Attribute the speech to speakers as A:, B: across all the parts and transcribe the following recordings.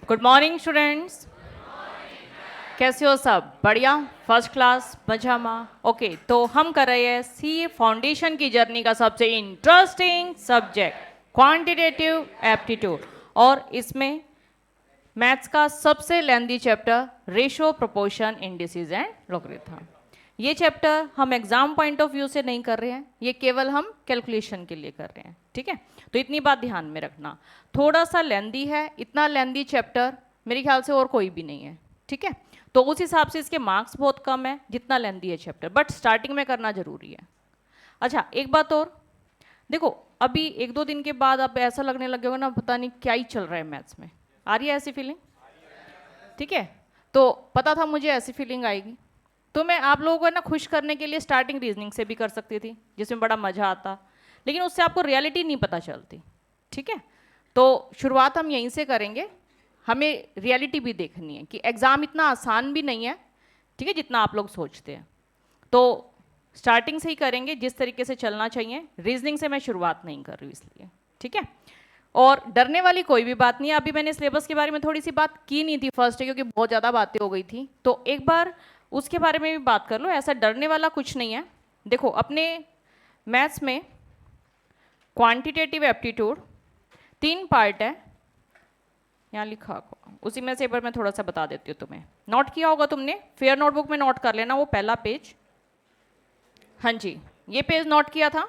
A: Good morning students. कैसे हो सब? बढ़िया, फर्स्ट क्लास, मजामा। ओके, तो हम कर रहे हैं सी फाउंडेशन की जर्नी का सबसे इंटरेस्टिंग सब्जेक्ट क्वांटिटेटिव एप्टीट्यूड, और इसमें मैथ्स का सबसे lengthy chapter ratio, proportion, indices and logarithm. ये चैप्टर हम एग्जाम पॉइंट ऑफ व्यू से नहीं कर रहे हैं, ये केवल हम कैलकुलेशन के लिए कर रहे हैं। ठीक है, तो इतनी बात ध्यान में रखना। थोड़ा सा लेंदी है, इतना लेंदी चैप्टर मेरे ख्याल से और कोई भी नहीं है। ठीक है, तो उस हिसाब से इसके मार्क्स बहुत कम है जितना लेंदी है चैप्टर, बट स्टार्टिंग में करना जरूरी है। अच्छा, एक बात और देखो, अभी एक दो दिन के बाद अब ऐसा लगने लगे होगा ना, पता नहीं क्या ही चल रहा है मैथ्स में। आ रही है ऐसी फीलिंग? ठीक है, तो पता था मुझे ऐसी फीलिंग आएगी, तो मैं आप लोगों को ना खुश करने के लिए स्टार्टिंग रीजनिंग से भी कर सकती थी, जिसमें बड़ा मजा आता, लेकिन उससे आपको रियलिटी नहीं पता चलती। ठीक है, तो शुरुआत हम यहीं से करेंगे। हमें रियलिटी भी देखनी है कि एग्ज़ाम इतना आसान भी नहीं है, ठीक है, जितना आप लोग सोचते हैं। तो स्टार्टिंग से ही करेंगे, जिस तरीके से चलना चाहिए। रीजनिंग से मैं शुरुआत नहीं कर रही हूँ इसलिए। ठीक है, और डरने वाली कोई भी बात नहीं है। अभी मैंने सिलेबस के बारे में थोड़ी सी बात की नहीं थी फर्स्ट, क्योंकि बहुत ज़्यादा बातें हो गई थी, तो एक बार उसके बारे में भी बात कर लो। ऐसा डरने वाला कुछ नहीं है। देखो, अपने मैथ्स में क्वांटिटेटिव एप्टीट्यूड 3 पार्ट है, यहाँ लिखा, उसी में से एक बार मैं थोड़ा सा बता देती हूँ। तुम्हें नोट किया होगा तुमने, फेयर नोटबुक में नोट कर लेना, वो पहला पेज। हाँ जी, ये पेज नोट किया था।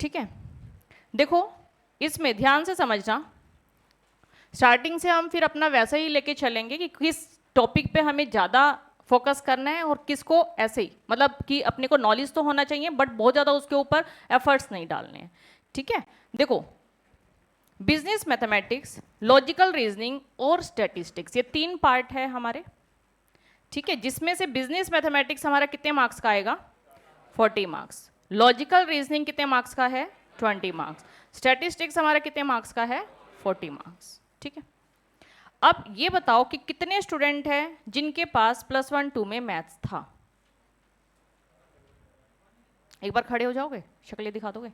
A: ठीक है, देखो इसमें ध्यान से समझना। स्टार्टिंग से हम फिर अपना वैसा ही लेके चलेंगे कि किस टॉपिक पे हमें ज़्यादा फोकस करना है और किसको ऐसे ही, मतलब कि अपने को नॉलेज तो होना चाहिए बट बहुत ज़्यादा उसके ऊपर एफर्ट्स नहीं डालने हैं। ठीक है, देखो, बिजनेस मैथमेटिक्स, लॉजिकल रीजनिंग और स्टैटिस्टिक्स, ये 3 पार्ट है हमारे। ठीक है, जिसमें से बिजनेस मैथमेटिक्स हमारा कितने मार्क्स का आएगा? 40 मार्क्स। लॉजिकल रीजनिंग कितने मार्क्स का है? 20 मार्क्स। स्टैटिस्टिक्स हमारा कितने मार्क्स का है? 40 मार्क्स। ठीक है, अब ये बताओ कि कितने स्टूडेंट हैं जिनके पास +1 2 में मैथ्स था? एक बार खड़े हो जाओगे, शक्लें दिखा दोगे?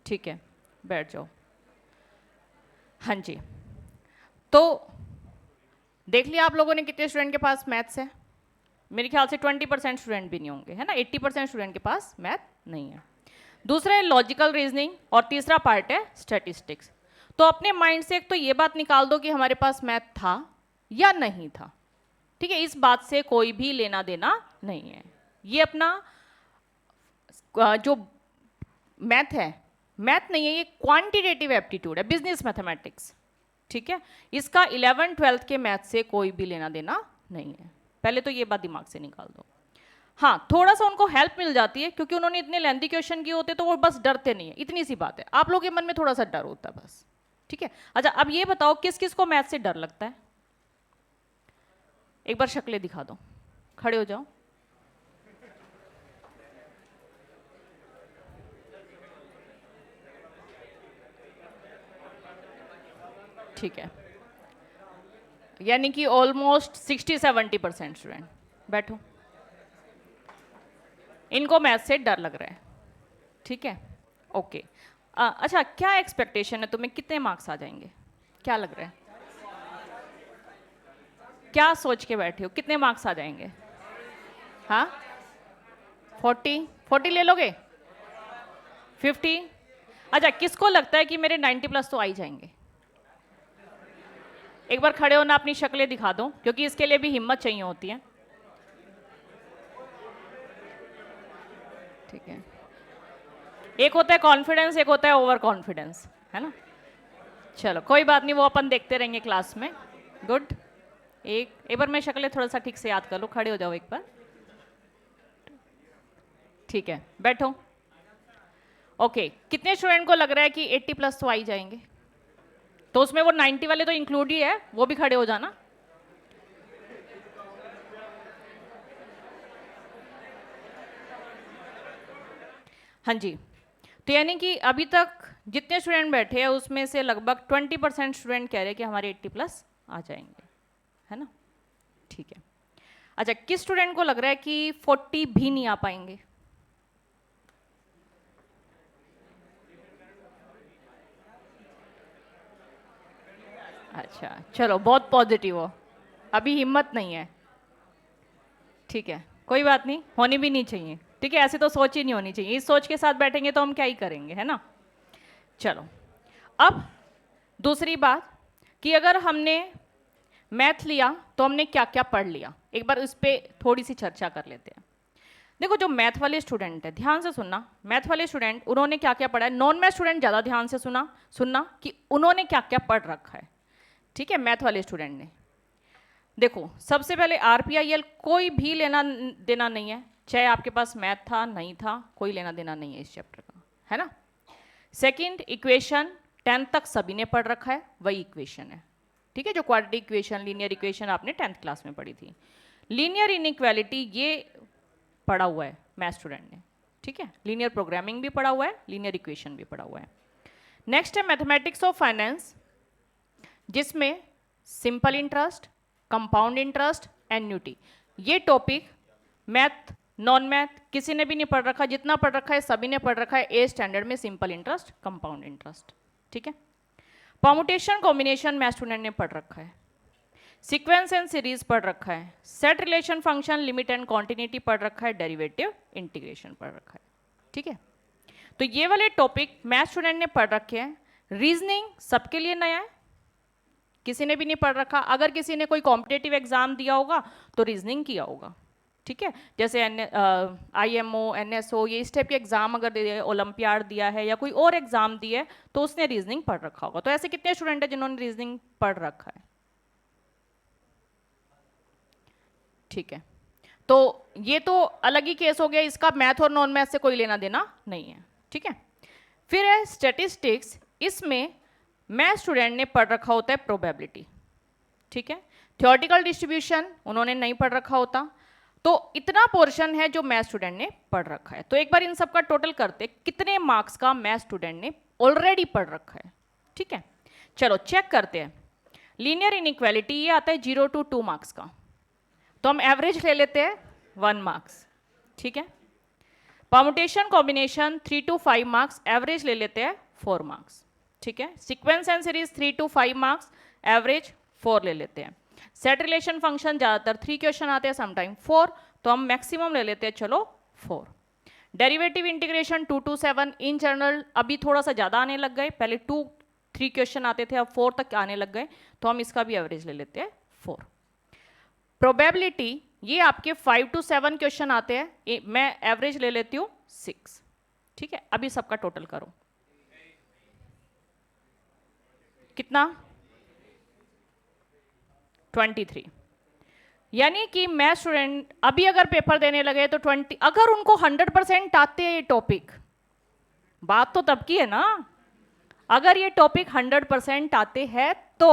A: ठीक है, बैठ जाओ। हाँ जी, तो देख लिया आप लोगों ने कितने स्टूडेंट के पास मैथ्स है? मेरे ख्याल से 20% स्टूडेंट भी नहीं होंगे, है ना? 80% स्टूडेंट के पास मैथ नहीं है। दूसरा है लॉजिकल रीजनिंग और तीसरा पार्ट है स्टैटिस्टिक्स। तो अपने माइंड से एक तो ये बात निकाल दो कि हमारे पास मैथ था या नहीं था। ठीक है, इस बात से कोई भी लेना देना नहीं है। ये अपना जो मैथ है, मैथ नहीं है, ये क्वांटिटेटिव एप्टीट्यूड है, बिजनेस मैथमेटिक्स। ठीक है, इसका 11th 12th के मैथ से कोई भी लेना देना नहीं है। पहले तो ये बात दिमाग से निकाल दो। हाँ, थोड़ा सा उनको हेल्प मिल जाती है क्योंकि उन्होंने इतने लेंथी क्वेश्चन किए होते तो वो बस डरते नहीं है, इतनी सी बात है। आप लोगों के मन में थोड़ा सा डर होता है बस। ठीक है, अच्छा अब ये बताओ किस किस को मैथ से डर लगता है? एक बार शक्लें दिखा दो, खड़े हो जाओ। ठीक है, यानी कि ऑलमोस्ट 60-70% स्टूडेंट। बैठो, इनको मैथ से डर लग रहा है। ठीक है, ओके। अच्छा, क्या एक्सपेक्टेशन है तुम्हें, कितने मार्क्स आ जाएंगे? क्या लग रहा है? क्या सोच के बैठे हो, कितने मार्क्स आ जाएंगे? हाँ, 40 ले लोगे? 50? अच्छा, किसको लगता है कि मेरे 90+ तो आ ही जाएंगे? एक बार खड़े होना, अपनी शक्लें दिखा दो, क्योंकि इसके लिए भी हिम्मत चाहिए होती है। ठीक है, एक होता है कॉन्फिडेंस, एक होता है ओवर कॉन्फिडेंस, है ना? चलो कोई बात नहीं, वो अपन देखते रहेंगे क्लास में। गुड, एक बार मैं शक्लें थोड़ा सा ठीक से याद कर लो, खड़े हो जाओ एक बार। ठीक है, बैठो। ओके, कितने स्टूडेंट को लग रहा है कि 80+ तो आ ही जाएंगे? तो उसमें वो 90 वाले तो इंक्लूड ही है, वो भी खड़े हो जाना। हाँ जी, तो यानी कि अभी तक जितने स्टूडेंट बैठे हैं उसमें से लगभग 20% स्टूडेंट कह रहे हैं कि हमारे 80+ आ जाएंगे, है ना? ठीक है। अच्छा, किस स्टूडेंट को लग रहा है कि 40 भी नहीं आ पाएंगे? अच्छा चलो, बहुत पॉजिटिव हो, अभी हिम्मत नहीं है। ठीक है, कोई बात नहीं, होनी भी नहीं चाहिए। ठीक है, ऐसे तो सोच ही नहीं होनी चाहिए, इस सोच के साथ बैठेंगे तो हम क्या ही करेंगे, है ना? चलो, अब दूसरी बात कि अगर हमने मैथ लिया तो हमने क्या क्या पढ़ लिया, एक बार इस पर थोड़ी सी चर्चा कर लेते हैं। देखो, जो मैथ वाले स्टूडेंट है, ध्यान से सुनना, मैथ वाले स्टूडेंट उन्होंने क्या क्या पढ़ा है। नॉन मैथ स्टूडेंट ज़्यादा ध्यान से सुनना कि उन्होंने क्या क्या पढ़ रखा है। ठीक है, मैथ वाले स्टूडेंट ने देखो, सबसे पहले आरपीआईएल कोई भी लेना देना नहीं है, चाहे आपके पास मैथ था नहीं था, कोई लेना देना नहीं है इस चैप्टर का, है ना? सेकंड, इक्वेशन 10th तक सभी ने पढ़ रखा है, वही इक्वेशन है। ठीक है, जो क्वाड्रेटिक इक्वेशन, लीनियर इक्वेशन आपने 10th क्लास में पढ़ी थी। लीनियर इनइक्वालिटी ये पढ़ा हुआ है मैथ स्टूडेंट ने। ठीक है, लीनियर प्रोग्रामिंग भी पढ़ा हुआ है, लीनियर इक्वेशन भी पढ़ा हुआ है। नेक्स्ट है मैथमेटिक्स ऑफ फाइनेंस, जिसमें simple interest, compound interest, annuity, ये टॉपिक मैथ नॉन मैथ किसी ने भी नहीं पढ़ रखा, जितना पढ़ रखा है सभी ने पढ़ रखा है ए स्टैंडर्ड में, सिंपल इंटरेस्ट, कंपाउंड इंटरेस्ट। ठीक है, परमुटेशन कॉम्बिनेशन मैथ स्टूडेंट ने पढ़ रखा है, सीक्वेंस एंड सीरीज पढ़ रखा है, set relation function, limit and continuity पढ़ रखा है, डेरिवेटिव इंटीग्रेशन पढ़ रखा है। ठीक है, तो ये वाले टॉपिक मैथ स्टूडेंट ने पढ़ रखे हैं। रीजनिंग सबके लिए नया है, किसी ने भी नहीं पढ़ रखा। अगर किसी ने कोई कॉम्पिटेटिव एग्जाम दिया होगा तो रीजनिंग किया होगा। ठीक है, जैसे IMO, NSO, ये इस टाइप के एग्जाम अगर दिए, ओलंपियाड दिया है या कोई और एग्जाम दिया है तो उसने रीजनिंग पढ़ रखा होगा। तो ऐसे कितने स्टूडेंट हैं जिन्होंने रीजनिंग पढ़ रखा है? ठीक है, तो ये तो अलग ही केस हो गया, इसका मैथ और नॉन मैथ से कोई लेना देना नहीं है। ठीक है, फिर है स्टैटिस्टिक्स, इसमें मैथ स्टूडेंट ने पढ़ रखा होता है प्रोबेबिलिटी। ठीक है, थ्योरेटिकल डिस्ट्रीब्यूशन उन्होंने नहीं पढ़ रखा होता। तो इतना पोर्शन है जो मैथ स्टूडेंट ने पढ़ रखा है। तो एक बार इन सब का टोटल करते, कितने मार्क्स का मैथ स्टूडेंट ने ऑलरेडी पढ़ रखा है। ठीक है, चलो चेक करते हैं। लीनियर इनइक्वालिटी ये आता है 0 to 2 मार्क्स का, तो हम एवरेज ले लेते हैं 1 मार्क्स। ठीक है, permutation combination 3 to 5 marks, average ले लेते हैं 4 मार्क्स। ठीक है, sequence and series 3 to 5 marks, average 4 ले लेते हैं। सेट रिलेशन फंक्शन ज़्यादातर 3 क्वेश्चन आते हैं, समटाइम 4, तो हम मैक्सिमम ले लेते हैं, चलो 4। Derivative integration 2 to 7 in general अभी थोड़ा सा ज़्यादा आने लग गए, पहले 2-3 क्वेश्चन आते थे, अब 4 तक आने लग गए, तो हम इसका भी एवरेज ले लेते हैं 4। प्रोबेबिलिटी ये आपके 5 to 7 क्वेश्चन आते हैं, मैं एवरेज ले लेती हूँ 6। ठीक है, अभी सबका टोटल करो कितना? 23। यानी कि मैथ स्टूडेंट अभी अगर पेपर देने लगे तो 20, अगर उनको 100% आते हैं ये टॉपिक, बात तो तब की है ना, अगर ये टॉपिक 100% आते हैं तो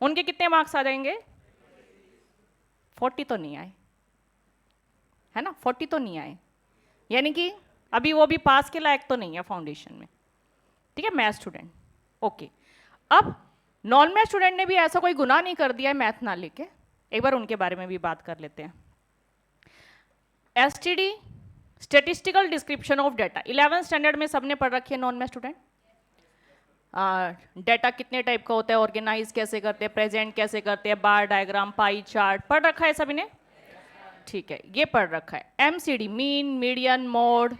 A: उनके कितने मार्क्स आ जाएंगे? 40 तो नहीं आए, है ना? 40 तो नहीं आए, यानी कि अभी वो भी पास के लायक तो नहीं है फाउंडेशन में। ठीक है, मैथ स्टूडेंट। ओके, अब नॉन मैथ स्टूडेंट ने भी ऐसा कोई गुनाह नहीं कर दिया है मैथ ना लेके, एक बार उनके बारे में भी बात कर लेते हैं। STD, statistical description of data, 11th standard में सबने पढ़ रखी है नॉन मैथ स्टूडेंट। डाटा कितने टाइप का होता है, ऑर्गेनाइज कैसे करते हैं, प्रेजेंट कैसे करते हैं, बार डायग्राम, पाई चार्ट, पढ़ रखा है सभी ने? ठीक है, ये पढ़ रखा है। MCD, mean, median, mode,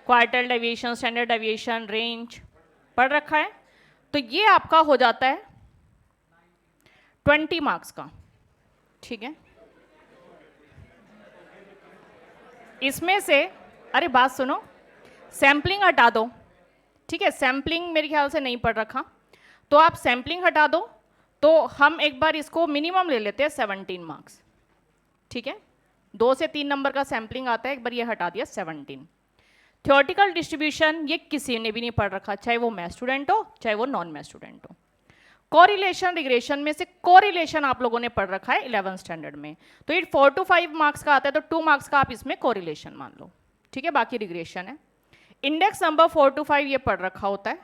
A: quartile deviation, standard deviation, range, पढ़ रखा है। तो ये आपका हो जाता है 20 मार्क्स का। ठीक है, इसमें से अरे बात सुनो, सैम्पलिंग हटा दो। ठीक है, सैम्पलिंग मेरे ख्याल से नहीं पढ़ रखा, तो आप सैम्पलिंग हटा दो, तो हम एक बार इसको मिनिमम ले लेते हैं 17 मार्क्स। ठीक है, 2 से 3 नंबर का सैम्पलिंग आता है, एक बार ये हटा दिया 17। थ्योरेटिकल डिस्ट्रीब्यूशन ये किसी ने भी नहीं पढ़ रखा, चाहे वो मैथ स्टूडेंट हो चाहे वो नॉन मैथ स्टूडेंट हो। कोरिलेशन रिग्रेशन में से कोरिलेशन आप लोगों ने पढ़ रखा है 11th स्टैंडर्ड में, तो ये 4 to 5 मार्क्स का आता है, तो 2 मार्क्स का आप इसमें कोरिलेशन मान लो। ठीक है, बाकी रिग्रेशन है। इंडेक्स नंबर 4 to 5 ये पढ़ रखा होता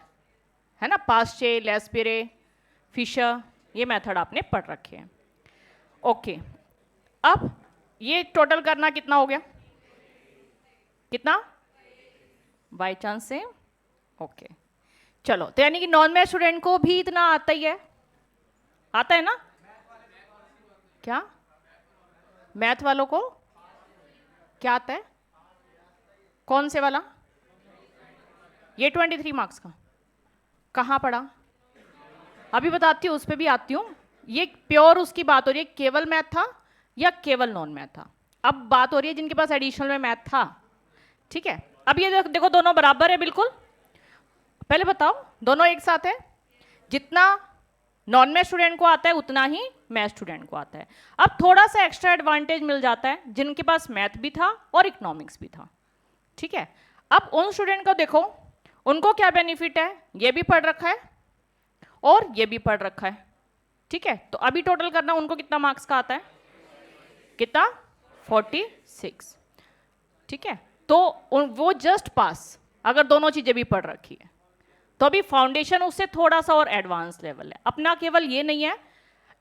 A: है ना, पास्चे, लेस्पेरे, फिशर, ये मेथड आपने पढ़ रखे हैं। ओके, अब ये टोटल करना कितना हो गया, कितना, बाई चांस से। ओके चलो, तो यानी कि नॉन मैथ स्टूडेंट को भी इतना आता ही है, आता है ना? क्या मैथ वालों को क्या आता है? कौन से वाला? ये 23 मार्क्स का कहाँ पड़ा? अभी बताती हूँ, उस पर भी आती हूँ। ये प्योर उसकी बात हो रही है, केवल मैथ था या केवल नॉन मैथ था। अब बात हो रही है जिनके पास एडिशनल में मैथ था, ठीक है। अब ये देखो दोनों बराबर है बिल्कुल। पहले बताओ, दोनों एक साथ है? जितना नॉन मैथ स्टूडेंट को आता है उतना ही मैथ स्टूडेंट को आता है। अब थोड़ा सा एक्स्ट्रा एडवांटेज मिल जाता है जिनके पास मैथ भी था और इकोनॉमिक्स भी था, ठीक है। अब उन स्टूडेंट को देखो, उनको क्या बेनिफिट है, ये भी पढ़ रखा है और ये भी पढ़ रखा है, ठीक है। तो अभी टोटल करना उनको कितना मार्क्स का आता है, कितना, 46, ठीक है। तो वो जस्ट पास, अगर दोनों चीजें भी पढ़ रखी है। तो अभी फाउंडेशन उससे थोड़ा सा और एडवांस लेवल है। अपना केवल ये नहीं है,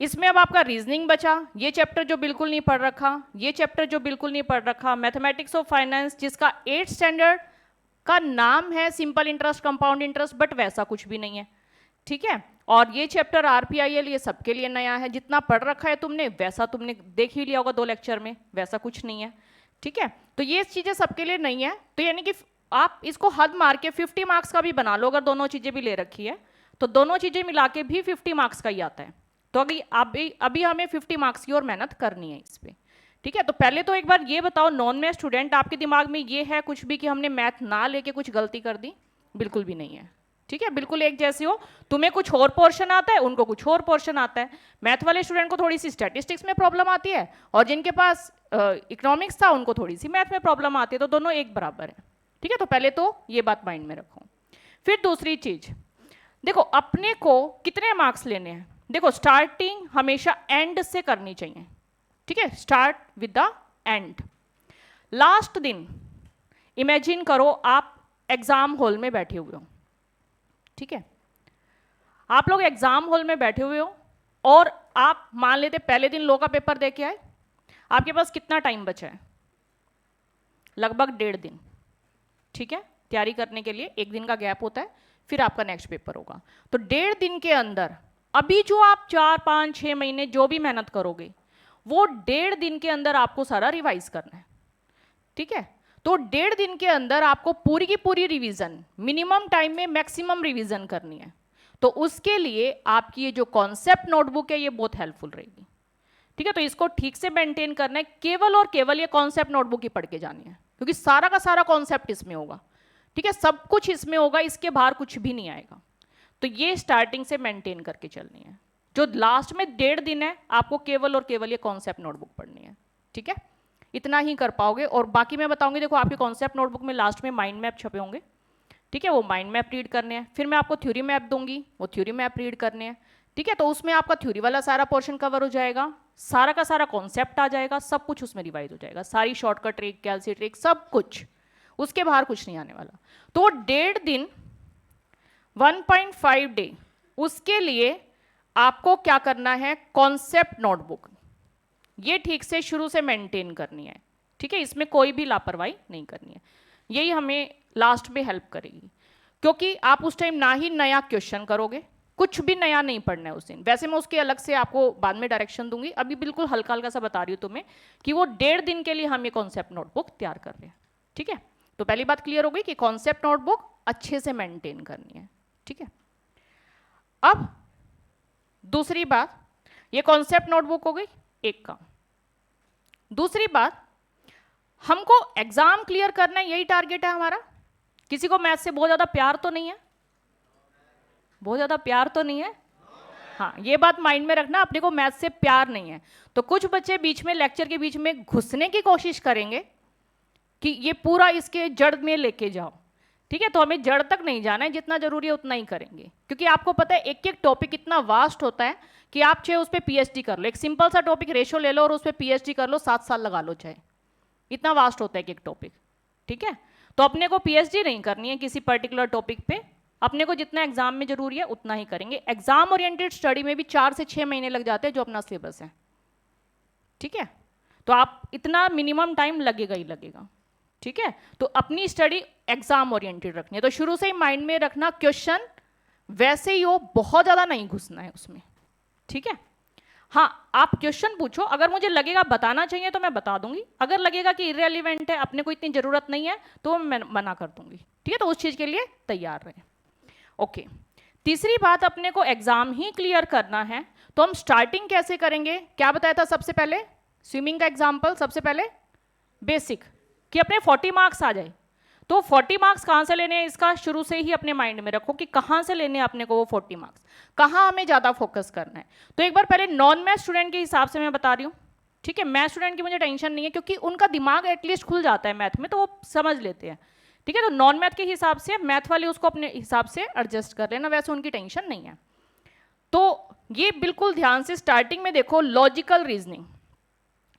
A: इसमें अब आपका रीजनिंग बचा, ये चैप्टर जो बिल्कुल नहीं पढ़ रखा, ये चैप्टर जो बिल्कुल नहीं पढ़ रखा, मैथमेटिक्स ऑफ फाइनेंस जिसका 8th स्टैंडर्ड का नाम है simple interest, compound interest, but वैसा कुछ भी नहीं है, ठीक है। और ये चैप्टर आरपीआईएल ये सबके लिए नया है, जितना पढ़ रखा है तुमने वैसा तुमने देख ही लिया होगा 2 लेक्चर में, वैसा कुछ नहीं है, ठीक है। तो ये चीजें सबके लिए नहीं है। तो यानी कि आप इसको हद मार के 50 मार्क्स का भी बना लो, अगर दोनों चीजें भी ले रखी है तो दोनों चीजें मिला के भी 50 मार्क्स का ही आता है। तो अभी हमें 50 मार्क्स की और मेहनत करनी है इस पर, ठीक है। तो पहले तो एक बार ये बताओ, नॉन मैथ स्टूडेंट आपके दिमाग में ये है कुछ भी कि हमने मैथ ना लेके कुछ गलती कर दी? बिल्कुल भी नहीं है, ठीक है। बिल्कुल एक जैसे हो, तुम्हें कुछ और पोर्शन आता है, उनको कुछ और पोर्शन आता है। मैथ वाले स्टूडेंट को थोड़ी सी स्टैटिस्टिक्स में प्रॉब्लम आती है और जिनके पास इकोनॉमिक्स था उनको थोड़ी सी मैथ में प्रॉब्लम आती है, तो दोनों एक बराबर है, ठीक है। तो पहले तो ये बात माइंड में रखो। फिर दूसरी चीज देखो, अपने को कितने मार्क्स लेने हैं। देखो स्टार्टिंग हमेशा एंड से करनी चाहिए, ठीक है। Start with the end. Last दिन इमेजिन करो आप एग्जाम हॉल में बैठे हुए हो, ठीक है। आप लोग एग्जाम हॉल में बैठे हुए हो और आप मान लेते पहले दिन लॉ का पेपर दे के आए, आपके पास कितना टाइम बचा है? लगभग 1.5 दिन, ठीक है। तैयारी करने के लिए 1 दिन का गैप होता है, फिर आपका नेक्स्ट पेपर होगा। तो 1.5 दिन के अंदर अभी जो आप 4, 5, 6 महीने जो भी मेहनत करोगे वो 1.5 दिन के अंदर आपको सारा रिवाइज करना है, ठीक है। तो 1.5 दिन के अंदर आपको पूरी की पूरी रिवीजन, मिनिमम टाइम में मैक्सिमम रिवीजन करनी है। तो उसके लिए आपकी ये जो कॉन्सेप्ट नोटबुक है ये बहुत हेल्पफुल रहेगी, ठीक है। तो इसको ठीक से मेंटेन करना है, केवल और केवल ये कॉन्सेप्ट नोटबुक ही पढ़ के जानी है, क्योंकि सारा का सारा कॉन्सेप्ट इसमें होगा, ठीक है। सब कुछ इसमें होगा, इसके बाहर कुछ भी नहीं आएगा। तो ये स्टार्टिंग से मेंटेन करके चलनी है। जो लास्ट में 1.5 दिन है आपको केवल और केवल ये कॉन्सेप्ट नोटबुक पढ़नी है, ठीक है। इतना ही कर पाओगे और बाकी मैं बताऊंगी। देखो आपके कॉन्सेप्ट नोटबुक में लास्ट में माइंड मैप छपे होंगे, ठीक है। वो माइंड मैप रीड करने हैं, फिर मैं आपको थ्योरी मैप दूंगी, वो थ्योरी मैप रीड करने हैं, ठीक है। तो उसमें आपका थ्योरी वाला सारा पोर्शन कवर हो जाएगा, सारा का सारा कॉन्सेप्ट आ जाएगा, सब कुछ उसमें रिवाइज हो जाएगा, सारी शॉर्टकट ट्रिक, कैलसी ट्रिक, सब कुछ, उसके बाहर कुछ नहीं आने वाला। तो 1.5 दिन 1.5 डे, उसके लिए आपको क्या करना है, कॉन्सेप्ट नोटबुक ये ठीक से शुरू से मेंटेन करनी है, ठीक है। इसमें कोई भी लापरवाही नहीं करनी है, यही हमें लास्ट में हेल्प करेगी। क्योंकि आप उस टाइम ना ही नया क्वेश्चन करोगे, कुछ भी नया नहीं पढ़ना है उस दिन। वैसे मैं उसके अलग से आपको बाद में डायरेक्शन दूंगी, अभी बिल्कुल हल्का हल्का सा बता रही हूँ तुम्हें कि वो 1.5 दिन के लिए हम ये कॉन्सेप्ट नोटबुक तैयार कर रहे हैं, ठीक है। तो पहली बात क्लियर हो गई कि कॉन्सेप्ट नोटबुक अच्छे से मेंटेन करनी है, ठीक है। अब दूसरी बात, ये कॉन्सेप्ट नोटबुक हो गई एक काम। दूसरी बात, हमको एग्जाम क्लियर करना है, यही टारगेट है हमारा। किसी को मैथ से बहुत ज्यादा प्यार तो नहीं है? बहुत ज्यादा प्यार तो नहीं है? हाँ, ये बात माइंड में रखना, अपने को मैथ से प्यार नहीं है। तो कुछ बच्चे बीच में लेक्चर के बीच में घुसने की कोशिश करेंगे कि ये पूरा इसके जड़ में लेके जाओ, ठीक है। तो हमें जड़ तक नहीं जाना है, जितना जरूरी है उतना ही करेंगे, क्योंकि आपको पता है एक एक टॉपिक इतना वास्ट होता है कि आप चाहे उस पर पीएचडी कर लो। एक सिंपल सा टॉपिक रेशो ले लो और उस पर पीएचडी कर लो, 7 साल लगा लो चाहे, इतना वास्ट होता है एक एक टॉपिक, ठीक है। तो अपने को पीएचडी नहीं करनी है किसी पर्टिकुलर टॉपिक पे, अपने को जितना एग्जाम में जरूरी है उतना ही करेंगे। एग्जाम ओरिएंटेड स्टडी में भी 4 से 6 महीने लग जाते हैं जो अपना सिलेबस है, ठीक है। तो आप इतना मिनिमम टाइम लगेगा ही लगेगा, ठीक है। तो अपनी स्टडी एग्जाम ओरिएंटेड रखनी है, तो शुरू से ही माइंड में रखना क्वेश्चन वैसे ही हो, बहुत ज्यादा नहीं घुसना है उसमें, ठीक है। हाँ, आप क्वेश्चन पूछो, अगर मुझे लगेगा बताना चाहिए तो मैं बता दूंगी, अगर लगेगा कि इररिलेवेंट है, अपने को इतनी जरूरत नहीं है, तो मैं मना कर दूंगी, ठीक है। तो उस चीज के लिए तैयार रहें। ओके, तीसरी बात, अपने को एग्जाम ही क्लियर करना है, तो हम स्टार्टिंग कैसे करेंगे? क्या बताया था सबसे पहले? स्विमिंग का एग्जाम्पल, सबसे पहले बेसिक, कि अपने 40 मार्क्स आ जाए। तो 40 मार्क्स कहाँ से लेने हैं, इसका शुरू से ही अपने माइंड में रखो कि कहाँ से लेने हैं अपने को वो 40 मार्क्स, कहाँ हमें ज़्यादा फोकस करना है। तो एक बार पहले नॉन मैथ स्टूडेंट के हिसाब से मैं बता रही हूँ, ठीक है। मैथ स्टूडेंट की मुझे टेंशन नहीं है, क्योंकि उनका दिमाग एटलीस्ट खुल जाता है मैथ में, तो वो समझ लेते हैं, ठीक है। तो नॉन मैथ के हिसाब से मैथ वाले उसको अपने हिसाब से एडजस्ट कर लेना, वैसे उनकी टेंशन नहीं है। तो ये बिल्कुल ध्यान से स्टार्टिंग में देखो, लॉजिकल रीजनिंग।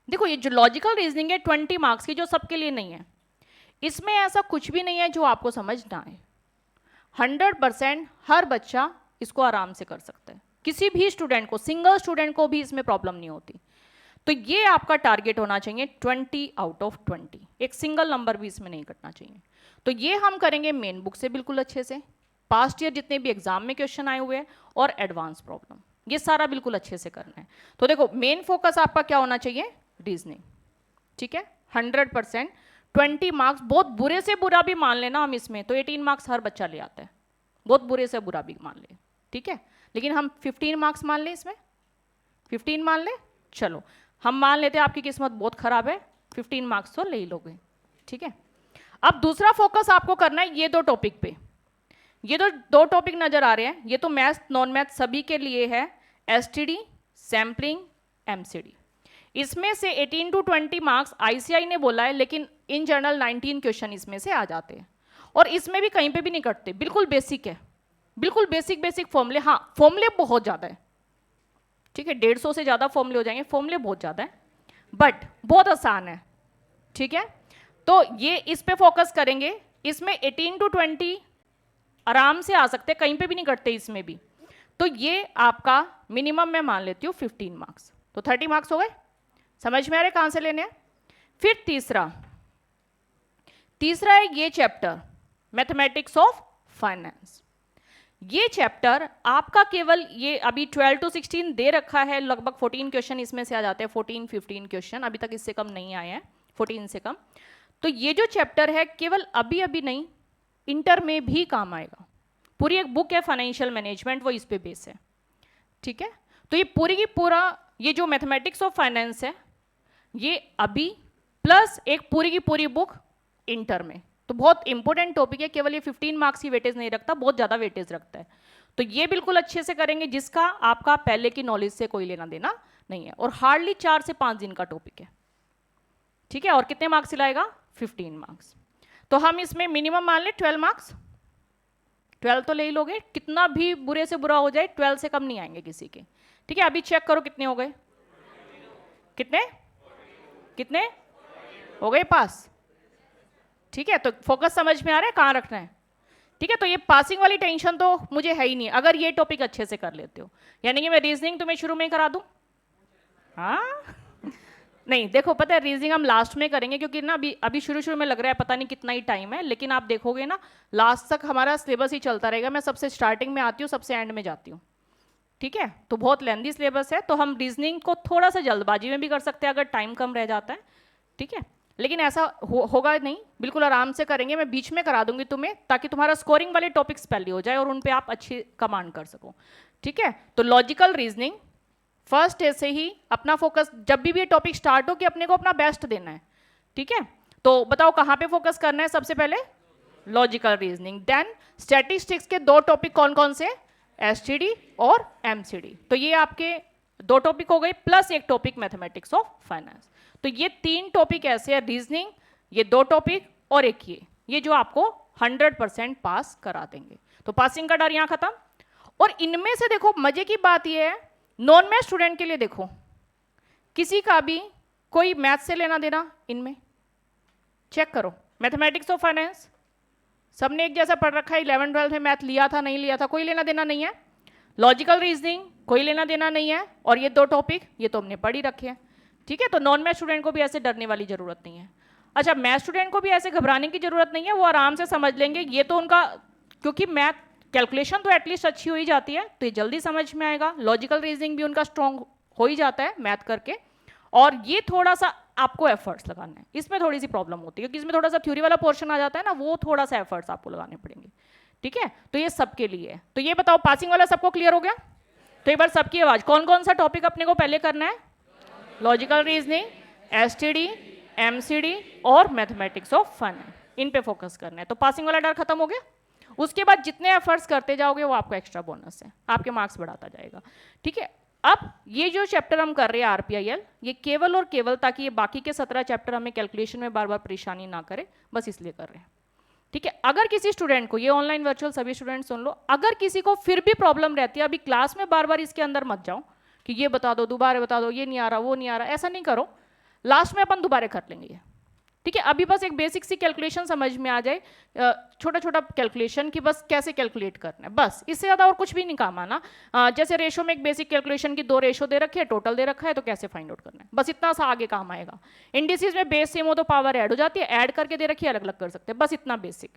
A: देखो ये जो लॉजिकल रीजनिंग है 20 मार्क्स की, जो सबके लिए नहीं है, इसमें ऐसा कुछ भी नहीं है जो आपको समझ ना आए। 100% हर बच्चा इसको आराम से कर सकता है, किसी भी स्टूडेंट को, सिंगल स्टूडेंट को भी इसमें प्रॉब्लम नहीं होती। तो ये आपका टारगेट होना चाहिए 20 आउट ऑफ 20, एक सिंगल नंबर भी इसमें नहीं कटना चाहिए। तो ये हम करेंगे मेन बुक से बिल्कुल अच्छे से, पास्ट ईयर जितने भी एग्जाम में क्वेश्चन आए हुए हैं और एडवांस प्रॉब्लम, ये सारा बिल्कुल अच्छे से करना है। तो देखो मेन फोकस आपका क्या होना चाहिए? रीजनिंग, ठीक है। 100% 20 मार्क्स, बहुत बुरे से बुरा भी मान लेना हम इसमें, तो 18 मार्क्स हर बच्चा ले आता है, बहुत बुरे से बुरा भी मान ले, ठीक है। लेकिन हम 15 मार्क्स मान ले, इसमें 15 मान ले, चलो हम मान लेते हैं आपकी किस्मत बहुत खराब है, 15 मार्क्स तो ले ही लोगे, ठीक है। अब दूसरा फोकस आपको करना है ये दो टॉपिक पे। ये तो दो टॉपिक नजर आ रहे हैं, ये तो मैथ नॉन मैथ सभी के लिए है, एसटीडी, सैम्पलिंग, एमसीडी। इसमें से 18 to 20 मार्क्स आईसीआई ने बोला है, लेकिन इन जनरल 19 क्वेश्चन इसमें से आ जाते हैं, और इसमें भी कहीं पे भी नहीं कटते, बिल्कुल बेसिक है, बिल्कुल बेसिक फॉर्मूले। हाँ, फॉर्मूले बहुत ज़्यादा है, ठीक है, 150 से ज़्यादा फॉर्मूले हो जाएंगे, फॉर्मूले बहुत ज़्यादा है, बट बहुत आसान है, ठीक है। तो ये इस पे फोकस करेंगे, इसमें 18 to 20 आराम से आ सकते हैं, कहीं पे भी नहीं कटते इसमें भी। तो ये आपका मिनिमम मैं मान लेती हूँ 15 मार्क्स, तो 30 मार्क्स हो गए। समझ में आ रहे कहां से लेने हैं? फिर तीसरा है ये चैप्टर, मैथमेटिक्स ऑफ फाइनेंस। ये चैप्टर आपका केवल ये अभी 12 to 16 दे रखा है, लगभग 14 क्वेश्चन इसमें से आ जाते हैं, 14-15 क्वेश्चन, अभी तक इससे कम नहीं आए हैं, 14 से कम। तो ये जो चैप्टर है केवल अभी अभी नहीं, इंटर में भी काम आएगा। पूरी एक बुक है फाइनेंशियल मैनेजमेंट, वो इस पे बेस है, ठीक है। तो ये पूरी की पूरा ये जो मैथमेटिक्स ऑफ फाइनेंस है, ये अभी प्लस एक पूरी की पूरी बुक इंटर में, तो बहुत इंपॉर्टेंट टॉपिक है। केवल ये 15 मार्क्स की वेटेज नहीं रखता, बहुत ज़्यादा वेटेज रखता है। तो ये बिल्कुल अच्छे से करेंगे, जिसका आपका पहले की नॉलेज से कोई लेना देना नहीं है, और हार्डली 4 से 5 दिन का टॉपिक है, ठीक है। और कितने मार्क्स लाएगा? 15 मार्क्स। तो हम इसमें मिनिमम मान ले 12 मार्क्स, 12 तो ले ही लोगे, कितना भी बुरे से बुरा हो जाए 12 से कम नहीं आएंगे किसी के, ठीक है। अभी चेक करो कितने हो गए, कितने हो गए पास, ठीक है। तो फोकस समझ में आ रहा है कहाँ रखना है, ठीक है। तो ये पासिंग वाली टेंशन तो मुझे है ही नहीं, अगर ये टॉपिक अच्छे से कर लेते हो, यानी कि मैं रीजनिंग तुम्हें शुरू में ही करा दूं। हाँ नहीं, देखो पता है रीजनिंग हम लास्ट में करेंगे, क्योंकि ना अभी शुरू में लग रहा है पता नहीं कितना ही टाइम है, लेकिन आप देखोगे ना लास्ट तक हमारा सिलेबस ही चलता रहेगा। मैं सबसे स्टार्टिंग में आती हूँ, सबसे एंड में जाती हूँ, ठीक है। तो बहुत लेंदी सिलेबस है, तो हम रीजनिंग को थोड़ा सा जल्दबाजी में भी कर सकते हैं अगर टाइम कम रह जाता है, ठीक है। लेकिन ऐसा होगा नहीं, बिल्कुल आराम से करेंगे। मैं बीच में करा दूंगी तुम्हें, ताकि तुम्हारा स्कोरिंग वाले टॉपिक्स पहले हो जाए और उन पे आप अच्छी कमांड कर सको, ठीक है। तो लॉजिकल रीजनिंग फर्स्ट ऐसे ही अपना फोकस, जब भी ये टॉपिक स्टार्ट हो कि अपने को अपना बेस्ट देना है, ठीक है। तो बताओ कहाँ पे फोकस करना है? सबसे पहले लॉजिकल रीजनिंग, देन स्टैटिस्टिक्स के दो टॉपिक कौन कौन से? एसटीडी और एमसीडी। तो ये आपके दो टॉपिक हो गए, प्लस एक टॉपिक मैथमेटिक्स ऑफ फाइनेंस। तो ये 3 टॉपिक ऐसे है, रीजनिंग, ये 2 टॉपिक और एक ये जो आपको 100% पास करा देंगे। तो पासिंग का डर यहाँ खत्म। और इनमें से देखो मजे की बात ये है, नॉन मैथ स्टूडेंट के लिए देखो, किसी का भी कोई मैथ से लेना देना इनमें चेक करो, मैथमेटिक्स ऑफ फाइनेंस सबने एक जैसा पढ़ रखा है, 11 12 में मैथ लिया था नहीं लिया था, कोई लेना देना नहीं है। लॉजिकल रीजनिंग कोई लेना देना नहीं है, और ये 2 टॉपिक ये तो हमने पढ़ ही रखे हैं, ठीक है। तो नॉन मैथ स्टूडेंट को भी ऐसे डरने वाली जरूरत नहीं है। अच्छा, मैथ स्टूडेंट को भी ऐसे घबराने की जरूरत नहीं है, वो आराम से समझ लेंगे। ये तो उनका, क्योंकि मैथ कैलकुलेशन तो एटलीस्ट अच्छी हो ही जाती है, तो ये जल्दी समझ में आएगा। लॉजिकल रीजनिंग भी उनका स्ट्रॉन्ग हो ही जाता है मैथ करके, और ये थोड़ा सा आपको एफर्ट्स लगाना है, इसमें थोड़ी सी प्रॉब्लम होती है, क्योंकि इसमें थोड़ा सा थ्योरी वाला पोर्शन आ जाता है ना, वो थोड़ा सा एफर्ट्स आपको लगाने पड़ेंगे, ठीक है। तो ये सबके लिए है। तो ये बताओ, पासिंग वाला सबको क्लियर हो गया? तो एक बार सबकी आवाज, कौन कौन सा टॉपिक अपने को पहले करना है? लॉजिकल रीजनिंग, एसटीडी, एमसीडी और मैथमेटिक्स ऑफ फन, इन पे फोकस करना है। तो पासिंग वाला डर खत्म हो गया। उसके बाद जितने एफर्ट्स करते जाओगे वो आपको एक्स्ट्रा बोनस है, आपके मार्क्स बढ़ाता जाएगा, ठीक है। अब ये जो चैप्टर हम कर रहे हैं आरपीआईएल, ये केवल और केवल ताकि ये बाकी के 17 चैप्टर हमें कैलकुलेशन में बार बार परेशानी ना करे, बस इसलिए कर रहे हैं, ठीक है। अगर किसी स्टूडेंट को, ये ऑनलाइन वर्चुअल सभी स्टूडेंट सुन लो, अगर किसी को फिर भी प्रॉब्लम रहती है, अभी क्लास में बार बार इसके अंदर मत जाओ कि ये बता दो, दोबारा बता दो, ये नहीं आ रहा, वो नहीं आ रहा, ऐसा नहीं करो। लास्ट में अपन दोबारा कर लेंगे ये, ठीक है। अभी बस एक बेसिक सी कैलकुलेशन समझ में आ जाए, छोटा छोटा कैलकुलेशन की, बस कैसे कैलकुलेट करना है, बस इससे ज़्यादा और कुछ भी नहीं काम आना। जैसे रेशो में एक बेसिक कैलकुलेशन की 2 रेशो दे रखे है, टोटल दे रखा है, तो कैसे फाइंड आउट करना है, बस इतना सा आगे काम आएगा। इंडिसेस में बेस सेम हो तो पावर ऐड हो जाती है, ऐड करके दे रखी है, अलग अलग कर सकते हैं, बस इतना बेसिक,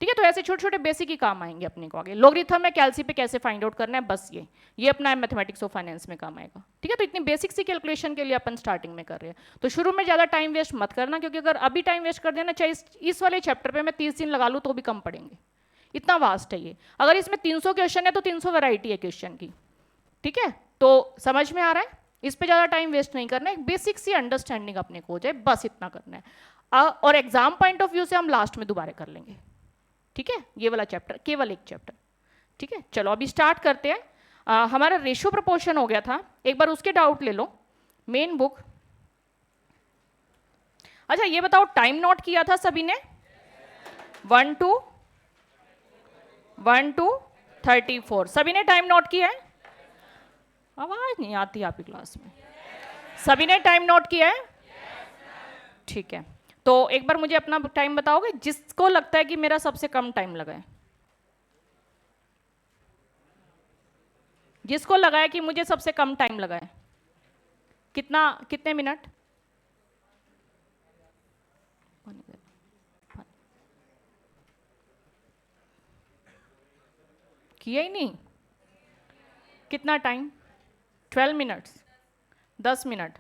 A: ठीक है। तो ऐसे छोटे छोटे बेसिक ही काम आएंगे अपने को आगे। लॉगरिथम में कैल्सी पे कैसे फाइंड आउट करना है, बस ये अपना मैथमेटिक्स ऑफ फाइनेंस में काम आएगा, ठीक है। तो इतनी बेसिक सी कैलकुलेशन के लिए अपन स्टार्टिंग में कर रहे हैं। तो शुरू में ज़्यादा टाइम वेस्ट मत करना, क्योंकि अगर अभी टाइम वेस्ट कर देना, चाहे इस वाले चैप्टर पे मैं 30 दिन लगा लूँ तो भी कम पड़ेंगे, इतना वास्ट है ये। अगर इसमें 300 क्वेश्चन है तो 300 वैरायटी है क्वेश्चन की, ठीक है। तो समझ में आ रहा है, इस पर ज़्यादा टाइम वेस्ट नहीं करना है, एक बेसिक सी अंडरस्टैंडिंग अपने को हो जाए, बस इतना करना है। और एग्जाम पॉइंट ऑफ व्यू से हम लास्ट में दोबारा कर लेंगे, ठीक है। ये वाला चैप्टर केवल एक चैप्टर, ठीक है। चलो अभी स्टार्ट करते हैं। हमारा रेशियो प्रोपोर्शन हो गया था, एक बार उसके डाउट ले लो, मेन बुक। अच्छा ये बताओ, टाइम नोट किया था सभी ने? 1 to 34 सभी ने टाइम नोट किया है? आवाज नहीं आती आपकी क्लास में। सभी ने टाइम नोट किया है? ठीक है। तो एक बार मुझे अपना टाइम बताओगे, जिसको लगता है कि मेरा सबसे कम टाइम लगा है, जिसको लगा है कि मुझे सबसे कम टाइम लगा है, कितने मिनट? किया ही नहीं? कितना टाइम? 12 minutes, 10 minute.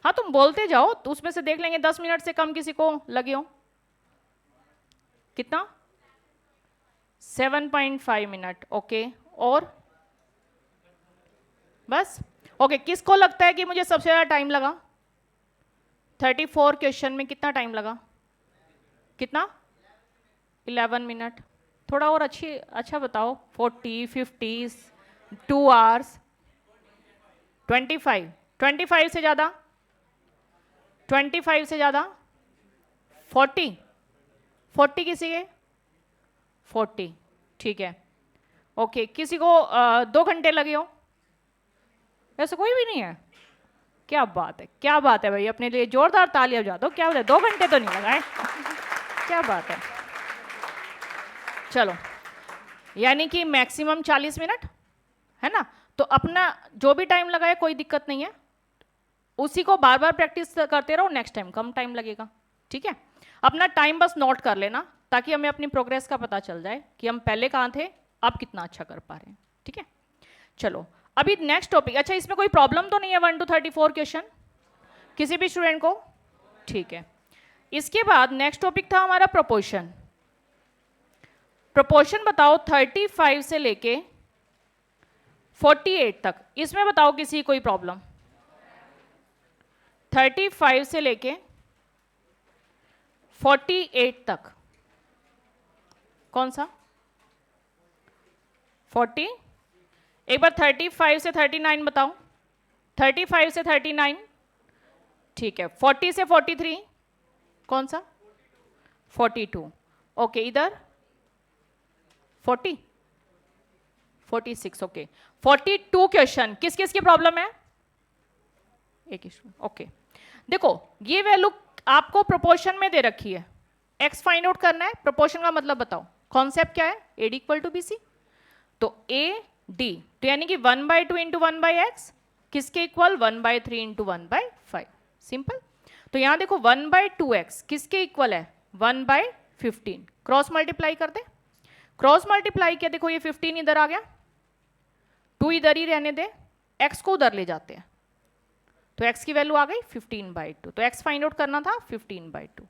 A: हाँ तुम बोलते जाओ, तो उसमें से देख लेंगे 10 मिनट से कम किसी को लगे हो। कितना? 7.5 मिनट, ओके। और बस, ओके। किसको लगता है कि मुझे सबसे ज़्यादा टाइम लगा? 34 क्वेश्चन में कितना टाइम लगा? कितना? 11 मिनट। थोड़ा और अच्छा बताओ। 40, 50, 2 आवर्स, 25 से ज़्यादा? 25 से ज़्यादा? 40 किसी के? 40, ठीक है, ओके। किसी को 2 घंटे लगे हो? ऐसा कोई भी नहीं है? क्या बात है, क्या बात है भाई, अपने लिए जोरदार तालियां बजा दो। क्या बात है, 2 घंटे तो नहीं लगाए, क्या बात है। चलो, यानी कि मैक्सिमम 40 मिनट है ना। तो अपना जो भी टाइम लगाए कोई दिक्कत नहीं है, उसी को बार बार प्रैक्टिस करते रहो, नेक्स्ट टाइम कम टाइम लगेगा, ठीक है। अपना टाइम बस नोट कर लेना, ताकि हमें अपनी प्रोग्रेस का पता चल जाए कि हम पहले कहाँ थे, अब कितना अच्छा कर पा रहे हैं, ठीक है। चलो अभी नेक्स्ट टॉपिक। अच्छा इसमें कोई प्रॉब्लम तो नहीं है 1 to 34 क्वेश्चन किसी भी स्टूडेंट को? ठीक है। इसके बाद नेक्स्ट टॉपिक था हमारा प्रोपोर्शन। प्रोपोर्शन बताओ 35 से लेके 48 तक, इसमें बताओ किसी कोई प्रॉब्लम? 35 से लेके 48 तक कौन सा? 40? एक बार 35 से 39 बताओ। 35 से 39, ठीक है। 40 से 43 कौन सा? 42, ओके। इधर 40, 46, ओके। 42 क्वेश्चन किस किस की प्रॉब्लम है? एक इशू, ओके। देखो ये वैल्यू आपको प्रोपोर्शन में दे रखी है, एक्स फाइंड आउट करना है। प्रोपोर्शन का मतलब बताओ, कॉन्सेप्ट क्या है, AD इक्वल टू BC, तो AD तो यानी कि 1/2 इंटू 1/x किसके इक्वल, 1/3 इंटू 1/5, सिंपल। तो यहां देखो 1/2x किसके इक्वल है, 1/15, क्रॉस मल्टीप्लाई कर दे, क्रॉस मल्टीप्लाई किया, देखो ये 15 इधर आ गया, 2 इधर ही रहने दे, x को उधर ले जाते हैं, तो x की वैल्यू आ गई 15/2, तो x फाइंड आउट करना था 15/2,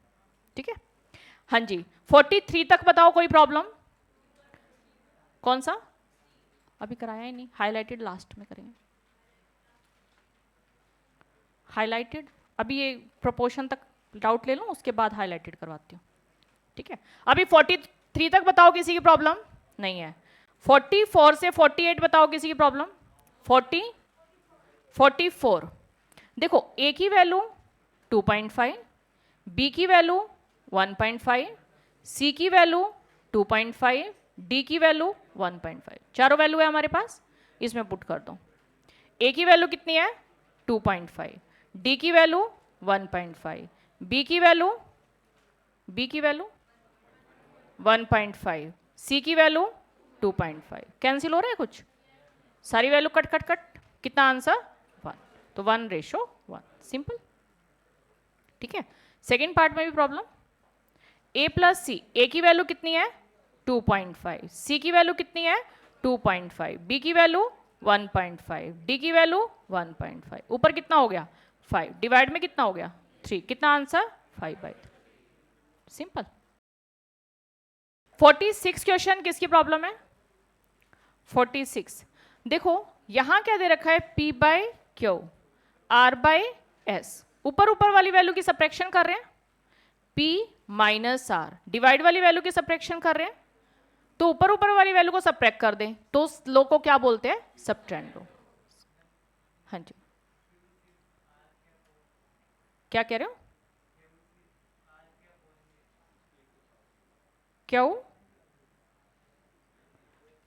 A: ठीक है। हाँ जी, 43 तक बताओ कोई प्रॉब्लम, कौन सा, अभी कराया ही नहीं, हाईलाइटेड लास्ट में करेंगे, हाईलाइटेड, अभी ये प्रोपोर्शन तक डाउट ले लूं, उसके बाद हाईलाइटेड करवाती हूँ, ठीक है। अभी 43 तक बताओ किसी की प्रॉब्लम नहीं है, 44 से 48 बताओ किसी की प्रॉब्लम, 44, देखो a की वैल्यू 2.5, b की वैल्यू 1.5, c की वैल्यू 2.5, d की वैल्यू 1.5, चारों वैल्यू है हमारे पास, इसमें पुट कर दो। a की वैल्यू कितनी है 2.5, d की वैल्यू 1.5, b की वैल्यू 1.5, c की वैल्यू 2.5, कैंसिल हो रहा है कुछ, सारी वैल्यू कट कट कट, कितना आंसर 1, तो 1:1, सिंपल, ठीक है। सेकेंड पार्ट में भी problem, a plus C, a की वैल्यू कितनी है 2.5, c की वैल्यू कितनी है 2.5, b की वैल्यू 1.5, d की वैल्यू 1.5, ऊपर कितना हो गया 5, डिवाइड में कितना हो गया 3, कितना आंसर 5/3, सिंपल। 46 क्वेश्चन किसकी प्रॉब्लम है, 46, देखो यहां क्या दे रखा है P/Q, R/S, ऊपर ऊपर वाली वैल्यू की सब्ट्रैक्शन कर रहे हैं, P माइनस R, डिवाइड वाली वैल्यू की सब्ट्रैक्शन कर रहे हैं, तो ऊपर ऊपर वाली वैल्यू को सब्ट्रैक्ट कर दें तो उस लो को क्या बोलते हैं, सबट्रेंडो। हाँ जी, क्या कह रहे हो, क्यों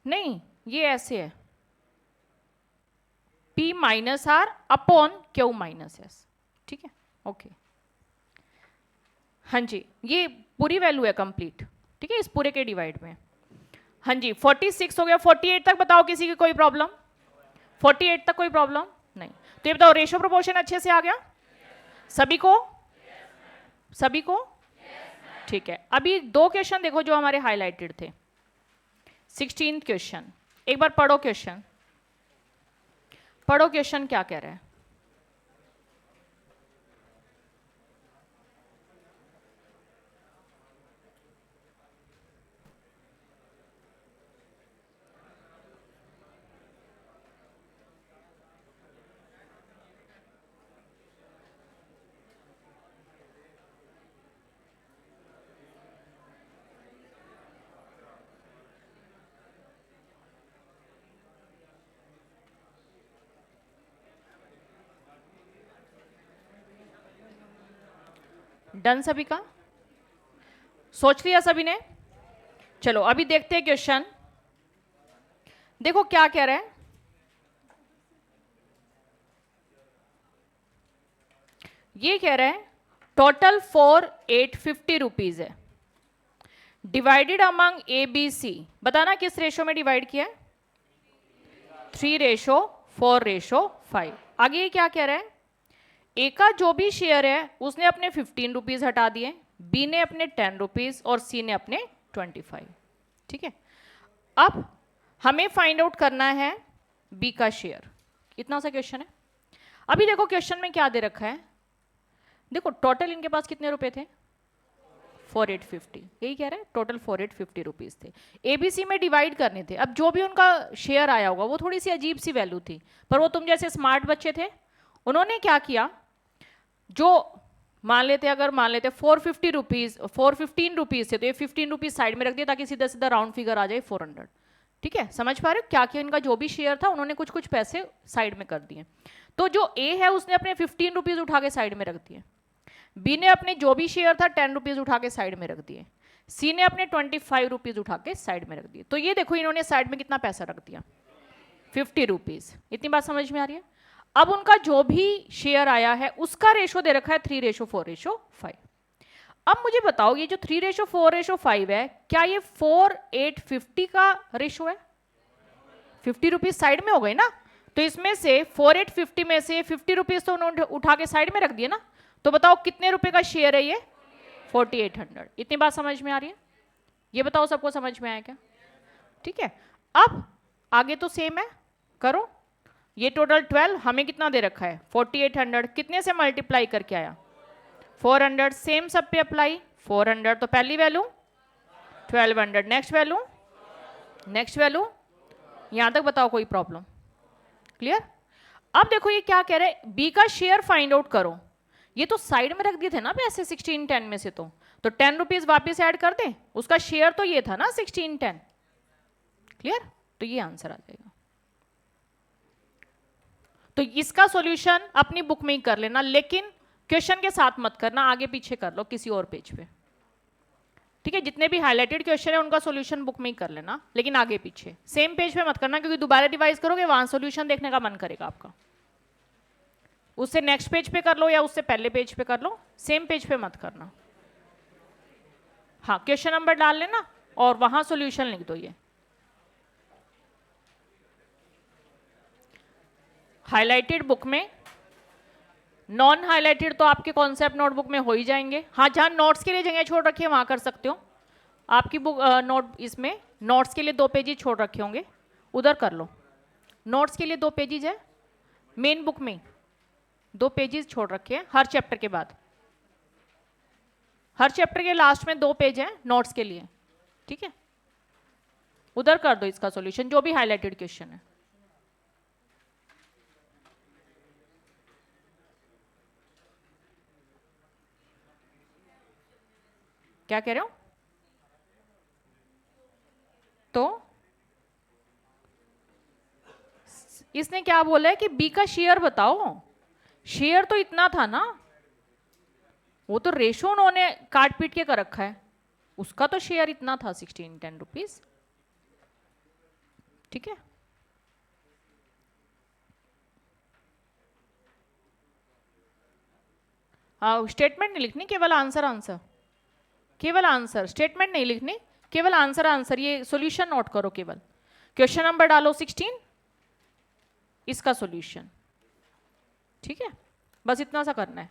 A: नहीं, ये ऐसे है P minus R upon Q minus S, ठीक है, ओके। हाँ जी, ये पूरी वैल्यू है कंप्लीट, ठीक है, इस पूरे के डिवाइड में। हाँ जी, 46 हो गया, 48 तक बताओ किसी की कोई प्रॉब्लम, 48 तक कोई प्रॉब्लम नहीं, तो ये बताओ रेशियो प्रोपोर्शन अच्छे से आ गया सभी को, सभी को, ठीक है। अभी 2 क्वेश्चन देखो जो हमारे हाईलाइटेड थे, 16th क्वेश्चन, एक बार पढ़ो क्वेश्चन, पढ़ो क्वेश्चन क्या कह रहा है, डन सभी का, सोच लिया सभी ने, चलो अभी देखते हैं क्वेश्चन, देखो क्या कह रहा है, ये कह रहा है टोटल फॉर 850 रुपीज है, डिवाइडेड अमंग ABC, बताना किस रेशो में डिवाइड किया है, 3:4:5। आगे ये क्या कह रहा है, ए का जो भी शेयर है उसने अपने 15 रुपीज हटा दिए, बी ने अपने 10 रुपीज और सी ने अपने 25, ठीक है। अब हमें फाइंड आउट करना है बी का शेयर, इतना सा क्वेश्चन है। अभी देखो क्वेश्चन में क्या दे रखा है, देखो टोटल इनके पास कितने रुपए थे 4850, यही कह रहे हैं टोटल 4850 रुपीज थे, एबीसी में डिवाइड करने थे। अब जो भी उनका शेयर आया होगा वो थोड़ी सी अजीब सी वैल्यू थी, पर वो तुम जैसे स्मार्ट बच्चे थे, उन्होंने क्या किया, जो मान लेते 415 रुपीज थे, तो ये 15 रुपीज साइड में रख दिया ताकि सीधा सीधा राउंड फिगर आ जाए 400, ठीक है। समझ पा रहे हो क्या किया, इनका जो भी शेयर था उन्होंने कुछ कुछ पैसे साइड में कर दिए, तो जो ए है उसने अपने 15 रुपीज उठा के साइड में रख दिए, बी ने अपने जो भी शेयर था 10 रुपीज उठा के साइड में रख दिए, सी ने अपने 25 रुपीज उठा के साइड में रख दिए। तो ये देखो इन्होंने साइड में कितना पैसा रख दिया 50 रुपीज, इतनी बात समझ में आ रही है। अब उनका जो भी शेयर आया है उसका रेशो दे रखा है 3:4:5। अब मुझे बताओ ये जो 3:4:5 है, क्या ये 4:8:50 का रेशो है? 50 रुपीज साइड में हो गए ना, तो इसमें से 4:8:50 में से 50 रुपीज तो उन्होंने उठा के साइड में रख दिए ना, तो बताओ कितने रुपए का शेयर है ये? 4800। इतनी बात समझ में आ रही है? ये बताओ सबको समझ में आया क्या? ठीक है, अब आगे तो सेम है, करो। ये टोटल 12, हमें कितना दे रखा है? 4800, कितने से मल्टीप्लाई करके आया? 400, सेम सब पे अप्लाई। 400 तो पहली value, 1200 next value, next value, यहां तक बताओ कोई प्रॉब्लम? क्लियर? अब देखो ये क्या कह रहे हैं, बी का शेयर फाइंड आउट करो। ये तो साइड में रख दिए थे ना पैसे 1610 में से, तो 10 रुपीज वापिस ऐड कर दे, उसका शेयर तो ये था ना 1610। क्लियर? तो ये आंसर आ जाएगा। तो इसका सॉल्यूशन अपनी बुक में ही कर लेना, लेकिन क्वेश्चन के साथ मत करना, आगे पीछे कर लो किसी और पेज पे। ठीक है, जितने भी हाईलाइटेड क्वेश्चन है उनका सॉल्यूशन बुक में ही कर लेना, लेकिन आगे पीछे सेम पेज पे मत करना, क्योंकि दोबारा रिवाइज करोगे वहां सॉल्यूशन देखने का मन करेगा आपका। उससे नेक्स्ट पेज पे कर लो या उससे पहले पेज पे कर लो, सेम पेज पे मत करना। हाँ, क्वेश्चन नंबर डाल लेना और वहां सॉल्यूशन लिख दो। ये हाईलाइटेड बुक में, नॉन हाईलाइटेड तो आपके कॉन्सेप्ट नोटबुक में हो ही जाएंगे। हाँ, जहां नोट्स के लिए जगह छोड़ रखी है वहां कर सकते हो। आपकी बुक नोट इसमें नोट्स के लिए 2 पेजेज छोड़ रखे होंगे, उधर कर लो। नोट्स के लिए 2 पेजेज है, मेन बुक में 2 पेजेस छोड़ रखे हैं हर चैप्टर के बाद। हर चैप्टर के लास्ट में 2 पेज हैं नोट्स के लिए। ठीक है, उधर कर दो इसका सॉल्यूशन, जो भी हाईलाइटेड क्वेश्चन है। क्या कह रहे हो? तो इसने क्या बोला है कि बी का शेयर बताओ। शेयर तो इतना था ना, वो तो रेशो उन्होंने काट पीट के कर रखा है, उसका तो शेयर इतना था 1610 रुपीज। ठीक है, स्टेटमेंट नहीं लिखनी, केवल आंसर आंसर, केवल आंसर, स्टेटमेंट नहीं लिखनी, केवल आंसर आंसर। ये सॉल्यूशन नोट करो, केवल क्वेश्चन नंबर डालो 16, इसका सॉल्यूशन। ठीक है, बस इतना सा करना है।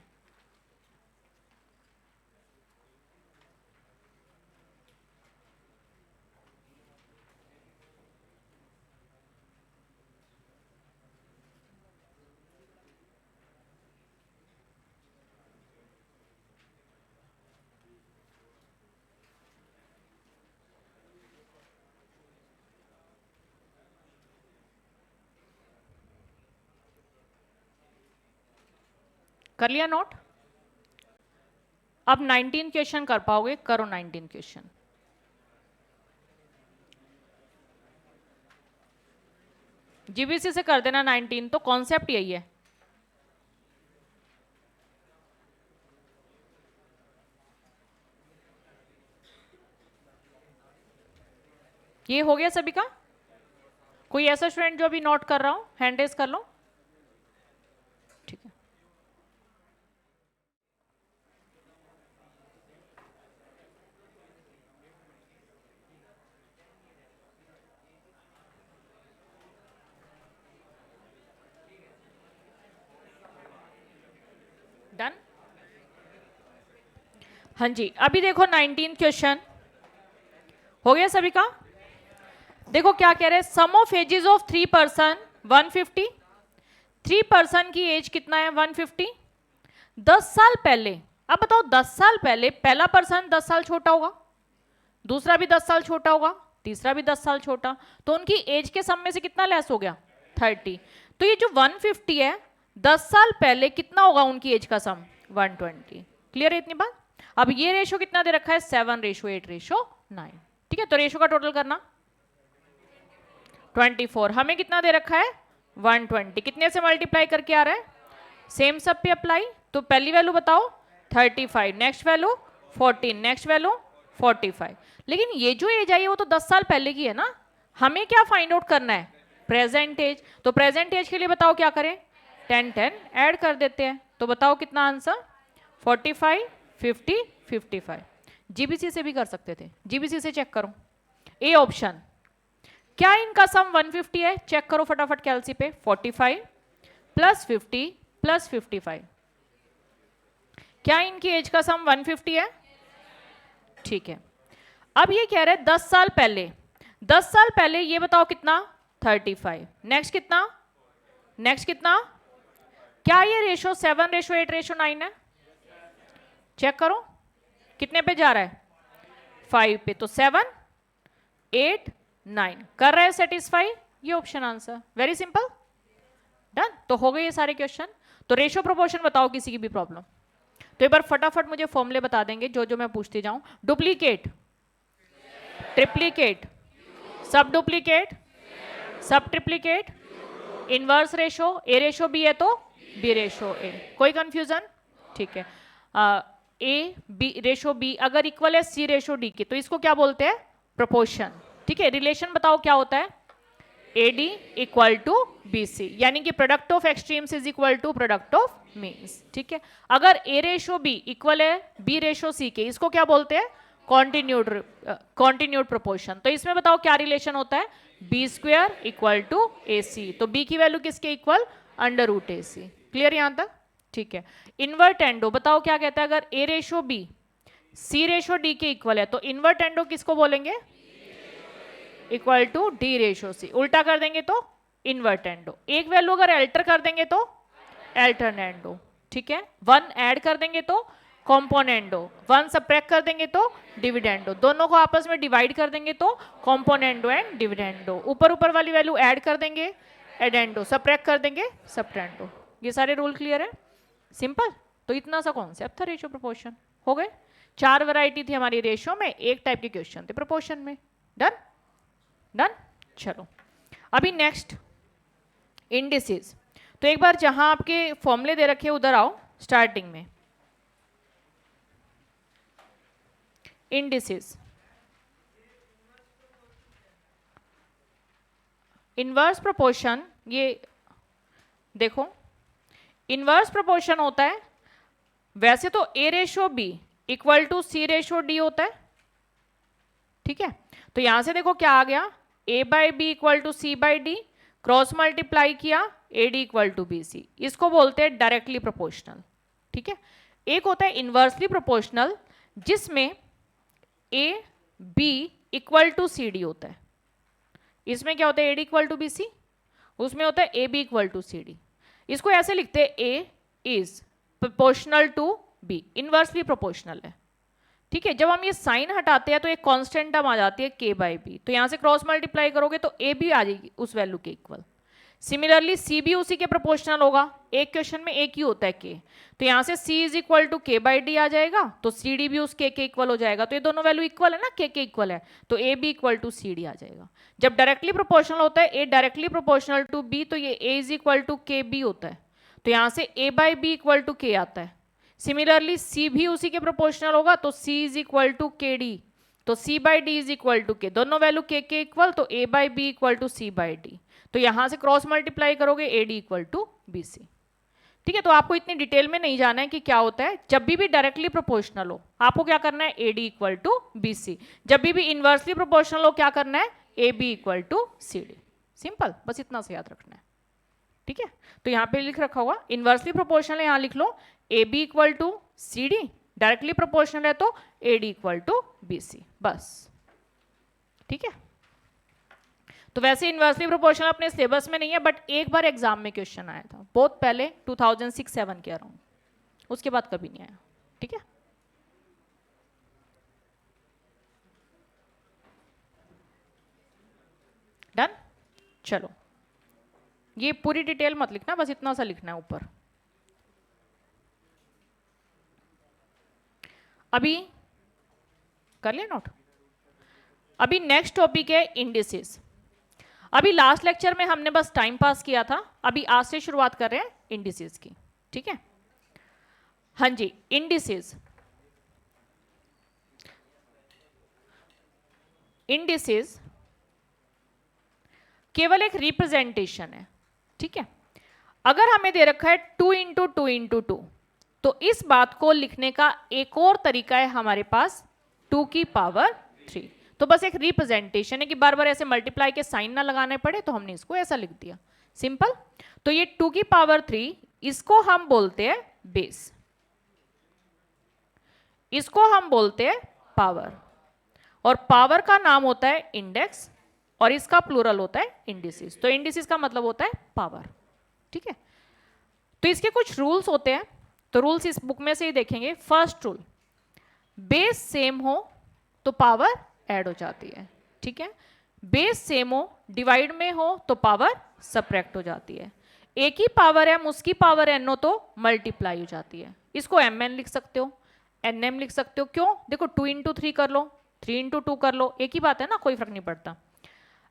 A: कर लिया नोट? अब 19 क्वेश्चन कर पाओगे, करो 19 क्वेश्चन। जीबीसी से कर देना 19, तो कॉन्सेप्ट यही है। ये हो गया सभी का? कोई ऐसा स्टूडेंट जो अभी नोट कर रहा हो, हैंड रेज कर लो। ठीक है, डन। हाँ जी, अभी देखो 19 क्वेश्चन हो गया सभी का। देखो क्या कह रहे हैं, sum of ages of 3 person 150। 3 person की एज कितना है? 150। 10 साल पहले, अब बताओ 10 साल पहले पहला पर्सन 10 साल छोटा होगा, दूसरा भी 10 साल छोटा होगा, तीसरा भी 10 साल छोटा, तो उनकी एज के सम में से कितना लेस हो गया? 30। तो ये जो 150 है, 10 साल पहले कितना होगा उनकी एज का सम? 120। क्लियर है इतनी बात? अब ये रेशो कितना दे रखा है? 7:8:9। ठीक है, तो रेशो का टोटल करना 24। हमें कितना दे रखा है? 120। कितने से मल्टीप्लाई करके आ रहा है? सेम सब पे अप्लाई। तो पहली वैल्यू बताओ 35, नेक्स्ट वैल्यू 14, नेक्स्ट वैल्यू 45। लेकिन ये जो एज आई है वो तो 10 साल पहले की है ना, हमें क्या फाइंड आउट करना है? Present age. तो प्रेजेंट एज के लिए बताओ क्या करें? 10 10 ऐड कर देते हैं, तो बताओ कितना आंसर? 45, 50, 55। जीबीसी से भी कर सकते थे, जीबीसी से चेक करो। ए ऑप्शन, क्या इनका सम 150 है? चेक करो फटाफट कैलसी पे। 45 प्लस 50 प्लस 55, क्या इनकी एज का सम 150 है? ठीक है। अब ये कह रहे हैं 10 साल पहले, 10 साल पहले ये बताओ कितना? 35। नेक्स्ट कितना? नेक्स्ट कितना? क्या ये रेशो 7:8:9 है? चेक करो कितने पे जा रहा है? 5 पे। तो 7 8 9 कर रहा है सेटिस्फाई, ये option answer. Very simple, done. तो हो गए ये सारे क्वेश्चन। तो रेशो प्रोपोर्शन बताओ किसी की भी प्रॉब्लम तो एक बार फटाफट मुझे फॉर्मूले बता देंगे जो जो मैं पूछती जाऊं। डुप्लीकेट, ट्रिप्लीकेट, सब डुप्लीकेट, सब ट्रिप्लीकेट, इनवर्स रेशो, ए रेशो बी है तो बी रेशो ए। कोई कंफ्यूजन? ठीक है। ए बी रेशो बी अगर इक्वल है सी रेशो डी के तो इसको क्या बोलते हैं? प्रोपोर्शन। ठीक है। रिलेशन बताओ क्या होता है? AD इक्वल टू BC, यानी कि product of extremes is equal to product of means. ठीक है। अगर A रेशो B इक्वल है B रेशो C के, इसको क्या बोलते हैं? Continued proportion. तो इसमें बताओ क्या रिलेशन होता है? B² equal to AC। तो B की वैल्यू किसके इक्वल? √AC। क्लियर यहां तक? ठीक है। इन्वर्टेंडो बताओ क्या कहता है? अगर A ratio B C ratio D के इक्वल है तो इन्वर्टेंडो किसको बोलेंगे? इक्वल टू डी रेशो सी। उल्टा कर देंगे तो इन्वर्टेंडो। एक वैल्यू अगर अल्टर कर देंगे तो अल्टरनेंडो। ठीक है। 1 ऐड कर देंगे तो कॉम्पोनेंडो, 1 सब्ट्रैक्ट कर देंगे तो डिविडेंडो, दोनों को आपस में डिवाइड कर देंगे तो कॉम्पोनेंडो एंड डिविडेंडो। ऊपर ऊपर वाली वैल्यू ऐड कर देंगे एडेंडो, सब्ट्रैक्ट कर देंगे सब्ट्रेंडो। ये सारे रूल क्लियर है? सिंपल। तो इतना सा कॉन्सेप्ट था रेशो प्रोपोर्शन। हो गए। 4 वैरायटी थी हमारी रेशो में, एक टाइप के क्वेश्चन थे प्रोपोर्शन में। Done done. चलो अभी नेक्स्ट इंडिसेस। तो एक बार जहां आपके फॉर्मूले दे रखे उधर आओ स्टार्टिंग में। इंडिसेस, इनवर्स प्रोपोर्शन, ये देखो इनवर्स प्रोपोर्शन होता है वैसे तो A ratio B equal to C ratio D होता है। ठीक है। तो यहां से देखो क्या आ गया? A by B equal to C by D, cross multiply किया AD इक्वल टू BC। इसको बोलते हैं डायरेक्टली प्रोपोर्शनल। ठीक है। एक होता है इनवर्सली प्रोपोर्शनल जिसमें A B equal to CD होता है। इसमें क्या होता है? AD इक्वल टू BC, उसमें होता है AB इक्वल टू CD। इसको ऐसे लिखते हैं A is proportional to B, inversely proportional है। ठीक है। जब हम ये साइन हटाते हैं तो एक कांस्टेंट टर्म आ जाती है K बाई बी, तो यहां से क्रॉस मल्टीप्लाई करोगे तो A भी आ जाएगी उस वैल्यू के इक्वल। सिमिलरली C भी उसी के प्रोपोर्शनल होगा। एक क्वेश्चन में एक ही होता है K, तो यहां से C is equal to K by D आ जाएगा, तो CD भी उस K के इक्वल हो जाएगा। तो ये दोनों वैल्यू इक्वल है ना, K के इक्वल है, तो A भी इक्वल टू CD आ जाएगा। जब डायरेक्टली प्रोपोर्शनल होता है A directly proportional to B, तो ये A is equal to KB होता है, तो यहां से A by B equal to K आता है। सिमिलरली C भी उसी के प्रोपोर्शनल होगा, तो C is equal to KD, तो C by D is equal to K, दोनों वैल्यू K के इक्वल, तो A by B equal to C by D. तो यहां से क्रॉस मल्टीप्लाई करोगे AD इक्वल टू BC। ठीक है। तो आपको इतनी डिटेल में नहीं जाना है कि क्या होता है। जब भी डायरेक्टली प्रोपोर्शनल हो आपको क्या करना है? AD equal to BC। जब भी इनवर्सली प्रोपोर्शनल हो क्या करना है? AB equal to CD। Simple, बस इतना से याद रखना है। ठीक है। तो यहां पे लिख रखा होगा इनवर्सली प्रोपोर्शनल, यहां लिख लो AB equal to CD, directly proportional है तो AD इक्वल टू BC, बस। ठीक है। तो वैसे इनवर्सली प्रोपोर्शनल अपने सिलेबस में नहीं है, बट एक बार एग्जाम में क्वेश्चन आया था, बहुत पहले 2006-7 के अराउंड, उसके बाद कभी नहीं आया। ठीक है। डन। चलो ये पूरी डिटेल मत लिखना, बस इतना सा लिखना है ऊपर। अभी कर लिया नोट। अभी नेक्स्ट टॉपिक है इंडिसेस। अभी लास्ट लेक्चर में हमने बस टाइम पास किया था, अभी आज से शुरुआत कर रहे हैं इंडिसेस की। ठीक है। हाँ जी, इंडिसेस, इंडिसेस केवल एक रिप्रेजेंटेशन है। ठीक है। अगर हमें दे रखा है 2 × 2 × 2, तो इस बात को लिखने का एक और तरीका है हमारे पास 2 की पावर 3। तो बस एक रिप्रेजेंटेशन है कि बार बार ऐसे मल्टीप्लाई के साइन ना लगाने पड़े, तो हमने इसको ऐसा लिख दिया, सिंपल। तो ये 2 की पावर 3, इसको हम बोलते हैं बेस, इसको हम बोलते हैं पावर, और पावर का नाम होता है इंडेक्स और इसका प्लूरल होता है इंडिसेस। तो इंडिसेस का मतलब होता है पावर, ठीक है। तो इसके कुछ रूल्स होते हैं, तो रूल्स इस बुक में से ही देखेंगे। फर्स्ट रूल, बेस सेम हो तो पावर ऐड हो जाती है, ठीक है। बेस सेम हो, डिवाइड में हो तो पावर सब्ट्रैक्ट हो जाती है। एक ही पावर है, उसकी पावर एन हो तो मल्टीप्लाई हो जाती है। इसको एम एन लिख सकते हो, एन एम लिख सकते हो। क्यों? देखो 2 इंटू 3 कर लो, 3 इंटू 2 कर लो, एक ही बात है ना, कोई फर्क नहीं पड़ता।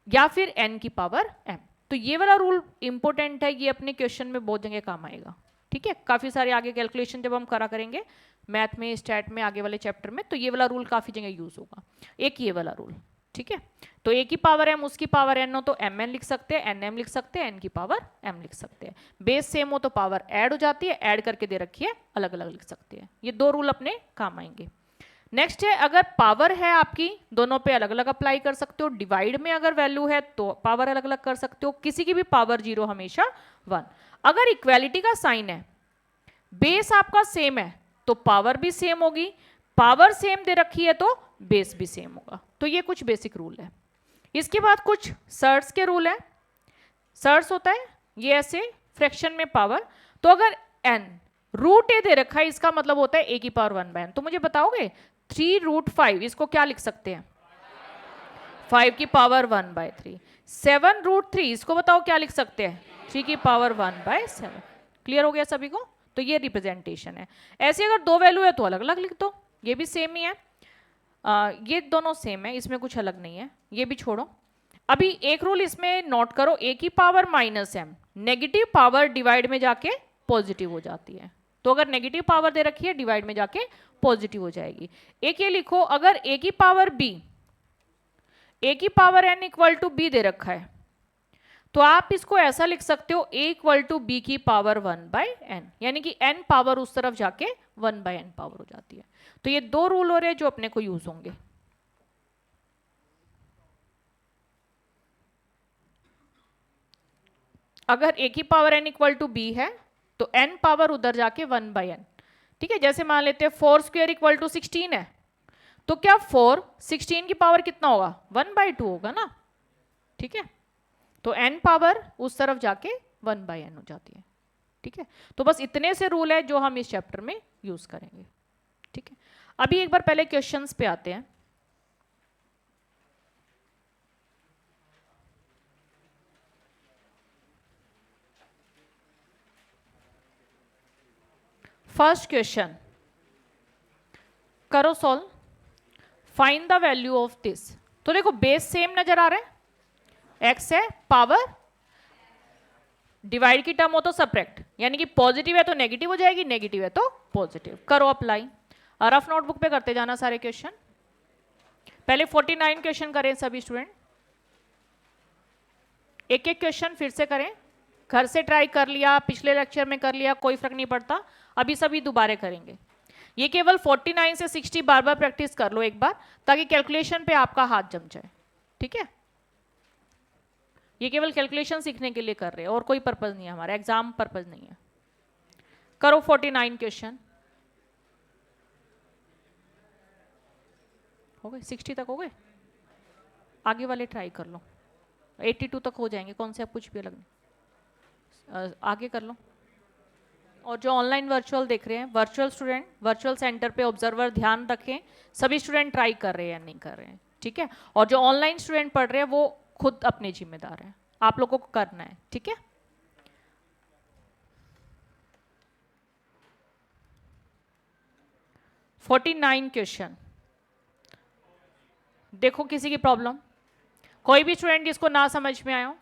A: या फिर एन की पावर एम। तो ये वाला रूल इंपॉर्टेंट है, ये अपने क्वेश्चन में बहुत जगह काम आएगा, ठीक है। काफी सारे आगे कैलकुलेशन जब हम करा करेंगे मैथ में, स्टैट में, आगे वाले चैप्टर में, तो ये वाला रूल काफी जगह यूज होगा, एक ये वाला रूल, ठीक है। तो एक ही पावर एम, उसकी पावर एन हो तो एम एन लिख सकते हैं, एन एम लिख सकते हैं, एन की पावर एम लिख सकते हैं। बेस सेम हो तो पावर ऐड हो जाती है, ऐड करके दे रखी है, अलग अलग लिख सकते हैं। ये 2 रूल अपने काम आएंगे। नेक्स्ट है, अगर पावर है आपकी, दोनों पे अलग अलग अप्लाई कर सकते हो। डिवाइड में अगर वैल्यू है तो पावर अलग अलग कर सकते हो, किसी की भी पावर 0 हमेशा 1। अगर इक्वालिटी का साइन है, बेस आपका सेम है तो पावर भी सेम होगी, पावर सेम दे रखी है तो बेस भी सेम होगा। तो ये कुछ बेसिक रूल है। इसके बाद कुछ सर्ट्स के रूल है। सर्ट्स होता है ये ऐसे फ्रैक्शन में पावर, तो अगर n रूट ए दे रखा है, इसका मतलब होता है a की पावर 1/n। तो मुझे बताओगे 3√5 इसको क्या लिख सकते हैं? 5 की पावर 1/3। 7√3 इसको बताओ क्या लिख सकते हैं? 3 की पावर 1/7। क्लियर हो गया सभी को? तो ये रिप्रेजेंटेशन है। ऐसे अगर 2 वैल्यू है तो अलग अलग लिख दो, ये भी सेम ही है। ये दोनों सेम है, इसमें कुछ अलग नहीं है, ये भी छोड़ो। अभी एक रूल इसमें नोट करो, a की power -m negative power divide में जाके पॉजिटिव हो जाती है। तो अगर नेगेटिव पावर दे रखी है, डिवाइड में जाके पॉजिटिव हो जाएगी। एक ये लिखो, अगर a की पावर b, a की power n equal to b दे रखा है, तो आप इसको ऐसा लिख सकते हो a इक्वल टू b की पावर 1/n, यानी कि n पावर उस तरफ जाके 1/n पावर हो जाती है। तो ये 2 रूल हो रहे हैं जो अपने को यूज होंगे। अगर a की power n equal to b है तो n पावर उधर जाके 1/n, ठीक है। जैसे मान लेते हैं 4 स्क्वायर इक्वल टू 16 है, तो क्या 4 16 की पावर कितना होगा? 1/2 होगा ना, ठीक है। तो n पावर उस तरफ जाके 1/n हो जाती है, ठीक है। तो बस इतने से रूल है जो हम इस चैप्टर में यूज करेंगे, ठीक है। अभी एक बार पहले क्वेश्चंस पे आते हैं। फर्स्ट क्वेश्चन करो solve, find the value of this. तो देखो बेस सेम नजर आ रहा है, x है, पावर डिवाइड की टर्म हो तो सब्ट्रैक्ट, यानी कि पॉजिटिव है तो नेगेटिव हो जाएगी, नेगेटिव है तो पॉजिटिव। करो अप्लाई, रफ नोटबुक पे करते जाना सारे क्वेश्चन। पहले 49 क्वेश्चन करें सभी स्टूडेंट, एक एक क्वेश्चन फिर से करें। घर से ट्राई कर लिया, पिछले लेक्चर में कर लिया, कोई फर्क नहीं पड़ता, अभी सभी दोबारा करेंगे। ये केवल 49 से 60 बार बार प्रैक्टिस कर लो एक बार, ताकि कैलकुलेशन पे आपका हाथ जम जाए, ठीक है। ये केवल कैलकुलेशन सीखने के लिए कर रहे हैं, और कोई पर्पज नहीं है हमारा, एग्जाम पर्पज नहीं है। करो 49 क्वेश्चन, हो गए 60 तक हो गए, आगे वाले ट्राई कर लो, 82 तक हो जाएंगे, कौन से अब कुछ भी अलग नहीं, आगे कर लो। और जो ऑनलाइन वर्चुअल देख रहे हैं, वर्चुअल स्टूडेंट वर्चुअल सेंटर पे ऑब्जर्वर ध्यान रखें, सभी स्टूडेंट ट्राई कर रहे हैं या नहीं कर रहे हैं, ठीक है। और जो ऑनलाइन स्टूडेंट पढ़ रहे हैं वो खुद अपने जिम्मेदार हैं, आप लोगों को करना है, ठीक है। $49 क्वेश्चन, देखो किसी की प्रॉब्लम, कोई भी स्टूडेंट जिसको ना समझ में आया हो?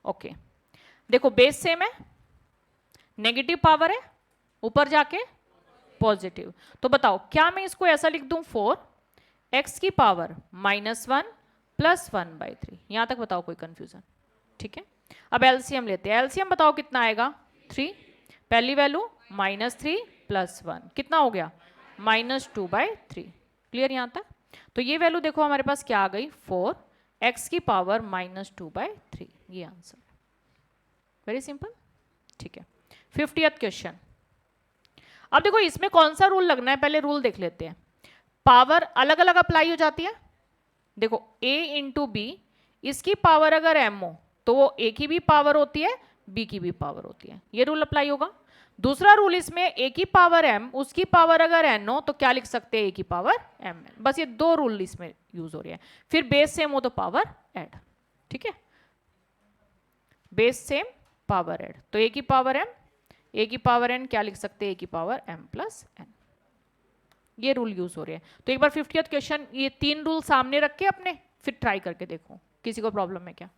A: ओके, देखो बेस सेम है, नेगेटिव पावर है, ऊपर जाके पॉजिटिव। तो बताओ क्या मैं इसको ऐसा लिख दूं, 4x की पावर -1 + 1/3। यहां तक बताओ कोई कंफ्यूजन? ठीक है। अब एलसीएम लेते हैं, एलसीएम बताओ कितना आएगा? 3, पहली वैल्यू -3 + 1 कितना हो गया -2/3। क्लियर यहाँ तक? तो ये वैल्यू देखो हमारे पास क्या आ गई 4 x की पावर -2/3, ये आंसर। Very simple. ठीक है, 50th क्वेश्चन। अब देखो इसमें कौन सा रूल लगना है, पहले रूल देख लेते हैं। पावर अलग अलग अप्लाई हो जाती है। देखो a इंटू बी, इसकी पावर अगर m हो तो वो a की भी पावर होती है, b की भी पावर होती है, ये रूल अप्लाई होगा। दूसरा रूल इसमें a की पावर m, उसकी पावर अगर n हो तो क्या लिख सकते हैं a की पावर m। बस ये दो रूल इसमें यूज हो रहे हैं। फिर बेस सेम हो तो पावर ऐड। ठीक है, बेस सेम पावर ऐड, तो a की पावर m, a की पावर n क्या लिख सकते हैं a की पावर m प्लस n। ये रूल यूज हो रहे हैं। तो एक बार 50th क्वेश्चन ये 3 रूल सामने रख के अपने फिर ट्राई करके देखो किसी को प्रॉब्लम है क्या।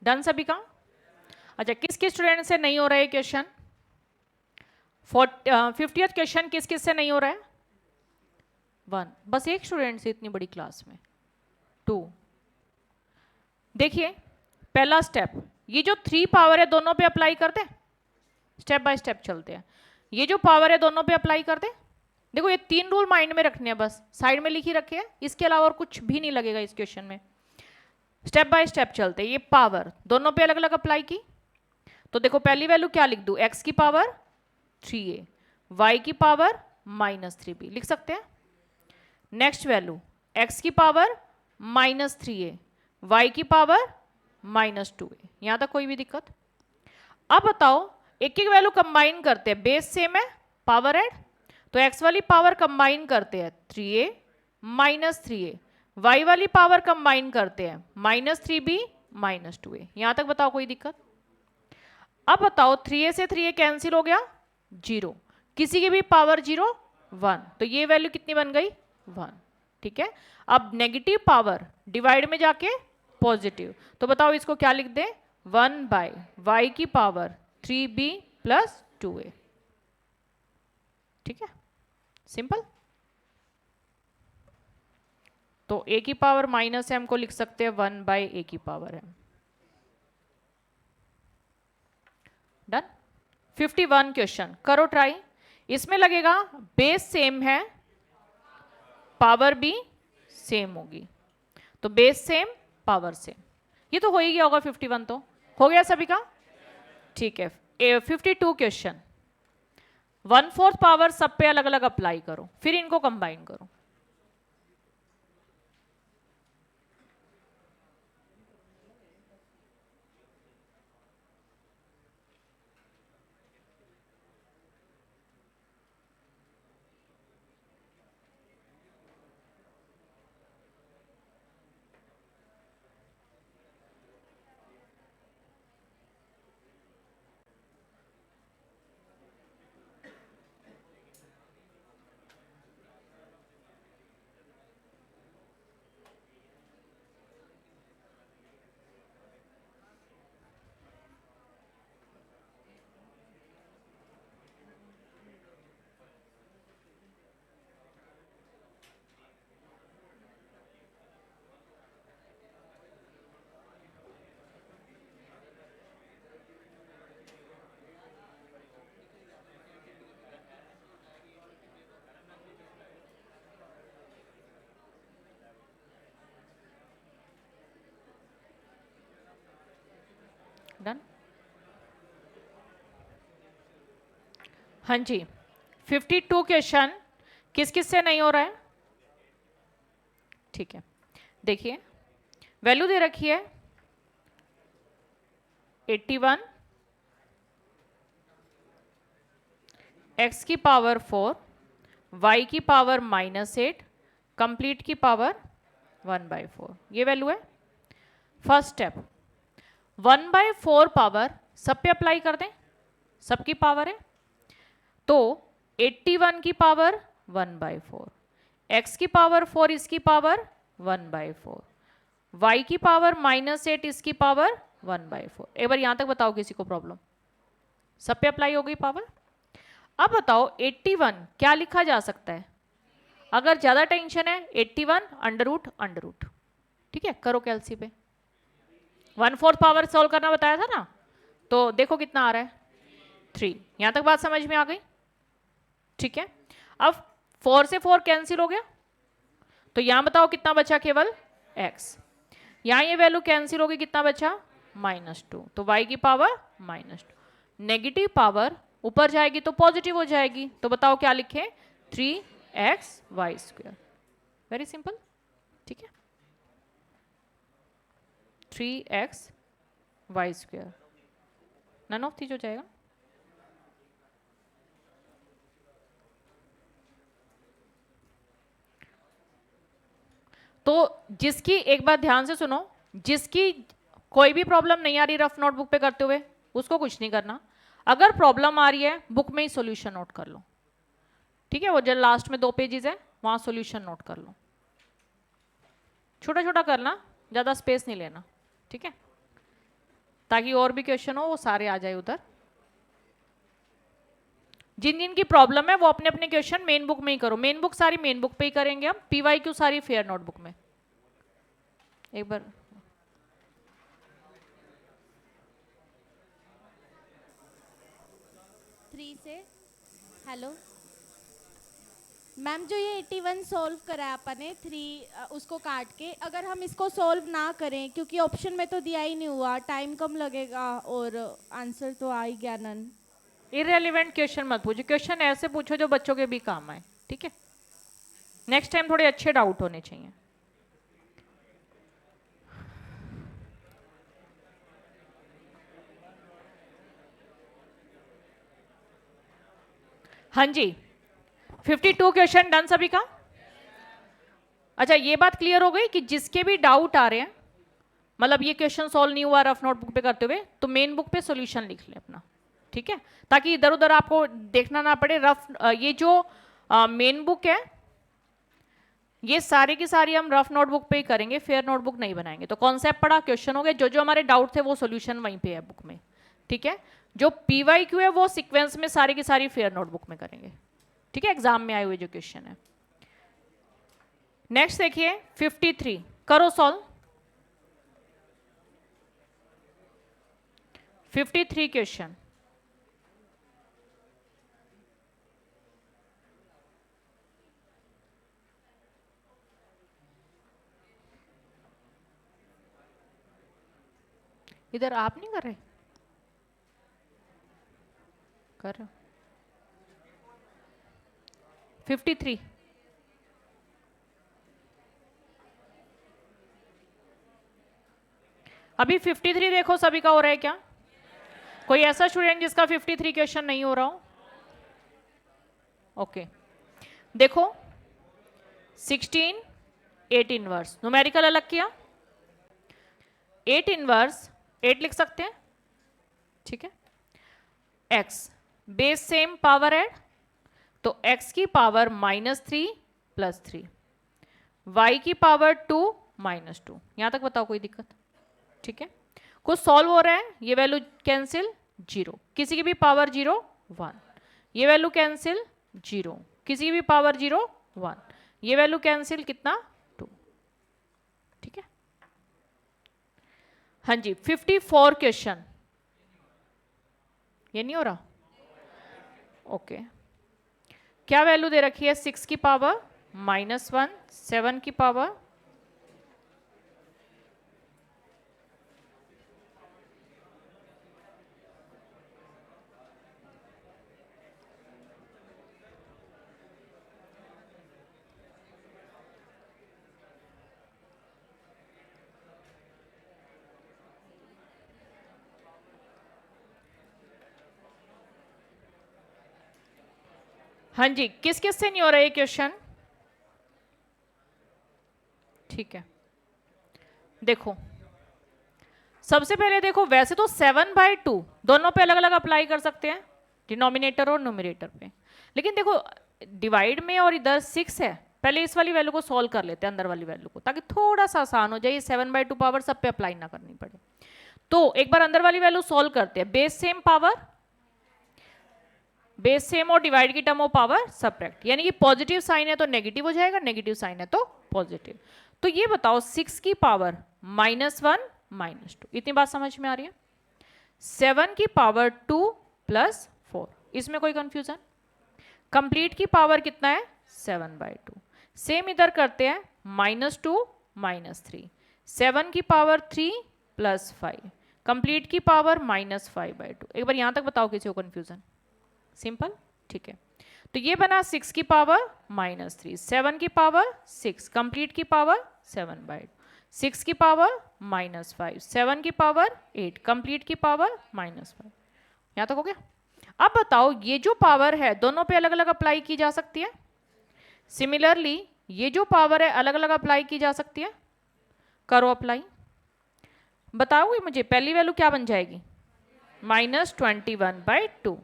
A: डन सभी का? अच्छा, किस किस स्टूडेंट से नहीं हो रहा है क्वेश्चन? 50th क्वेश्चन किस किस से नहीं हो रहा है? 1, बस एक स्टूडेंट से इतनी बड़ी क्लास में। 2, देखिए पहला स्टेप, ये जो 3 पावर है दोनों पे अप्लाई कर दे, स्टेप बाय स्टेप चलते हैं। ये जो पावर है दोनों पे अप्लाई कर दे। देखो ये 3 रूल माइंड में रखने हैं, बस साइड में लिख ही रखे हैं, इसके अलावा और कुछ भी नहीं लगेगा इस क्वेश्चन में। स्टेप बाय स्टेप चलते हैं। ये पावर दोनों पे अलग अलग अप्लाई की, तो देखो पहली वैल्यू क्या लिख दूं, x की पावर 3a, y की पावर -3b लिख सकते हैं। नेक्स्ट वैल्यू x की पावर -3a, y की पावर -2a, यहां तक कोई भी दिक्कत? अब बताओ एक एक वैल्यू कंबाइन करते हैं, बेस सेम है, पावर ऐड, तो x वाली पावर कंबाइन करते हैं 3a -3a, y वाली पावर कंबाइन करते हैं -3b -2a, यहां तक बताओ कोई दिक्कत? अब बताओ 3a से 3a कैंसिल हो गया 0, किसी की भी पावर 0 1, तो ये वैल्यू कितनी बन गई 1। ठीक है, अब नेगेटिव पावर डिवाइड में जाके पॉजिटिव, तो बताओ इसको क्या लिख दे 1/y की पावर 3b + 2a। ठीक है, सिंपल। तो a की पावर -m को लिख सकते हैं 1/a की पावर m। डन। 51 क्वेश्चन करो ट्राई। इसमें लगेगा बेस सेम है, पावर भी सेम होगी, तो बेस सेम पावर सेम, ये तो हो ही गया होगा। 51 तो हो गया सभी का? ठीक है। 52 क्वेश्चन, 1/4 पावर सब पे अलग अलग अप्लाई करो, फिर इनको कंबाइन करो। डन। हाँ जी, 52 क्वेश्चन किस किस से नहीं हो रहा है? ठीक है, देखिए वैल्यू दे रखी है 81, x की पावर 4, y की पावर -8 कंप्लीट की पावर 1/4, ये वैल्यू है। फर्स्ट स्टेप 1/4 पावर सब पे अप्लाई कर दें, सबकी पावर है, तो 81 की पावर 1/4, x की पावर 4 इसकी पावर 1/4, y की पावर -8 इसकी पावर 1/4। एक बार यहां तक बताओ किसी को प्रॉब्लम? सब पे अप्लाई हो गई पावर। अब बताओ 81 क्या लिखा जा सकता है? अगर ज्यादा टेंशन है 81 अंडर रूट, ठीक है, करो कैलसी पे। 1/4 पावर सॉल्व करना बताया था ना, तो देखो कितना आ रहा है 3। यहां तक बात समझ में आ गई? ठीक है, अब 4 से 4 कैंसिल हो गया, तो यहां बताओ कितना बचा? केवल x। यहां ये वैल्यू कैंसिल होगी, कितना बचा? -2, तो y की पावर -2। नेगेटिव पावर ऊपर जाएगी तो पॉजिटिव हो जाएगी, तो बताओ क्या लिखें? 3xy²। वेरी सिंपल, ठीक है, 3xy², नन ऑफ दीज हो जाएगा। तो जिसकी, एक बात ध्यान से सुनो, जिसकी कोई भी प्रॉब्लम नहीं आ रही रफ नोटबुक पे करते हुए, उसको कुछ नहीं करना। अगर प्रॉब्लम आ रही है बुक में ही सॉल्यूशन नोट कर लो, ठीक है, वो जो लास्ट में 2 पेजेस है वहां सॉल्यूशन नोट कर लो। छोटा छोटा करना, ज्यादा स्पेस नहीं लेना, ठीक है, ताकि और भी क्वेश्चन हो वो सारे आ जाए उधर। जिन जिन की प्रॉब्लम है वो अपने अपने क्वेश्चन मेन बुक में ही करो। मेन बुक सारी मेन बुक पे ही करेंगे हम, PYQ सारी फेयर नोटबुक में। एक बार
B: 3 से हेलो मैम, जो ये 81 सॉल्व करा है अपन ने 3 उसको काट के, अगर हम इसको सॉल्व ना करें, क्योंकि ऑप्शन में तो दिया ही नहीं हुआ, टाइम कम लगेगा और आंसर तो आ ही गया नन।
A: इररेलेवेंट क्वेश्चन मत पूछो, क्वेश्चन ऐसे पूछो जो बच्चों के भी काम आए, ठीक है। नेक्स्ट टाइम थोड़े अच्छे डाउट होने चाहिए। हाँ जी, 52 क्वेश्चन डन सभी का। अच्छा, ये बात क्लियर हो गई कि जिसके भी डाउट आ रहे हैं, मतलब ये क्वेश्चन सॉल्व नहीं हुआ रफ नोटबुक पे करते हुए, तो मेन बुक पे सॉल्यूशन लिख ले अपना, ठीक है, ताकि इधर उधर आपको देखना ना पड़े। ये जो मेन बुक है, ये सारी की सारी हम रफ नोटबुक पे ही करेंगे, फेयर नोटबुक नहीं बनाएंगे। तो कॉन्सेप्ट पढ़ा, क्वेश्चन हो गए, जो जो हमारे डाउट थे वो सॉल्यूशन वहीं पे है बुक में, ठीक है। जो PYQ है वो सीक्वेंस में सारी की सारी फेयर नोटबुक में करेंगे, ठीक है, एग्जाम में आए हुए जो क्वेश्चन है। नेक्स्ट देखिए 53, करो सॉल्व। 53 क्वेश्चन, इधर आप नहीं कर रहे? कर रहे हो? 53, अभी 53 देखो सभी का हो रहा है क्या? कोई ऐसा स्टूडेंट जिसका 53 क्वेश्चन नहीं हो रहा हो? ओके, देखो 16 8 इनवर्स, न्यूमेरिकल अलग किया, 8 इनवर्स 8 लिख सकते हैं, ठीक है। x base same power add, तो x की पावर -3 + 3, y की पावर 2 -2। यहां तक बताओ कोई दिक्कत? ठीक है, कुछ सॉल्व हो रहा है, ये वैल्यू कैंसिल 0, किसी की भी पावर 0 1, ये वैल्यू कैंसिल 0, किसी की भी पावर 0 1, ये वैल्यू कैंसिल कितना 2, ठीक है। हाँ जी 54 क्वेश्चन, ये नहीं हो रहा? ओके, क्या वैल्यू दे रखी है? 6 की पावर -1, 7 की पावर हाँ जी, किस किस से नहीं हो रहा है क्वेश्चन? ठीक है, देखो सबसे पहले देखो, वैसे तो 7/2 दोनों पे अलग अलग अप्लाई कर सकते हैं, डिनोमिनेटर और न्यूमरेटर पे, लेकिन देखो डिवाइड में और इधर 6 है, पहले इस वाली वैल्यू को सॉल्व कर लेते हैं, अंदर वाली वैल्यू को, ताकि थोड़ा सा आसान हो जाए, 7/2 पावर सब पे अप्लाई ना करनी पड़े। तो एक बार अंदर वाली वैल्यू सॉल्व करते हैं, base same power, base same और डिवाइड की टर्म ऑफ पावर सब्ट्रैक्ट, यानी कि पॉजिटिव साइन है तो नेगेटिव हो जाएगा, नेगेटिव साइन है तो पॉजिटिव। तो ये बताओ 6 की पावर -1 -2, इतनी बात समझ में आ रही है? 7 की पावर 2 + 4, इसमें कोई कंफ्यूजन? कंप्लीट की पावर कितना है? 7/2। सेम इधर करते हैं, -2 -3, 7 की पावर 3 + 5, कंप्लीट की पावर -5/2। एक बार यहां तक बताओ किसी को कंफ्यूजन? सिंपल, ठीक है। तो ये बना 6 की पावर -3, 7 की पावर 6, कंप्लीट की पावर 7/2, 6 की पावर -5, 7 की पावर 8, कंप्लीट की पावर -5। यहां तक हो गया? अब बताओ ये जो पावर है दोनों पे अलग अलग अप्लाई की जा सकती है, सिमिलरली ये जो पावर है अलग अलग अप्लाई की जा सकती है, करो अप्लाई। बताओगे मुझे पहली वैल्यू क्या बन जाएगी? -21/2,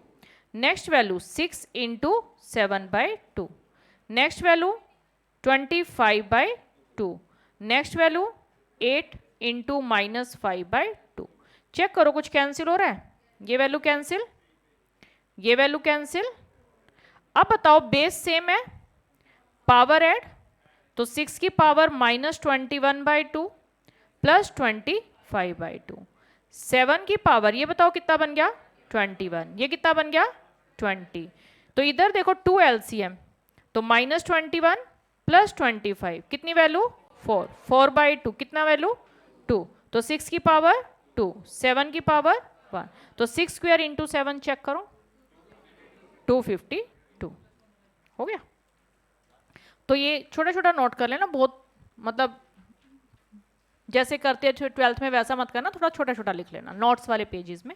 A: next value 6 × 7/2, next value 25/2, next value 8 × -5/2। Check करो कुछ कैंसिल हो रहा है? ये वैल्यू कैंसिल, ये वैल्यू कैंसिल। अब बताओ बेस सेम है, पावर ऐड, तो 6 की पावर -21/2 + 25/2, 7 की पावर ये बताओ कितना बन गया? 21, ये कितना बन गया? 20। तो इधर देखो 2 LCM, तो -21 + 25 कितनी वैल्यू? 4, 4/2 कितना वैल्यू? 2, तो 6 की पावर 2, 7 की पावर 1, तो 6 स्क्वायर × 7 चेक करो, 252 हो गया। तो ये छोटा छोटा नोट कर लेना, बहुत मतलब जैसे करते हैं 12th में वैसा मत करना, थोड़ा छोटा छोटा लिख लेना नोट्स वाले पेजेस में।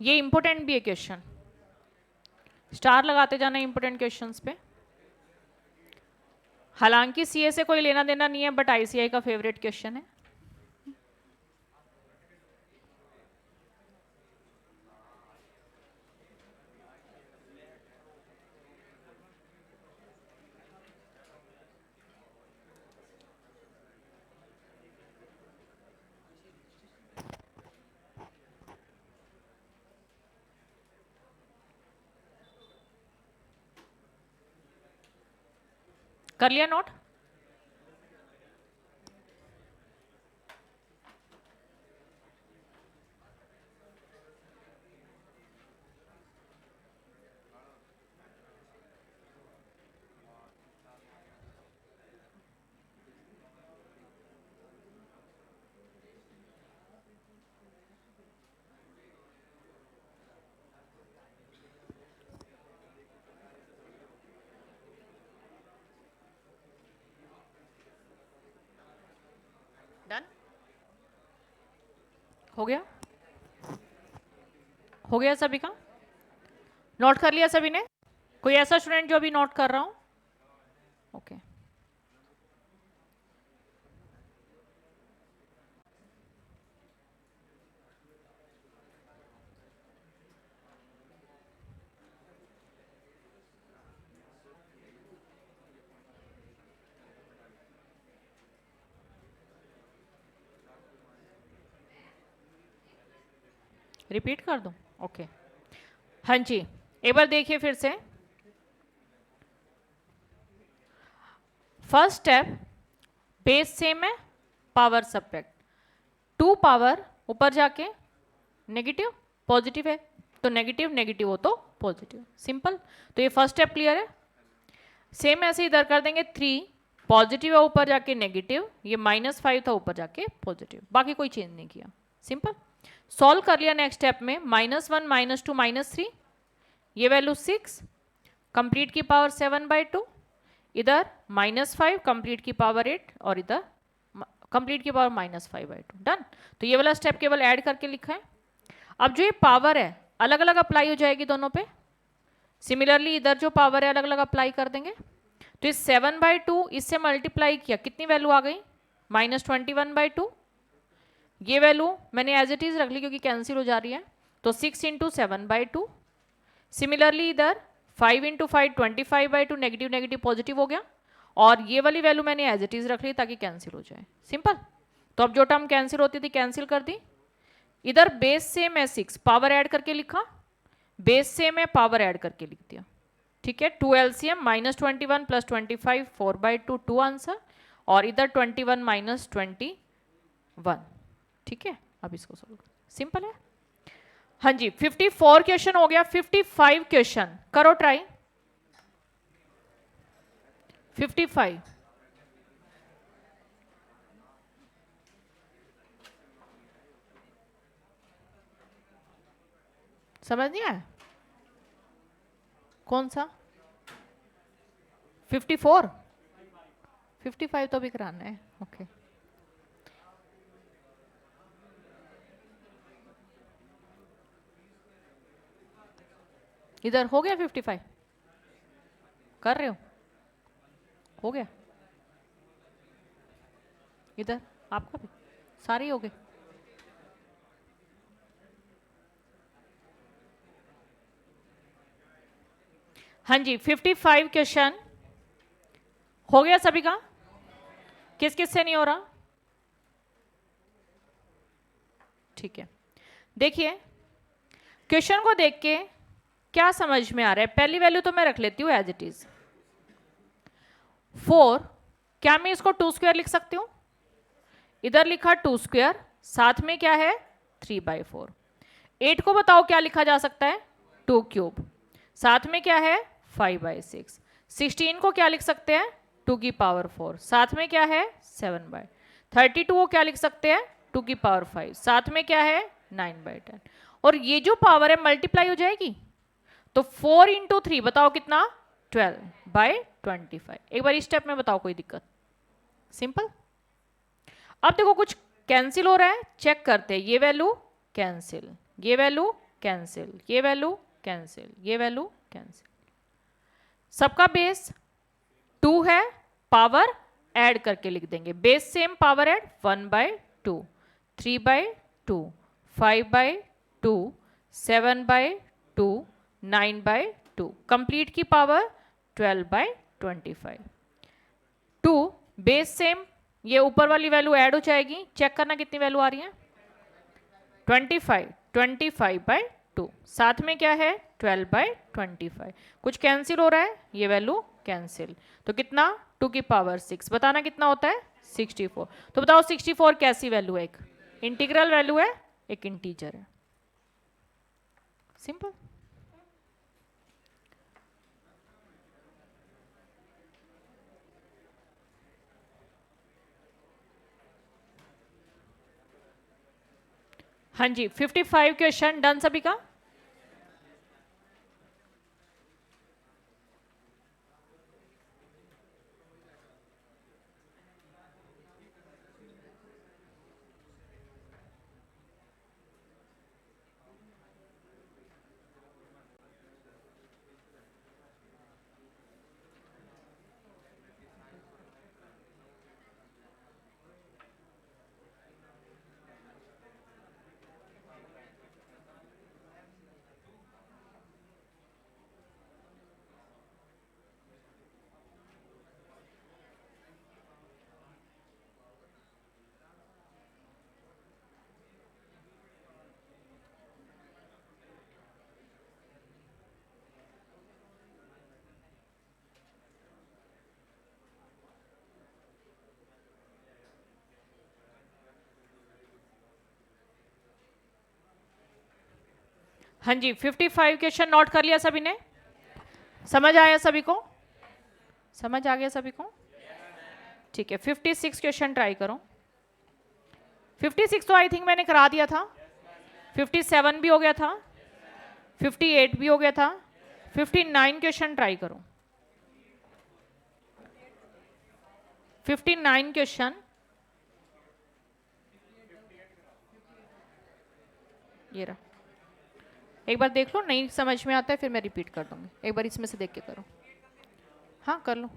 A: ये इंपॉर्टेंट भी है क्वेश्चन, स्टार लगाते जाना इंपॉर्टेंट क्वेश्चंस पे। हालांकि सीए से कोई लेना देना नहीं है, बट आईसीआई का फेवरेट क्वेश्चन है। कर लिया नोट? डन हो गया? हो गया सभी का? नोट कर लिया सभी ने? कोई ऐसा स्टूडेंट जो अभी नोट कर रहा हो? ओके रिपीट कर दूं? ओके हाँ जी, एक बार देखिए फिर से। फर्स्ट स्टेप बेस सेम है, पावर सब्ट्रैक्ट, 2 पावर ऊपर जाके नेगेटिव पॉजिटिव है, तो नेगेटिव नेगेटिव हो तो पॉजिटिव, सिंपल। तो ये फर्स्ट स्टेप क्लियर है। सेम ऐसे इधर कर देंगे, 3 पॉजिटिव है ऊपर जाके नेगेटिव, ये -5 था ऊपर जाके पॉजिटिव, बाकी कोई चेंज नहीं किया, सिंपल। सॉल्व कर लिया नेक्स्ट स्टेप में, -1 -2 -3, ये वैल्यू 6, कंप्लीट की पावर 7/2, इधर -5 कंप्लीट की पावर 8 और इधर कंप्लीट की पावर -5/2। डन। तो ये वाला स्टेप केवल ऐड करके लिखा है। अब जो ये पावर है अलग अलग अप्लाई हो जाएगी दोनों पे। सिमिलरली इधर जो पावर है अलग अलग अप्लाई कर देंगे। तो इस 7/2 इससे मल्टीप्लाई किया, कितनी वैल्यू आ गई? -21/2। ये वैल्यू मैंने एज इट इज रख ली क्योंकि कैंसिल हो जा रही है, तो 6 × 7/2। सिमिलरली इधर 5 × 5 25/2, नेगेटिव नेगेटिव पॉजिटिव हो गया, और ये वाली वैल्यू मैंने एज इट इज रख ली ताकि कैंसिल हो जाए। सिंपल। तो अब जो टर्म कैंसिल होती थी कैंसिल कर दी। इधर बेस सेम है 6, पावर ऐड करके लिखा, बेस सेम है पावर ऐड करके लिख दिया। ठीक है, 2 LCM -21 + 25 4/2 2 आंसर, और इधर 21 - 21। ठीक है, अब इसको सोल्व करो, सिंपल है। हाँ जी, 54 क्वेश्चन हो गया। 55 क्वेश्चन करो ट्राई। 55 समझ नहीं आया? कौन सा? 54? 55 तो भी कराना है। ओके, इधर हो गया 55? कर रहे हो गया? इधर आपका भी सारे ही हो गए? हाँ जी, 55 क्वेश्चन हो गया सभी का? किस किस से नहीं हो रहा? ठीक है, देखिए क्वेश्चन को देख के क्या समझ में आ रहा है। पहली वैल्यू तो मैं रख लेती हूँ एज इट इज 4। क्या मैं इसको 2² लिख सकती हूँ? इधर लिखा 2², साथ में क्या है 3/4। 8 को बताओ क्या लिखा जा सकता है? 2³, साथ में क्या है 5/6। 16 को क्या लिख सकते हैं? 2⁴, साथ में क्या है 7/। 32 को क्या लिख सकते हैं? 2⁵, साथ में क्या है 9/10। और ये जो पावर है मल्टीप्लाई हो जाएगी, तो 4 × 3 बताओ कितना? 12/25। एक बार इस स्टेप में बताओ कोई दिक्कत? सिंपल। अब देखो कुछ कैंसिल हो रहा है, चेक करते हैं। ये वैल्यू कैंसिल, ये वैल्यू कैंसिल, ये वैल्यू कैंसिल, ये वैल्यू कैंसिल। सबका बेस 2 है, पावर ऐड करके लिख देंगे। Base same, power add 1/2, 3/2, 5/2, 7/2, 9/2, complete की पावर 12/25। 2 बेस सेम, ये ऊपर वाली वैल्यू ऐड हो जाएगी। चेक करना कितनी वैल्यू आ रही है? 25, 25/2, साथ में क्या है 12/25। कुछ कैंसिल हो रहा है, ये वैल्यू कैंसिल, तो कितना 2⁶। बताना कितना होता है 64। तो बताओ 64 कैसी वैल्यू है? एक इंटीग्रल वैल्यू है, एक इंटीजर है। सिंपल। हाँ जी, 55 क्वेश्चन डन सभी का? हाँ जी, 55 क्वेश्चन नोट कर लिया सभी ने? समझ आया सभी को? समझ आ गया सभी को? ठीक है, 56 क्वेश्चन ट्राई करो। 56 तो आई थिंक मैंने करा दिया था। 57 भी हो गया था, 58 भी हो गया था, 59 क्वेश्चन ट्राई करो। 59 क्वेश्चन, ये रहा, एक बार देख लो, नहीं समझ में आता है फिर मैं रिपीट कर दूंगी, एक बार इसमें से देख के करो। हाँ कर लो।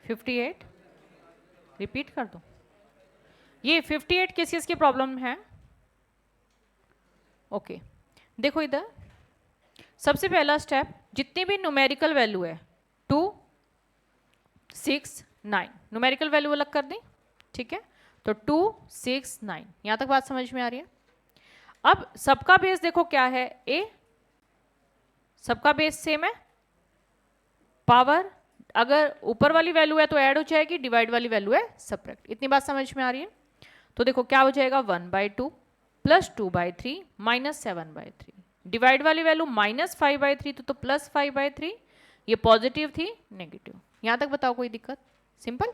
A: फिफ्टी एट रिपीट कर दो। ये 58 किस की प्रॉब्लम है? ओके देखो इधर, सबसे पहला स्टेप, जितनी भी न्यूमेरिकल वैल्यू है 2, 6, 9, न्यूमेरिकल वैल्यू अलग कर दें, ठीक है? तो 2, 6, 9, यहां तक बात समझ में आ रही है? अब सबका बेस देखो क्या है, ए, सबका बेस सेम है, पावर अगर ऊपर वाली वैल्यू है तो ऐड हो जाएगी, डिवाइड वाली वैल्यू है सब्ट्रैक्ट, इतनी बात समझ में आ रही है? तो देखो क्या हो जाएगा, 1/2 प्लस 2/3 माइनस 7/3, डिवाइड वाली वैल्यू माइनस 5/3 तो प्लस 5/3, ये पॉजिटिव थी नेगेटिव, यहां तक बताओ कोई दिक्कत? सिंपल।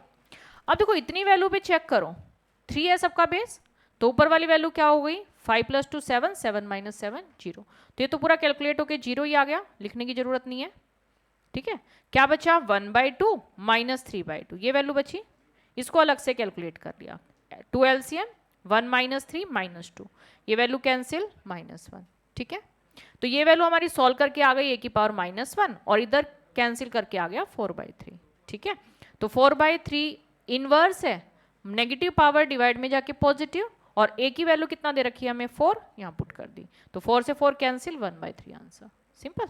A: अब देखो इतनी वैल्यू पे चेक करो, 3 है सबका बेस, तो ऊपर वाली वैल्यू क्या हो गई, 5 + 2 7, 7 - 7 0, तो ये तो पूरा कैलकुलेट होके 0 ही आ गया, लिखने की जरूरत नहीं है, ठीक है? क्या बचा, 1/2 माइनस 3/2, ये वैल्यू बची, इसको अलग से कैलकुलेट कर लिया, 2 LCM 1 - 3 - 2, ये वैल्यू कैंसिल -1, ठीक है? तो ये वैल्यू हमारी सॉल्व करके आ गई e⁻⁻1 और इधर कैंसिल करके आ गया 4/3, ठीक है? तो 4/3 इनवर्स है, नेगेटिव पावर डिवाइड में जाके पॉजिटिव, और a की वैल्यू कितना दे रखी है हमें, 4, यहाँ पुट कर दी, तो 4 से 4 कैंसिल, 1/3 आंसर, सिंपल।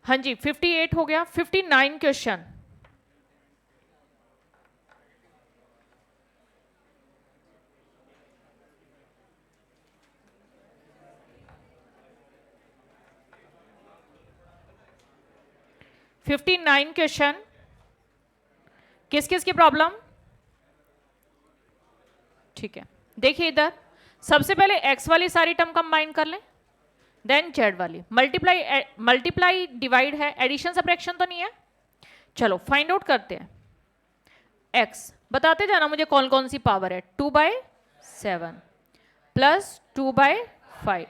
A: हाँ जी 58 हो गया। 59 क्वेश्चन, क्वेश्चन किस किस की प्रॉब्लम, ठीक है? देखिए इधर, सबसे पहले x वाली सारी टर्म कंबाइन कर लें, देन z वाली, मल्टीप्लाई डिवाइड है, एडिशन सब्ट्रैक्शन तो नहीं है। चलो फाइंड आउट करते हैं, x बताते जाना मुझे कौन कौन सी पावर है, 2/7 प्लस 2/5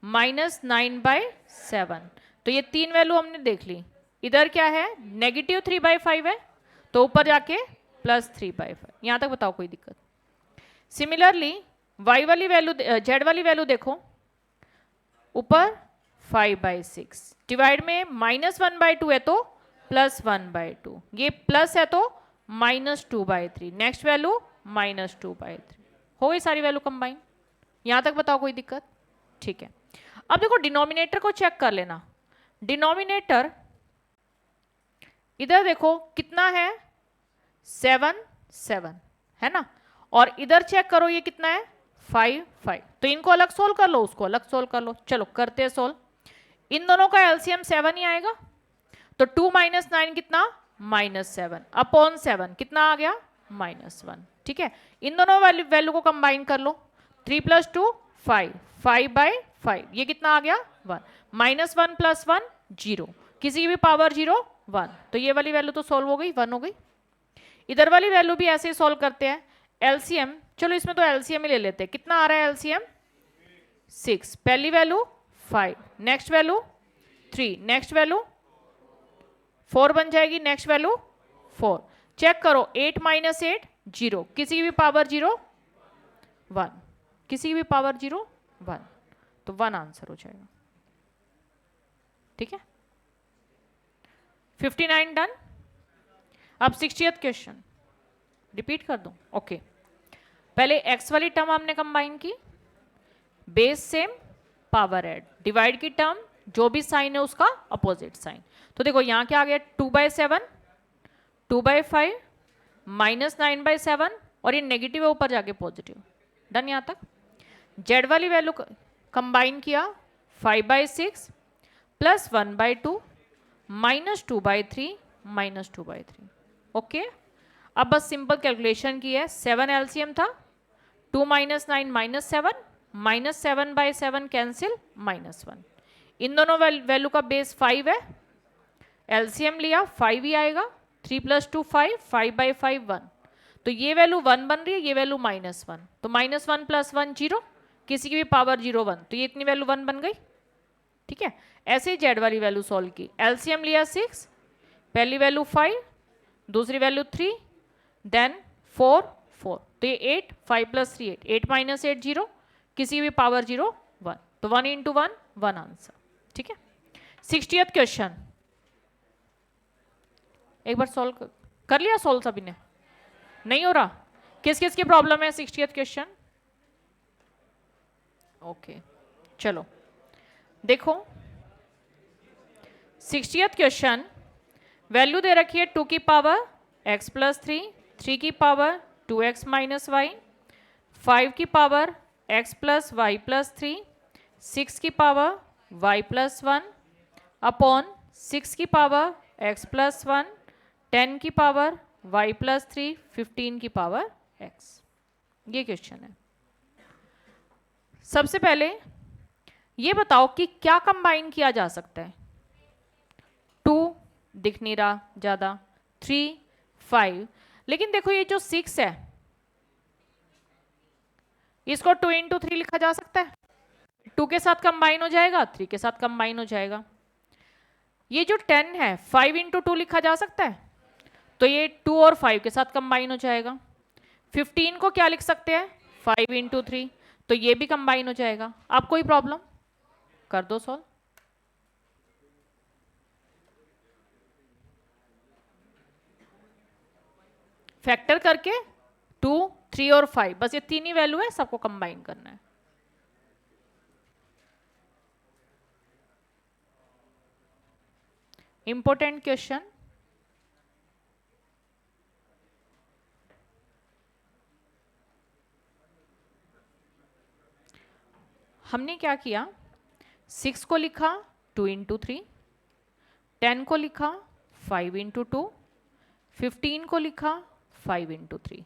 A: माइनस 9/7, तो ये 3 वैल्यू हमने देख ली। इधर क्या है, नेगेटिव 3/5 है, तो ऊपर जाके प्लस 3/5, यहां तक बताओ कोई दिक्कत? सिमिलरली y वाली वैल्यू, z वाली वैल्यू देखो, ऊपर 5/6, डिवाइड में -1/2 है तो +1/2, ये प्लस है तो -2/3, नेक्स्ट वैल्यू -2/3, हो गई सारी वैल्यू कंबाइन, यहां तक बताओ कोई दिक्कत? ठीक है। अब देखो डिनोमिनेटर को चेक कर लेना, डिनोमिनेटर इधर देखो कितना है, 7 7 है ना, और इधर चेक करो ये कितना है, 5 5, तो इनको अलग सोल्व कर लो, उसको अलग सोल्व कर लो। चलो करते हैं सोल्व, इन दोनों का एलसीएम 7 ही आएगा, तो 2 - 9 कितना, -7 अपॉन 7 कितना आ गया, -1, ठीक है? इन दोनों वैल्यू को कंबाइन कर लो, 3 + 2 5, 5/5 5, ये कितना आ गया 1, -1 + 1 0, किसी की भी पावर 0 1, तो ये वाली वैल्यू तो सॉल्व हो गई, 1 हो गई। इधर वाली वैल्यू भी ऐसे ही सॉल्व करते हैं। एलसीएम, चलो इसमें तो एलसीएम ही ले लेते हैं, कितना आ रहा है एलसीएम 6, पहली value 5, next value 3, next value 4 बन जाएगी, नेक्स्ट वैल्यू 4, चेक करो 8 - 8 0, किसी की भी पावर 0 1, किसी की भी पावर 0 1, तो 1 आंसर हो जाएगा। ठीक है, 59 डन। अब 60th क्वेश्चन रिपीट कर दूं, ओके। पहले x वाली टर्म हमने कंबाइन की, base same, power add, divide की टर्म जो भी साइन है उसका अपोजिट साइन। तो देखो यहां क्या आ गया 2/7, 2/5, -9/7, और ये नेगेटिव है ऊपर जाके पॉजिटिव। डन यहां तक। z वाली वैल्यू कंबाइन किया 5/6 + 1/2 -2/3 -2/3, ओके। अब बस सिंपल कैलकुलेशन की है, 7 एलसीएम था, 2 - 9 -7, -7/7 कैंसिल -1, इन दोनों वैल्यू का बेस 5 है, एलसीएम लिया 5 ही आएगा, 3 + 2 5, 5/5 1, तो ये वैल्यू 1 बन रही है, ये वैल्यू -1, तो -1 + 1 0, किसी की भी पावर 0 1, तो ये इतनी वैल्यू 1 बन गई। ठीक है, ऐसे ही जेड वाली वैल्यू सॉल्व की, एलसीएम लिया 6, पहली वैल्यू 5, दूसरी वैल्यू 3, देन 4 4, तो ये 8, 5 + 3 8, 8 - 8 0, किसी भी पावर 0 1, तो 1 × 1 1 आंसर। ठीक है, 60th क्वेश्चन एक बार सॉल्व कर लिया, सॉल्व सभी ने? नहीं हो रहा, किस किस की प्रॉब्लम है 60th क्वेश्चन? ओके, चलो देखो 60th क्वेश्चन, वैल्यू दे रखी है 2 की पावर x + 3, 3 की पावर 2x - y, 5 की पावर x + y + 3, 6 की पावर y + 1 अपॉन 6 की पावर x + 1, 10 की पावर y + 3, 15 की पावर x। ये क्वेश्चन है। सबसे पहले ये बताओ कि क्या कंबाइन किया जा सकता है। 2 दिख नहीं रहा ज्यादा, 3 5, लेकिन देखो ये जो 6 है इसको 2 × 3 लिखा जा सकता है, 2 के साथ कंबाइन हो जाएगा, 3 के साथ कंबाइन हो जाएगा। ये जो 10 है 5 × 2 लिखा जा सकता है, तो ये 2 और 5 के साथ कंबाइन हो जाएगा। 15 को क्या लिख सकते हैं 5 × 3, तो ये भी कंबाइन हो जाएगा। आप कोई प्रॉब्लम कर दो सॉल्व। फैक्टर करके 2 3 और 5, बस ये तीन ही वैल्यू है, सबको कंबाइन करना है। इंपॉर्टेंट क्वेश्चन, हमने क्या किया, 6 को लिखा 2 × 3, 10 को लिखा 5 × 2, 15 को लिखा 5 × 3।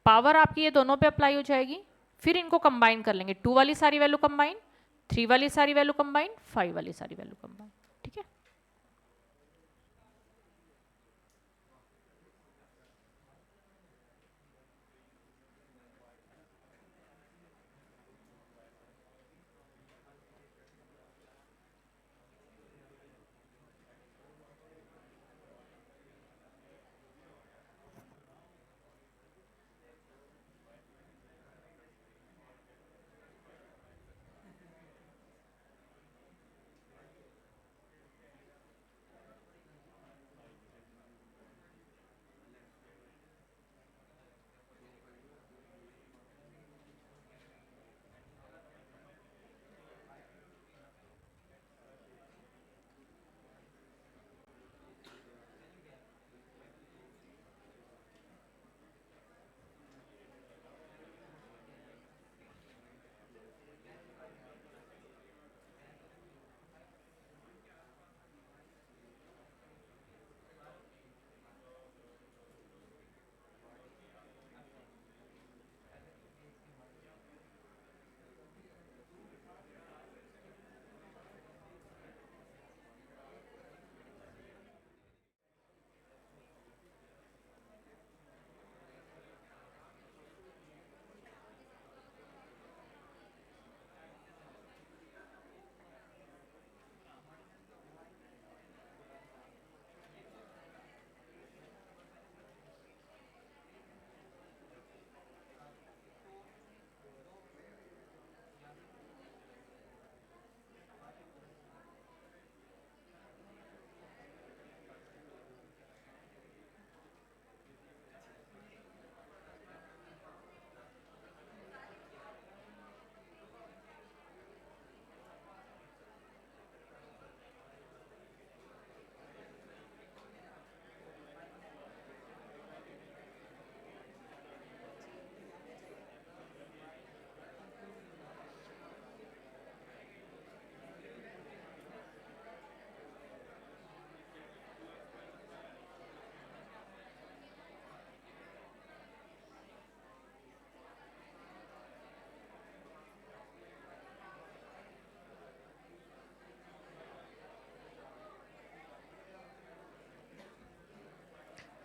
A: पावर आपकी ये दोनों पे अप्लाई हो जाएगी, फिर इनको कंबाइन कर लेंगे, 2 वाली सारी वैल्यू कंबाइन, 3 वाली सारी वैल्यू कंबाइन, 5 वाली सारी वैल्यू कंबाइन। ठीक है,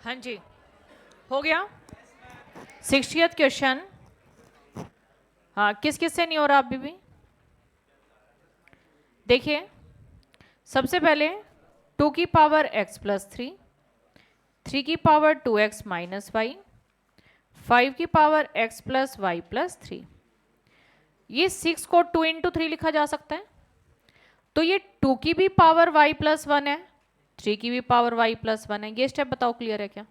A: हाँ जी, हो गया 60th क्वेश्चन। हाँ, किस किस से नहीं हो रहा अभी भी? देखिए, सबसे पहले 2 की पावर x प्लस 3 की पावर 2x माइनस वाई, 5 की power x plus Y plus 3। ये 6 को 2 इंटू 3 लिखा जा सकता है, तो ये 2 की भी पावर y प्लस 1 है, 3 की भी पावर y प्लस 1 है। ये स्टेप बताओ क्लियर है क्या?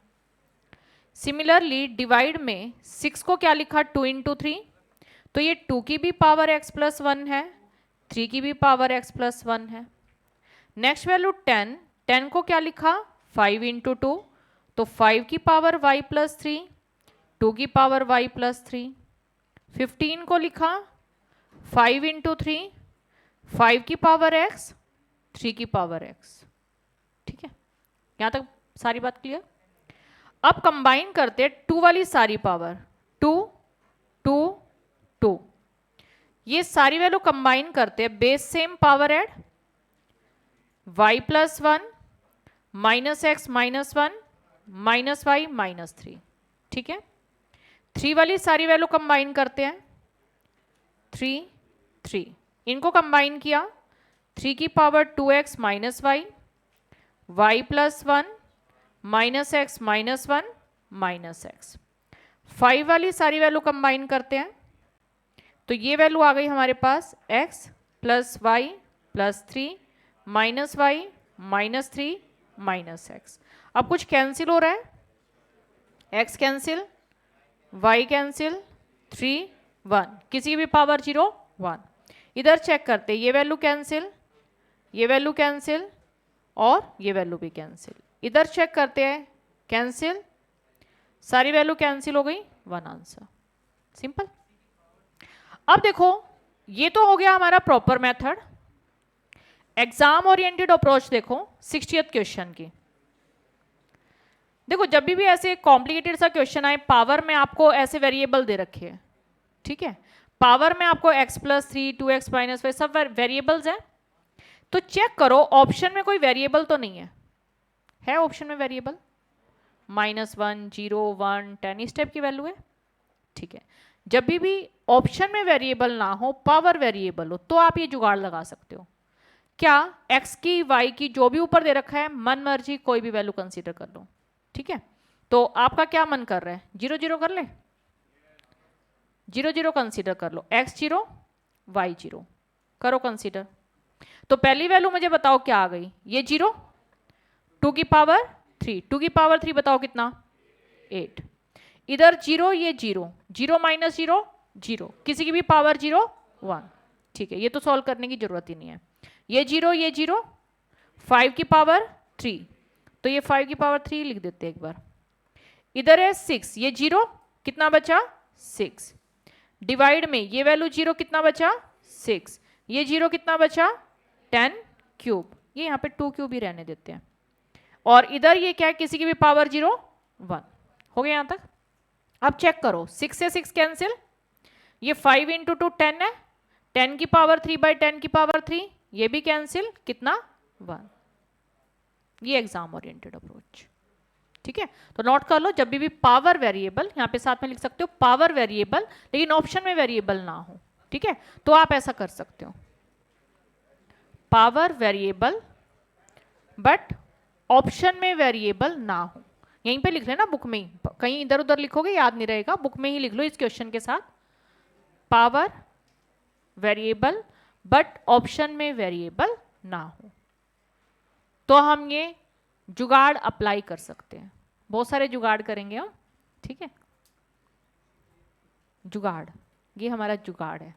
A: सिमिलरली डिवाइड में 6 को क्या लिखा 2 इंटू 3, तो ये 2 की भी पावर x प्लस 1 है, 3 की भी पावर x प्लस 1 है। नेक्स्ट वैल्यू 10 को क्या लिखा 5 इंटू 2, तो 5 की पावर y प्लस 3, 2 की पावर y प्लस 3। 15 को लिखा 5 इंटू 3, 5 की पावर x, 3 की पावर x। ठीक है, यहां तक सारी बात क्लियर? अब कंबाइन करते 2 वाली सारी पावर, 2 2 2, ये सारी वैल्यू कंबाइन करते base same power add, y plus 1 minus X minus 1 minus Y minus 3। ठीक है, 3 वाली सारी वैल्यू कंबाइन करते हैं, 3 3, इनको कंबाइन किया 3 की power 2x minus Y, Y plus 1 minus X minus 1 minus X. 5 वाली सारी वैल्यू कंबाइन करते हैं, तो ये वैल्यू आ गई हमारे पास x plus Y plus 3 minus Y minus 3 minus X. अब कुछ कैंसिल हो रहा है, x कैंसिल, y कैंसिल, 3 1, किसी की भी पावर 0 1। इधर चेक करते, ये वैल्यू कैंसिल, ये वैल्यू कैंसिल और ये वैल्यू भी कैंसिल। इधर चेक करते हैं, कैंसिल, सारी वैल्यू कैंसिल हो गई, 1 आंसर। सिंपल। अब देखो, ये तो हो गया हमारा proper method. Exam oriented approach देखो 60th क्वेश्चन की। देखो, जब भी ऐसे कॉम्प्लिकेटेड सा क्वेश्चन आए, पावर में आपको ऐसे वेरिएबल दे रखे हैं, ठीक है, पावर में आपको x प्लस 3 2x माइनस 5 सब वेरिएबल्स हैं, तो चेक करो ऑप्शन में कोई वेरिएबल तो नहीं है ऑप्शन में वेरिएबल? -1 0 1 10 इस टाइप की वैल्यू है। ठीक है, जब भी ऑप्शन में वेरिएबल ना हो, पावर वेरिएबल हो, तो आप ये जुगाड़ लगा सकते हो। क्या? x की y की जो भी ऊपर दे रखा है, मन मर्जी कोई भी वैल्यू कंसीडर कर लो। ठीक है, तो आपका क्या मन कर रहा है, 0 0 कर ले, 0 0 कंसीडर कर लो, x 0 y 0 करो कंसीडर। तो पहली वैल्यू मुझे बताओ क्या आ गई, ये 0, 2 की पावर 3, 2 की पावर 3 बताओ कितना, 8। इधर 0, ये 0 0 माइनस 0 0, किसी की भी पावर 0 1। ठीक है, ये तो सॉल्व करने की जरूरत ही नहीं है। ये 0 5 की पावर 3, तो ये 5 की पावर 3 लिख देते हैं एक बार। इधर है 6, ये 0 कितना बचा 6, डिवाइड में ये वैल्यू 0 कितना बचा 6, ये 0 कितना बचा 10 क्यूब, ये यहाँ पे 2 क्यूब ही रहने देते हैं। और इधर ये क्या है, किसी की भी पावर 0 1। हो गया यहाँ तक? अब चेक करो, 6 से 6 कैंसिल, ये 5 इंटू 2 10 है, 10 की पावर 3 बाई 10 की पावर 3, ये भी कैंसिल, कितना 1। ये एग्जाम ओरिएंटेड अप्रोच। ठीक है, तो नोट कर लो, जब भी पावर वेरिएबल, यहाँ पे साथ में लिख सकते हो पावर वेरिएबल, लेकिन ऑप्शन में वेरिएबल ना हो, ठीक है, तो आप ऐसा कर सकते हो, पावर वेरिएबल बट ऑप्शन में वेरिएबल ना हो। यहीं पे लिख लेना बुक में ही, कहीं इधर उधर लिखोगे याद नहीं रहेगा, बुक में ही लिख लो इस क्वेश्चन के साथ, पावर वेरिएबल बट ऑप्शन में वेरिएबल ना हो, तो हम ये जुगाड़ अप्लाई कर सकते हैं। बहुत सारे जुगाड़ करेंगे हम, ठीक है, जुगाड़, ये हमारा जुगाड़ है।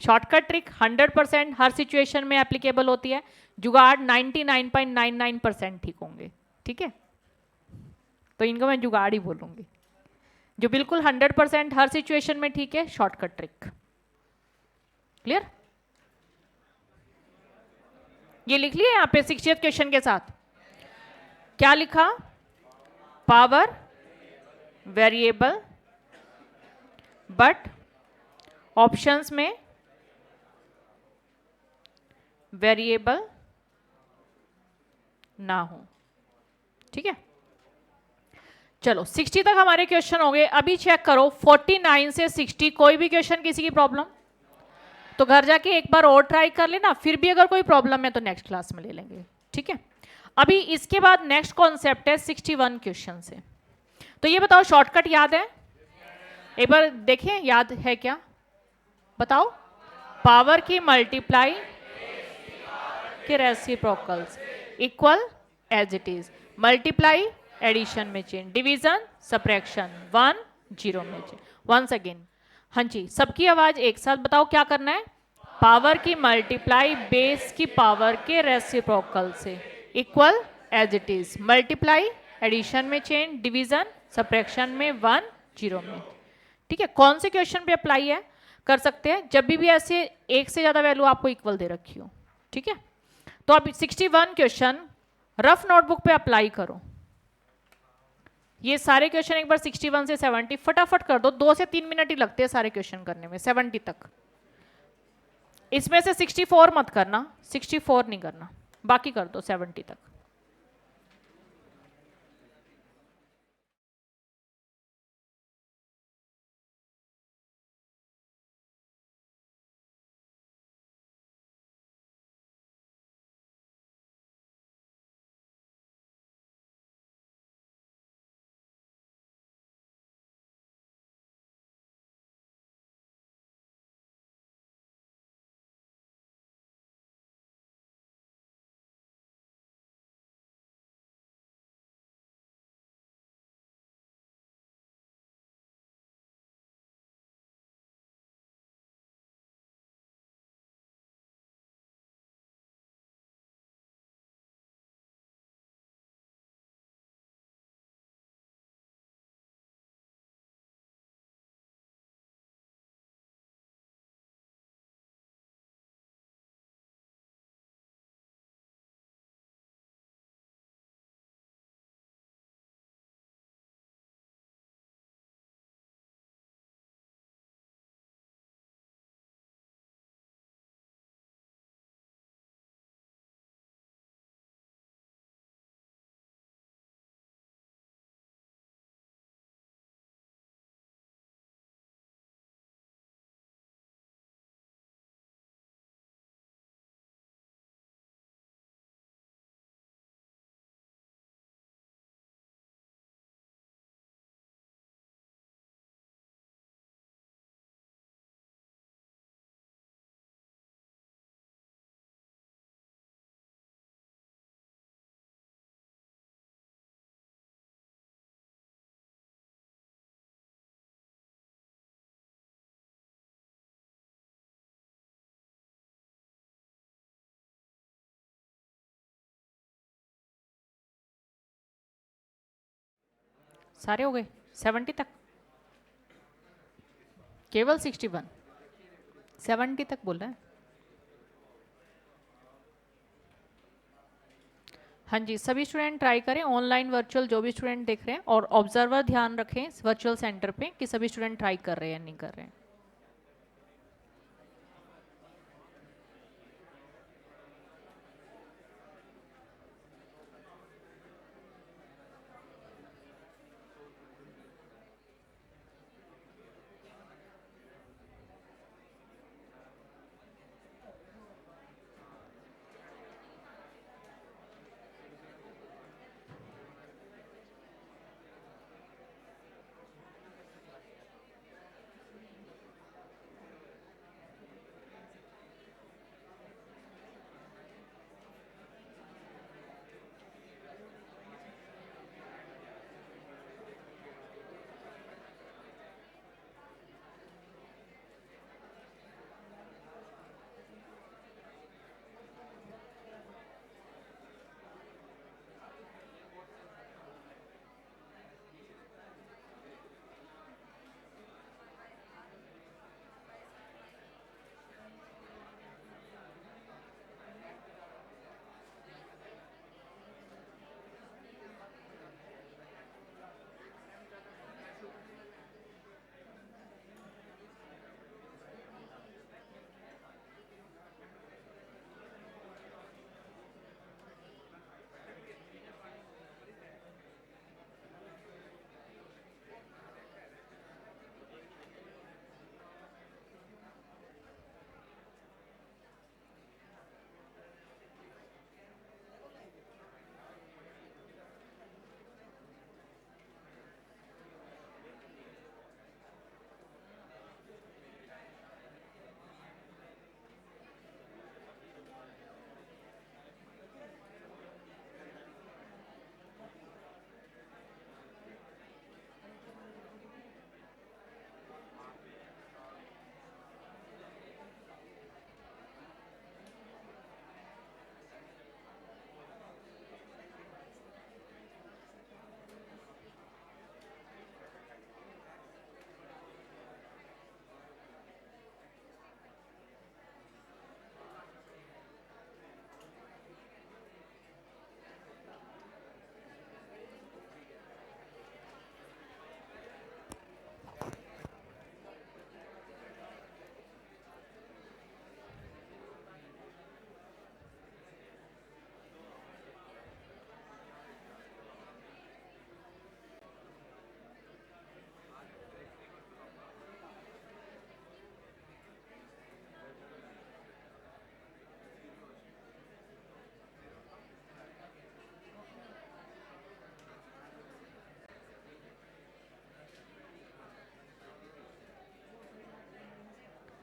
A: शॉर्टकट ट्रिक 100% हर सिचुएशन में एप्लीकेबल होती है, जुगाड़ 99.99% ठीक होंगे। ठीक है, तो इनको मैं जुगाड़ ही बोलूंगी। जो बिल्कुल 100% हर सिचुएशन में ठीक है, शॉर्टकट ट्रिक। क्लियर? ये लिख लिया यहाँ पे 60th क्वेश्चन के साथ, क्या लिखा, पावर वेरिएबल बट ऑप्शंस में वेरिएबल ना हो। ठीक है, चलो 60 तक हमारे क्वेश्चन हो गए। अभी चेक करो 49 से 60 कोई भी क्वेश्चन किसी की प्रॉब्लम, तो घर जाके एक बार और ट्राई कर लेना, फिर भी अगर कोई प्रॉब्लम है तो नेक्स्ट क्लास में ले लेंगे, ठीक है। अभी इसके बाद नेक्स्ट कॉन्सेप्ट है 61 क्वेश्चन से। तो ये बताओ शॉर्टकट याद है? एक बार देखें याद है क्या, बताओ। पावर की मल्टीप्लाई के reciprocals, equal as it is, multiply addition में चेंज, डिवीजन सब्ट्रैक्शन, 1 0 में चेंज। वंस अगेन, हाँ जी सबकी आवाज एक साथ बताओ क्या करना है। पावर की मल्टीप्लाई बेस की पावर के रेसिप्रोकल से, equal as it is, multiply addition में चेंज, डिवीजन सब्ट्रैक्शन में, 1 0 में, ठीक है। कौन से क्वेश्चन पे अप्लाई है, कर सकते हैं जब भी ऐसे एक से ज्यादा वैल्यू आपको इक्वल दे रखी हो, ठीक है। तो अब 61 क्वेश्चन रफ नोटबुक पे अप्लाई करो। ये सारे क्वेश्चन एक बार 61 से 70 फटाफट कर दो, 2 से 3 मिनट ही लगते हैं सारे क्वेश्चन करने में 70 तक। इसमें से 64 मत करना, 64 नहीं करना, बाकी कर दो 70 तक। सारे हो गए 70 तक, केवल 61, 70 तक बोल रहा है। हाँ जी सभी स्टूडेंट ट्राई करें, ऑनलाइन वर्चुअल जो भी स्टूडेंट देख रहे हैं, और ऑब्जर्वर ध्यान रखें वर्चुअल सेंटर पे कि सभी स्टूडेंट ट्राई कर रहे हैं या नहीं कर रहे हैं।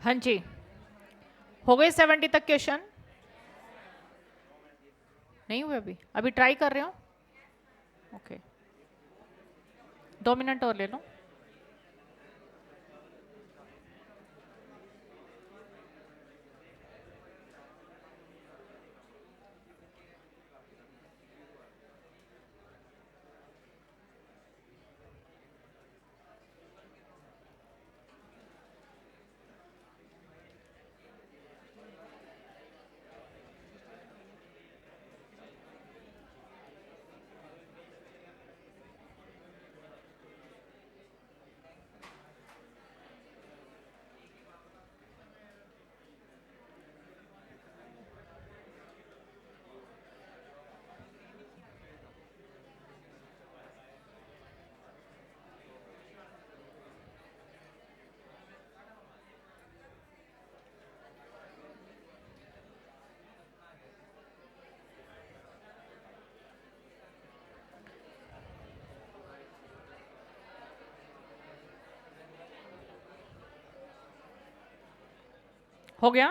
A: हाँ जी, हो गए 70 तक क्वेश्चन? नहीं हुए अभी? अभी ट्राई कर रहे हो? ओके, 2 मिनट और ले लो। हो गया?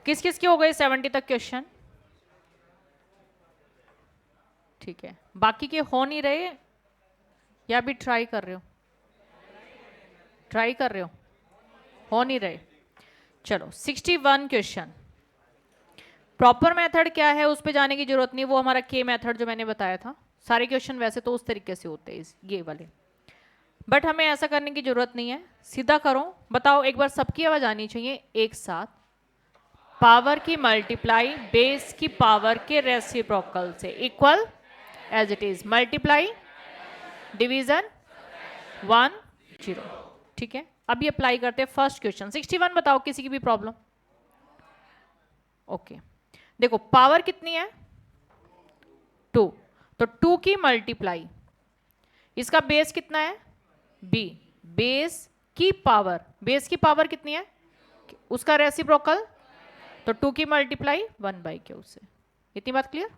A: किस किस के हो गए 70 तक क्वेश्चन? ठीक है, बाकी के हो नहीं रहे या भी ट्राई कर रहे हो? ट्राई कर रहे हो नहीं रहे। चलो 61 क्वेश्चन। प्रॉपर मेथड क्या है उस पे जाने की जरूरत नहीं, वो हमारा के मेथड जो मैंने बताया था। सारे क्वेश्चन वैसे तो उस तरीके से होते हैं ये वाले, बट हमें ऐसा करने की जरूरत नहीं है, सीधा करो। बताओ एक बार, सबकी आवाज आनी चाहिए एक साथ। पावर की मल्टीप्लाई बेस की पावर के रेसिप्रोकल से equal as it is, multiply division 1 0। ठीक है, अभी अप्लाई करते हैं फर्स्ट क्वेश्चन 61। बताओ किसी की भी प्रॉब्लम? ओके, देखो पावर कितनी है 2, तो 2 की मल्टीप्लाई, इसका बेस कितना है b, बेस की पावर कितनी है उसका रेसिप्रोकल, तो 2 की मल्टीप्लाई 1/q से। इतनी बात क्लियर?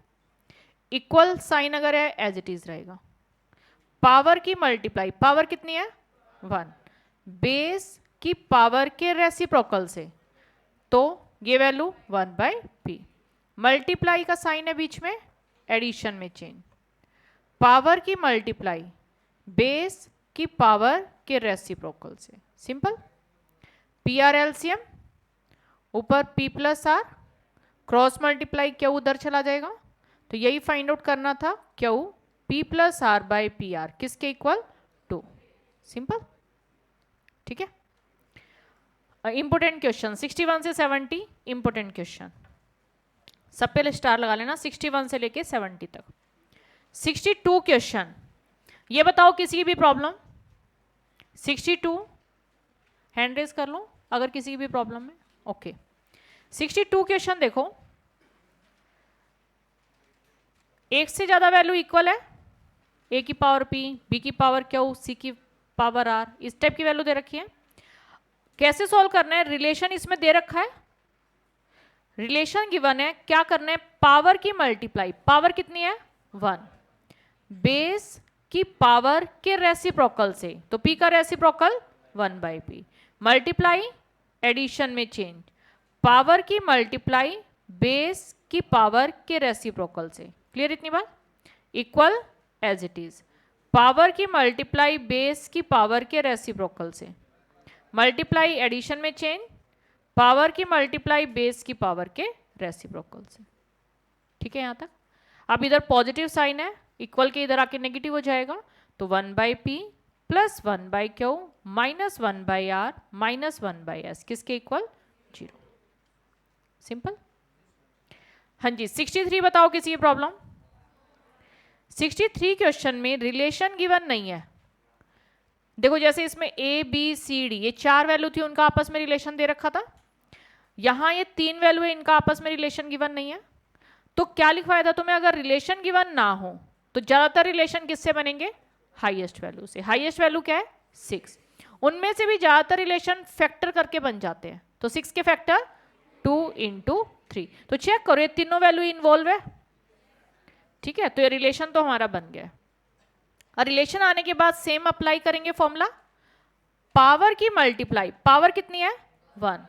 A: इक्वल साइन अगर है एज इट इज रहेगा। पावर की मल्टीप्लाई, पावर कितनी है 1, बेस की पावर के रेसिप्रोकल से, तो ये वैल्यू 1/p। मल्टीप्लाई का साइन है बीच में, एडिशन में चेंज। पावर की मल्टीप्लाई बेस की पावर के रेसिप्रोकल से, सिंपल। पी आर एलसीएम, ऊपर p plus r, cross multiply q उधर चला जाएगा, तो यही फाइंड आउट करना था, q p plus r by p r किसके इक्वल 2, सिंपल। ठीक है, इंपोर्टेंट क्वेश्चन 61 से 70 इंपोर्टेंट क्वेश्चन, सब पे स्टार लगा लेना 61 से लेके 70 तक। 62 क्वेश्चन, ये बताओ किसी की भी प्रॉब्लम? 62 हैंड रेज कर लो अगर किसी की भी प्रॉब्लम है। ओके, 62 क्वेश्चन देखो, एक से ज्यादा वैल्यू इक्वल है, ए की पावर p, b की पावर q, c की पावर r, इस टाइप की वैल्यू दे रखी है। कैसे सॉल्व करना है? रिलेशन इसमें दे रखा है, रिलेशन गिवन है, क्या करना है? पावर की मल्टीप्लाई, पावर कितनी है 1, बेस की पावर के रेसिप्रोकल से, तो p का रेसिप्रोकल 1/p, मल्टीप्लाई एडिशन में चेंज, पावर की मल्टीप्लाई बेस की पावर के रेसिप्रोकल से। क्लियर इतनी बात? Equal as it is, power की मल्टीप्लाई बेस की पावर के रेसिप्रोकल से, मल्टीप्लाई एडिशन में चेंज, पावर की मल्टीप्लाई बेस की पावर के रेसिप्रोकल से। ठीक है यहां तक? अब इधर पॉजिटिव साइन है, इक्वल के इधर आके नेगेटिव हो जाएगा, तो 1/p plus 1/q minus 1/r minus 1/s किसके इक्वल 0, सिंपल। हाँ जी, 63 बताओ किसी की प्रॉब्लम? 63 क्वेश्चन में रिलेशन गिवन नहीं है। देखो जैसे इसमें a b c d ये 4 वैल्यू थी, उनका आपस में रिलेशन दे रखा था, यहां ये 3 वैल्यू है, इनका आपस में रिलेशन गिवन नहीं है। तो क्या लिखवाया था तुम्हें? अगर रिलेशन गिवन ना हो तो ज्यादातर रिलेशन किससे बनेंगे? हाईएस्ट वैल्यू से। हाईएस्ट वैल्यू क्या है 6, उनमें से भी ज्यादातर रिलेशन फैक्टर करके बन जाते हैं, तो 6 के फैक्टर 2 × 3, तो चेक करो ये तीनों वैल्यू इन्वॉल्व है। ठीक है, तो ये रिलेशन तो हमारा बन गया। और रिलेशन आने के बाद सेम अप्लाई करेंगे फॉर्मूला, पावर की मल्टीप्लाई, पावर कितनी है 1,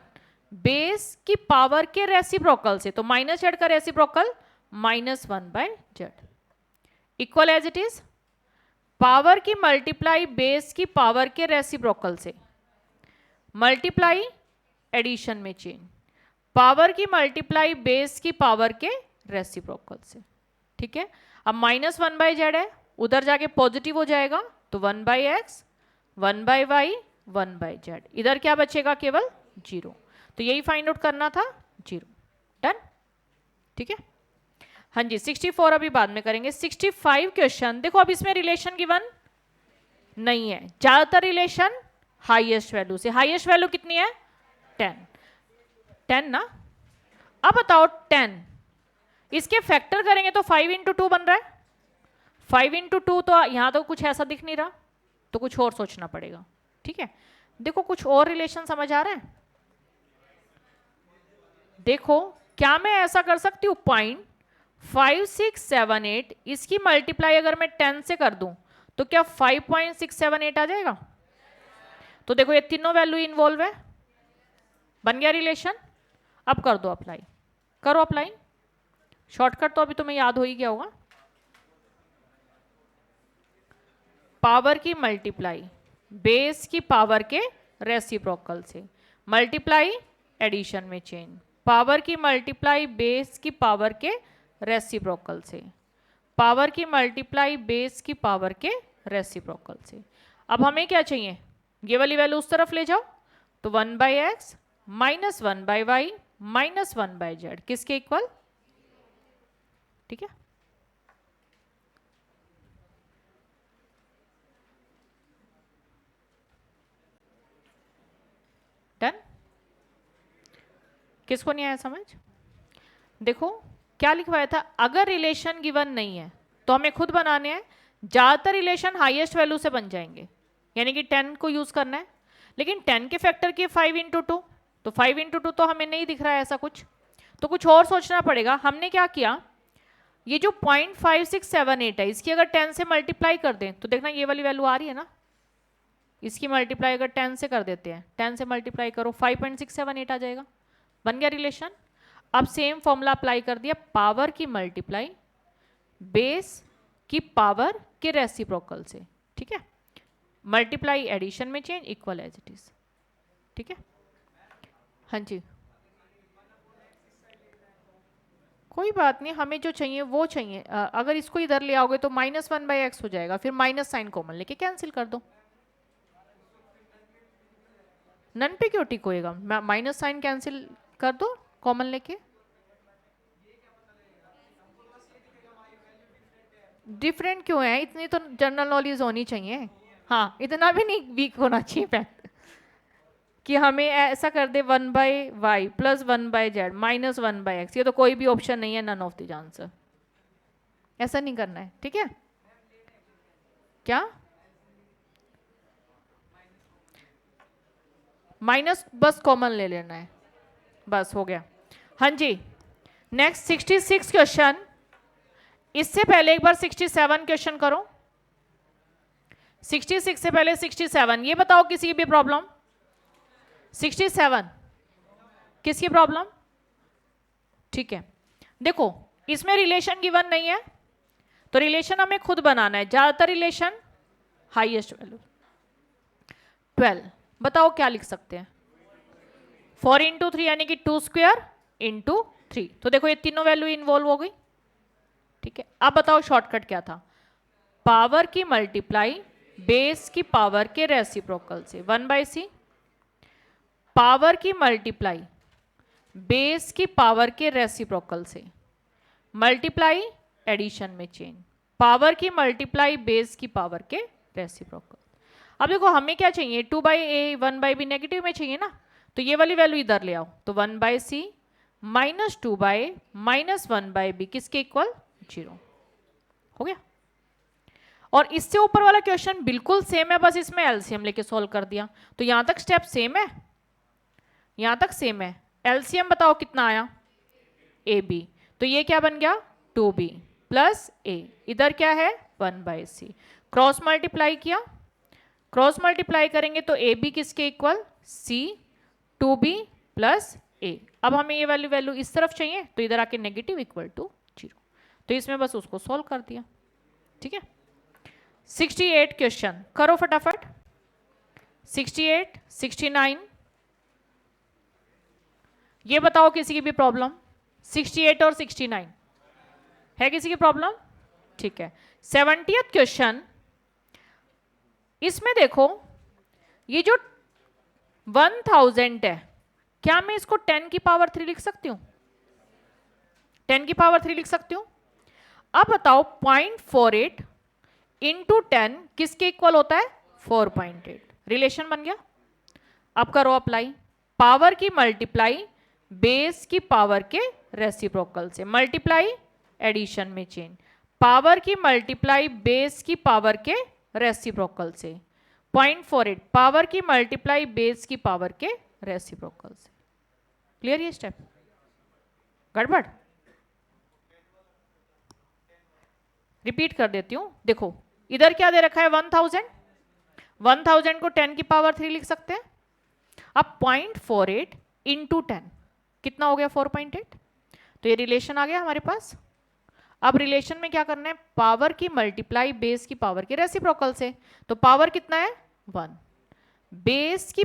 A: बेस की पावर के रेसिप्रोकल से, तो माइनस जेड का reciprocal -1/z equal as it is power की मल्टीप्लाई बेस की पावर के रेसिप्रोकल से, मल्टीप्लाई एडिशन में चेंज, पावर की मल्टीप्लाई बेस की पावर के रेसिप्रोकल से, ठीक है। अब -1/z है, उधर जाके पॉजिटिव हो जाएगा, तो 1/x 1/y 1/z, इधर क्या बचेगा केवल 0, तो यही फाइंड आउट करना था 0। डन, ठीक है। हाँ जी 64 अभी बाद में करेंगे। 65 क्वेश्चन देखो, अब इसमें रिलेशन गिवन नहीं है, ज्यादातर रिलेशन हाईएस्ट वैल्यू से, हाईएस्ट वैल्यू कितनी है 10 ना। अब बताओ 10 इसके फैक्टर करेंगे तो 5 × 2 बन रहा है, 5 × 2, तो यहां तो कुछ ऐसा दिख नहीं रहा, तो कुछ और सोचना पड़ेगा, ठीक है। देखो कुछ और रिलेशन समझ आ रहा है। देखो क्या मैं ऐसा कर सकती हूं, 0.5678 इसकी मल्टीप्लाई अगर मैं 10 से कर दूं तो क्या 5.678 आ जाएगा। तो देखो ये तीनों वैल्यू इन्वॉल्व है, बन गया रिलेशन। अब कर दो अप्लाई, करो अप्लाई, शॉर्टकट तो अभी तुम्हें याद हो ही गया होगा। पावर की मल्टीप्लाई बेस की पावर के रेसिप्रोकल से, मल्टीप्लाई एडिशन में चेंज, पावर की मल्टीप्लाई बेस की पावर के रेसिप्रोकल से, पावर की मल्टीप्लाई बेस की पावर के रेसिप्रोकल से। अब हमें क्या चाहिए, ये वाली वैल्यू उस तरफ ले जाओ, तो 1/x -1/y -1/z किसके इक्वल, ठीक है। डन, किसको नहीं आया समझ। देखो क्या लिखवाया था, अगर रिलेशन गिवन नहीं है तो हमें खुद बनाने हैं, ज्यादातर रिलेशन हाईएस्ट वैल्यू से बन जाएंगे, यानी कि 10 को यूज करना है। लेकिन 10 के फैक्टर किए 5 × 2, तो 5 × 2 तो हमें नहीं दिख रहा है ऐसा कुछ, तो कुछ और सोचना पड़ेगा। हमने क्या किया, ये जो 0.5678 है इसकी अगर 10 से मल्टीप्लाई कर दें तो देखना ये वाली वैल्यू आ रही है ना, इसकी मल्टीप्लाई अगर 10 से कर देते हैं, 10 से मल्टीप्लाई करो 5.678 आ जाएगा, बन गया रिलेशन। अब सेम फॉर्मूला अप्लाई कर दिया, पावर की मल्टीप्लाई बेस की पावर के रेसिप्रोकल से, ठीक है, मल्टीप्लाई एडिशन में change equal as it is, ठीक है। हाँ जी कोई बात नहीं, हमें जो चाहिए वो चाहिए। अगर इसको इधर ले आओगे तो -1/x हो जाएगा, फिर माइनस साइन कॉमन लेके कैंसिल कर दो, नन पे क्यों टिक होएगा, माइनस साइन कैंसिल कर दो कॉमन लेके। डिफरेंट क्यों है, इतनी तो जनरल नॉलेज होनी चाहिए। हाँ इतना भी नहीं वीक होना चाहिए फैक्ट कि हमें ऐसा कर दे 1/y + 1/z -1/x, ये तो कोई भी ऑप्शन नहीं है, नन ऑफ द आंसर, ऐसा नहीं करना है, ठीक है। क्या माइनस बस कॉमन ले लेना है, बस हो गया। हाँ जी नेक्स्ट 66 क्वेश्चन, इससे पहले एक बार 67 क्वेश्चन करो। 66 से पहले 67, ये बताओ किसी की भी प्रॉब्लम, 67 किसकी प्रॉब्लम, ठीक है। देखो इसमें रिलेशन गिवन नहीं है तो रिलेशन हमें खुद बनाना है, ज्यादातर रिलेशन हाईएस्ट वैल्यू। 12 बताओ क्या लिख सकते हैं, 4 × 3 यानी कि 2² × 3, तो देखो ये तीनों वैल्यू इन्वॉल्व हो गई, ठीक है। अब बताओ शॉर्टकट क्या था, पावर की मल्टीप्लाई बेस की पावर के रेसिप्रोकल से, 1/c, पावर की मल्टीप्लाई बेस की पावर के रेसिप्रोकल से, मल्टीप्लाई एडिशन में चेंज, पावर की मल्टीप्लाई बेस की पावर के रेसिप्रोकल। अब देखो हमें क्या चाहिए, 2/a 1/b नेगेटिव में चाहिए ना, तो ये वाली वैल्यू इधर ले आओ, तो 1/c -2/a -1/b किसके इक्वल 0 हो गया। और इससे ऊपर वाला क्वेश्चन बिल्कुल सेम है, बस इसमें एलसीएम लेके सॉल्व कर दिया, तो यहां तक स्टेप सेम है, यहां तक सेम है। एलसीएम बताओ कितना आया, AB, तो ये क्या बन गया 2b + a, इधर क्या है 1/c, क्रॉस मल्टीप्लाई किया, क्रॉस मल्टीप्लाई करेंगे तो ए बी किसके इक्वल, सी 2b प्लस ए। अब हमें ये वैल्यू वैल्यू इस तरफ चाहिए तो इधर आके नेगेटिव इक्वल टू 0, तो इसमें बस उसको सॉल्व कर दिया। ठीक है, 68 क्वेश्चन करो फटाफट। 68, 69, ये बताओ किसी की भी प्रॉब्लम? 68 और 69 है किसी की प्रॉब्लम? ठीक है, 70th क्वेश्चन, इसमें देखो ये जो 1000 है, क्या मैं इसको 10 की पावर 3 लिख सकती हूं? 10 की पावर 3 लिख सकती हूं। अब बताओ 0.48 इंटू 10 किसके इक्वल होता है? 4.8। रिलेशन बन गया। अब करो अप्लाई, पावर की मल्टीप्लाई बेस की पावर के रेसिप्रोकल से, मल्टीप्लाई एडिशन में चेंज, पावर की मल्टीप्लाई बेस की पावर के रेसिप्रोकल से, 0.48 पावर की मल्टीप्लाई बेस की पावर के रेसिप्रोकल से। क्लियर ये स्टेप? गड़बड़? रिपीट कर देती हूं, देखो इधर क्या दे रखा है? 1000 को 10 की पावर 3 लिख सकते हैं। अब 0.48 इंटू 10 कितना हो गया? 4.8। तो ये रिलेशन आ गया हमारे पास। अब रिलेशन में क्या करना है? पावर की मल्टीप्लाई बेस की पावर के रेसिप्रोकल से, तो पावर कितना है? 1। बेस की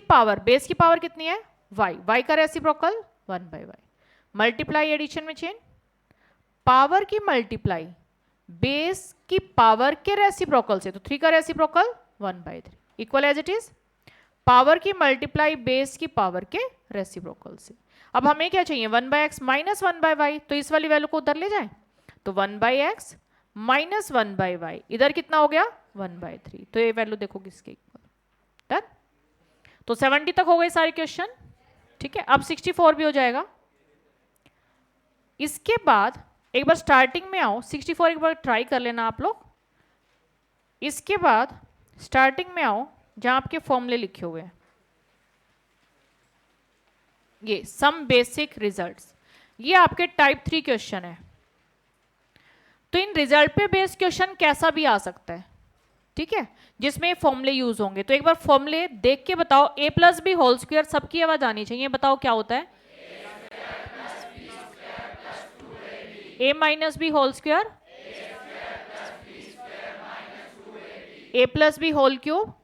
A: पावर कितनी है? y का रेसिप्रोकल 1/y, मल्टीप्लाई एडिशन में चेंज, पावर की मल्टीप्लाई बेस की पावर के रेसिप्रोकल से, तो 3 का reciprocal 1/3 equal as it is, power की मल्टीप्लाई बेस की पावर के रेसिप्रोकल से। अब हमें क्या चाहिए? 1/x माइनस 1/y, तो इस वाली वैल्यू को उधर ले जाएं, तो 1/x माइनस 1/y, इधर कितना हो गया? 1/3। तो ये वैल्यू देखो किसके इक्वल। डन। तो 70 तक हो गए सारे क्वेश्चन। ठीक है, अब 64 भी हो जाएगा। इसके बाद एक बार स्टार्टिंग में आओ, 64 एक बार ट्राई कर लेना आप लोग। इसके बाद स्टार्टिंग में आओ जहां आपके फॉर्मूले लिखे हुए हैं, ये सम बेसिक रिजल्ट्स, ये आपके टाइप 3 क्वेश्चन है। तो इन रिजल्ट पे बेस्ड क्वेश्चन कैसा भी आ सकता है, ठीक है, जिसमें फॉर्मूले यूज होंगे। तो एक बार फॉर्मूले देख के बताओ, a plus b whole square, सबकी आवाज आनी चाहिए, बताओ क्या होता है? a minus b whole square, a plus b whole cube,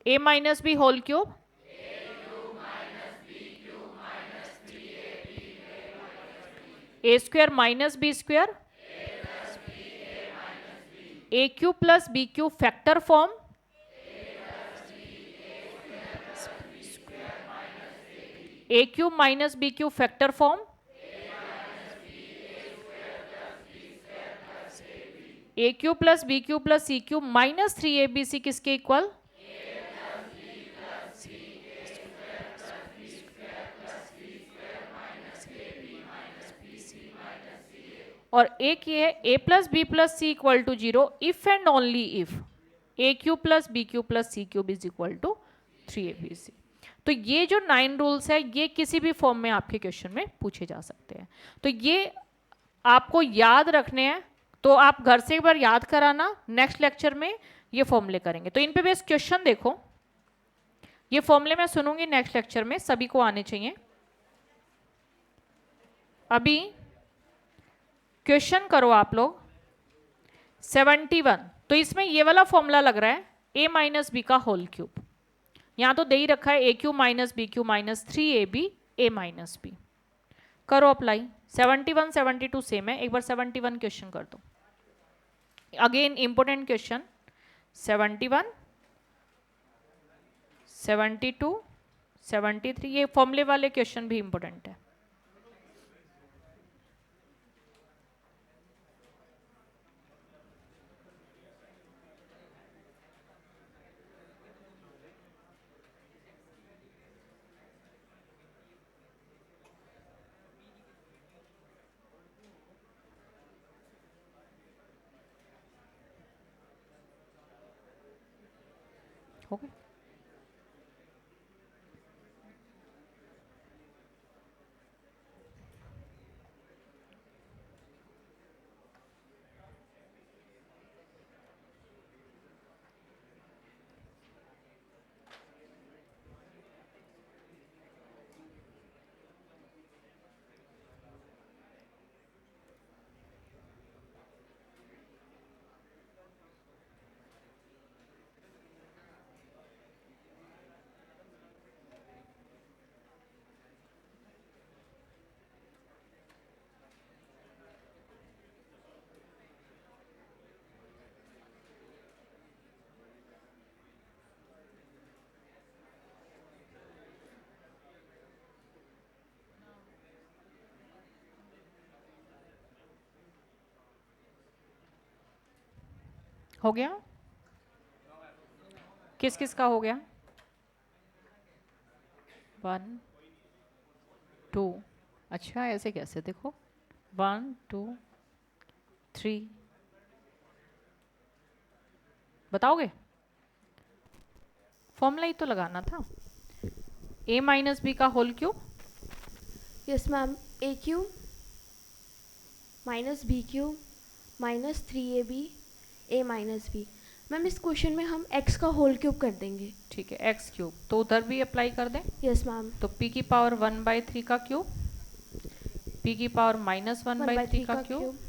A: a minus b whole cube, a square minus b square, a cube plus b cube factor form, a cube minus B cube factor form, a cube plus b cube plus c cube minus 3abc किसके equal? और एक ये है a plus b plus C equal to 0 if and only if a cube plus b cube plus c cube is equal to 3abc। तो ये जो 9 rules है ये किसी भी फॉर्म में आपके क्वेश्चन में पूछे जा सकते हैं। तो ये आपको याद रखने हैं, तो आप घर से एक बार याद कराना, नेक्स्ट लेक्चर में ये फॉर्मूले करेंगे। तो इन पे बेस्ड क्वेश्चन देखो, ये फॉर्मूले मैं सुनूंगी नेक्स्ट लेक्चर में, सभी को आने चाहिए। अभी क्वेश्चन करो आप लोग 71। तो इसमें ये वाला फॉर्मूला लग रहा है a माइनस बी का होल क्यूब, यहां तो दे ही रखा है a cube minus B cube minus 3ab a minus b. करो अप्लाई। 71 72 सेम है, एक बार 71 क्वेश्चन कर दो। अगेन इंपोर्टेंट क्वेश्चन, 71 72 73, ये फॉर्मूले वाले क्वेश्चन भी इंपोर्टेंट है। ओके, हो गया? किस किस का हो गया? 1 2, अच्छा ऐसे कैसे, देखो 1 2 3, बताओगे? फॉर्मूला ही तो लगाना था, a माइनस बी का whole cube.
C: Yes ma'am, A cube minus B cube minus 3ab A minus B. Ma'am इस क्वेश्चन में हम x का होल क्यूब कर देंगे।
A: ठीक है, एक्स क्यूब, तो उधर भी अप्लाई कर दें।
C: यस मैम,
A: तो p की पावर 1/3 का क्यूब, p की पावर माइनस 1/3 का क्यूब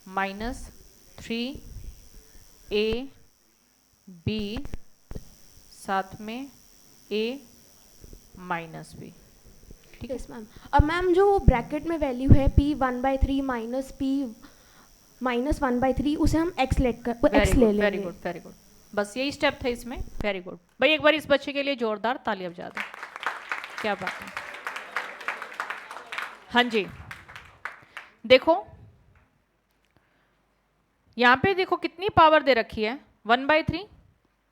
A: माइनस 3ab साथ में a माइनस बी। ठीक है,
C: यस मैम। अब मैम जो ब्रैकेट में वैल्यू है p 1/3 माइनस p माइनस 1/3, उसे हम x ले लेंगे।
A: वेरी गुड वेरी गुड, बस यही स्टेप था इसमें। वेरी गुड भाई, एक बार इस बच्चे के लिए जोरदार तालियां बजा दो, क्या बात है। हाँ जी, देखो यहाँ पे देखो कितनी पावर दे रखी है, 1/3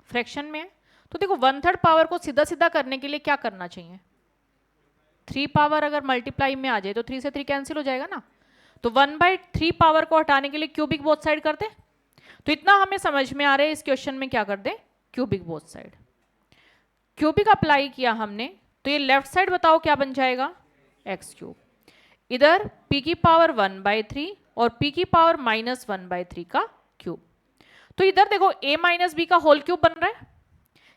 A: फ्रैक्शन में है। तो देखो 1/3 पावर को सीधा सीधा करने के लिए क्या करना चाहिए, 3 पावर अगर मल्टीप्लाई में आ जाए तो 3 से 3 कैंसिल हो जाएगा ना। तो 1/3 पावर को हटाने के लिए क्यूबिक बोथ साइड कर दे। तो इतना हमें समझ में आ रहा है, इस क्वेश्चन में क्या कर दे, cubic both side. Cubic apply किया हमने, तो ये लेफ्ट साइड बताओ क्या बन जाएगा, एक्स क्यूब। इधर p की पावर 1/3 और p की पावर माइनस 1/3 का क्यूब। तो इधर देखो a माइनस बी का होल क्यूब बन रहा है,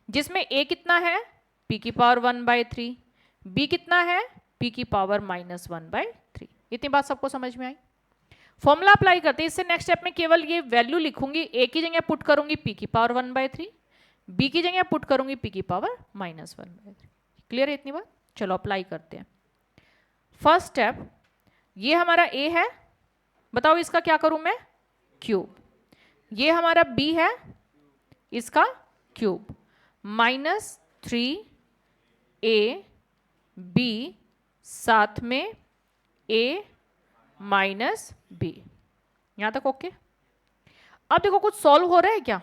A: जिसमें a कितना है, p की पावर 1/3, b कितना है, p की पावर माइनस 1/3। इतनी बात सबको समझ में आई। फॉर्मूला अप्लाई करते हैं। इससे नेक्स्ट स्टेप में केवल ये वैल्यू लिखूंगी, a की जगह पुट करूंगी p की पावर 1/3, b की जगह पुट करूंगी p की पावर माइनस 1/3। क्लियर है इतनी बात? चलो अप्लाई करते हैं। फर्स्ट स्टेप, ये हमारा a है, बताओ इसका क्या करूं मैं, क्यूब। ये हमारा b है, इसका क्यूब, माइनस 3ab साथ में a माइनस बी। यहां तक ओके? अब देखो कुछ सॉल्व हो रहा है क्या,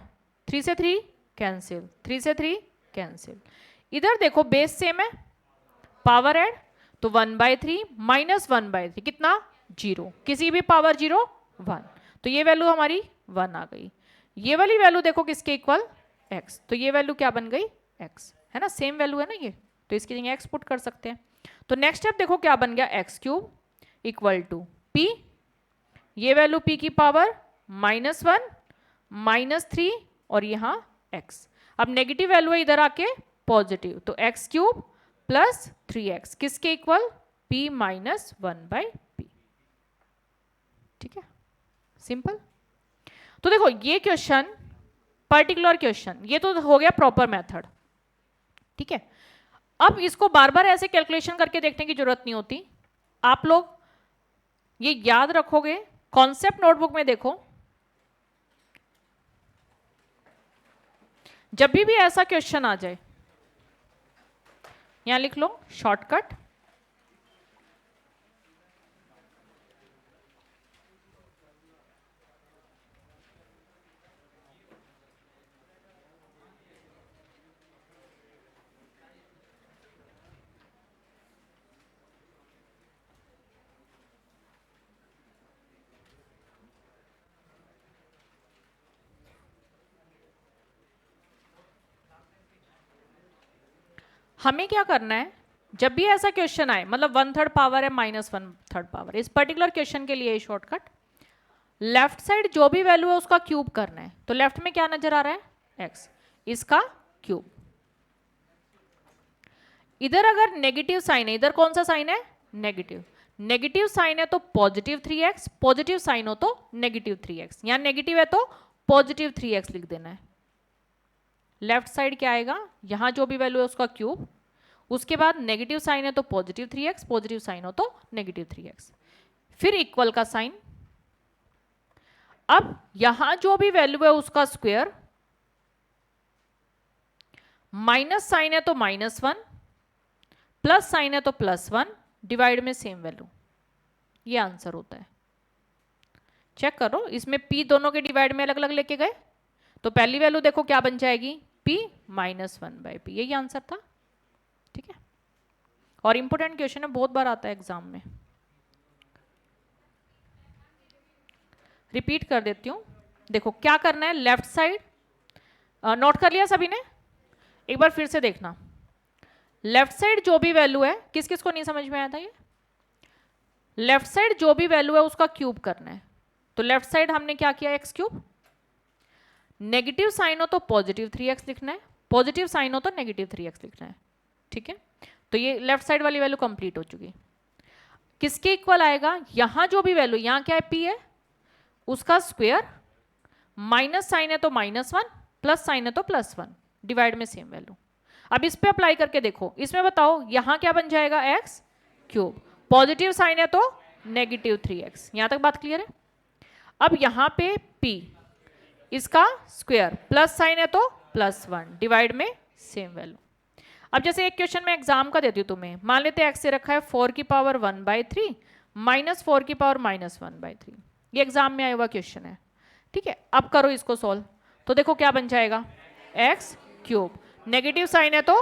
A: 3 से 3 कैंसिल, 3 से 3 कैंसिल। इधर देखो बेस सेम है, पावर ऐड, तो 1/3 माइनस 1/3 कितना, 0, किसी भी पावर 0 1, तो ये वैल्यू हमारी 1 आ गई। ये वाली वैल्यू देखो किसके इक्वल, x, तो ये वैल्यू क्या बन गई, x, है ना, सेम वैल्यू है ना ये, तो इसकी जगह x पुट कर सकते हैं। तो नेक्स्ट स्टेप देखो क्या बन गया, x cube equal to p, ये वैल्यू p की पावर -1 -3 और यहाँ x। अब नेगेटिव वैल्यू है इधर आके पॉजिटिव, तो x क्यूब प्लस 3x किसके इक्वल, p माइनस 1/p। ठीक है, सिंपल। तो देखो ये क्वेश्चन, पर्टिकुलर क्वेश्चन, ये तो हो गया प्रॉपर मेथड। ठीक है, अब इसको बार बार ऐसे कैलकुलेशन करके देखने की जरूरत नहीं होती। आप लोग ये याद रखोगे, कॉन्सेप्ट नोटबुक में देखो, जब भी ऐसा क्वेश्चन आ जाए यहां लिख लो शॉर्टकट, हमें क्या करना है, जब भी ऐसा क्वेश्चन आए, मतलब 1/3 पावर है माइनस 1/3 पावर, इस पर्टिकुलर क्वेश्चन के लिए शॉर्टकट, लेफ्ट साइड जो भी वैल्यू है उसका क्यूब करना है। तो लेफ्ट में क्या नजर आ रहा है, x, इसका क्यूब। इधर अगर नेगेटिव साइन है, इधर कौन सा साइन है, नेगेटिव, नेगेटिव साइन है तो पॉजिटिव 3x, पॉजिटिव साइन हो तो नेगेटिव 3x, यहां नेगेटिव है तो पॉजिटिव 3x लिख देना है। लेफ्ट साइड क्या आएगा, यहां जो भी वैल्यू है उसका क्यूब, उसके बाद नेगेटिव साइन है तो पॉजिटिव 3x, पॉजिटिव साइन हो तो नेगेटिव 3x, फिर इक्वल का साइन। अब यहां जो भी वैल्यू है उसका स्क्वायर, माइनस साइन है तो -1, प्लस साइन है तो +1, डिवाइड में सेम वैल्यू, ये आंसर होता है। चेक करो, इसमें p दोनों के डिवाइड में अलग अलग लेके गए, तो पहली वैल्यू देखो क्या बन जाएगी, p माइनस 1/p, यही आंसर था। ठीक है, और इंपॉर्टेंट क्वेश्चन है, बहुत बार आता है एग्जाम में। रिपीट कर देती हूँ, देखो क्या करना है, लेफ्ट साइड नोट कर लिया सभी ने, एक बार फिर से देखना। लेफ्ट साइड जो भी वैल्यू है, किस किस को नहीं समझ में आया था ये, लेफ्ट साइड जो भी वैल्यू है उसका क्यूब करना है। तो लेफ्ट साइड हमने क्या किया, एक्स क्यूब, नेगेटिव साइन हो तो पॉजिटिव 3x लिखना है, पॉजिटिव साइन हो तो नेगेटिव 3x लिखना है। ठीक है, तो ये लेफ्ट साइड वाली वैल्यू कंप्लीट हो चुकी। किसके इक्वल आएगा, यहां जो भी वैल्यू, यहां क्या है, p है, उसका स्क्वायर, माइनस साइन है तो -1, प्लस साइन है तो +1, डिवाइड में सेम वैल्यू। अब इस पे अप्लाई करके देखो, इसमें बताओ यहां क्या बन जाएगा, एक्स क्यूब, पॉजिटिव साइन है तो नेगेटिव 3x। यहां तक बात क्लियर है। अब यहां पे p, इसका स्क्वायर, प्लस साइन है तो +1, डिवाइड में सेम वैल्यू। अब जैसे एक क्वेश्चन में एग्जाम का देती हूँ तुम्हें, मान लेते हैं x से रखा है 4 की पावर 1/3 माइनस 4 की पावर -1/3, ये एग्जाम में आया हुआ क्वेश्चन है। ठीक है, अब करो इसको सॉल्व, तो देखो क्या बन जाएगा, एक्स क्यूब, नेगेटिव साइन है तो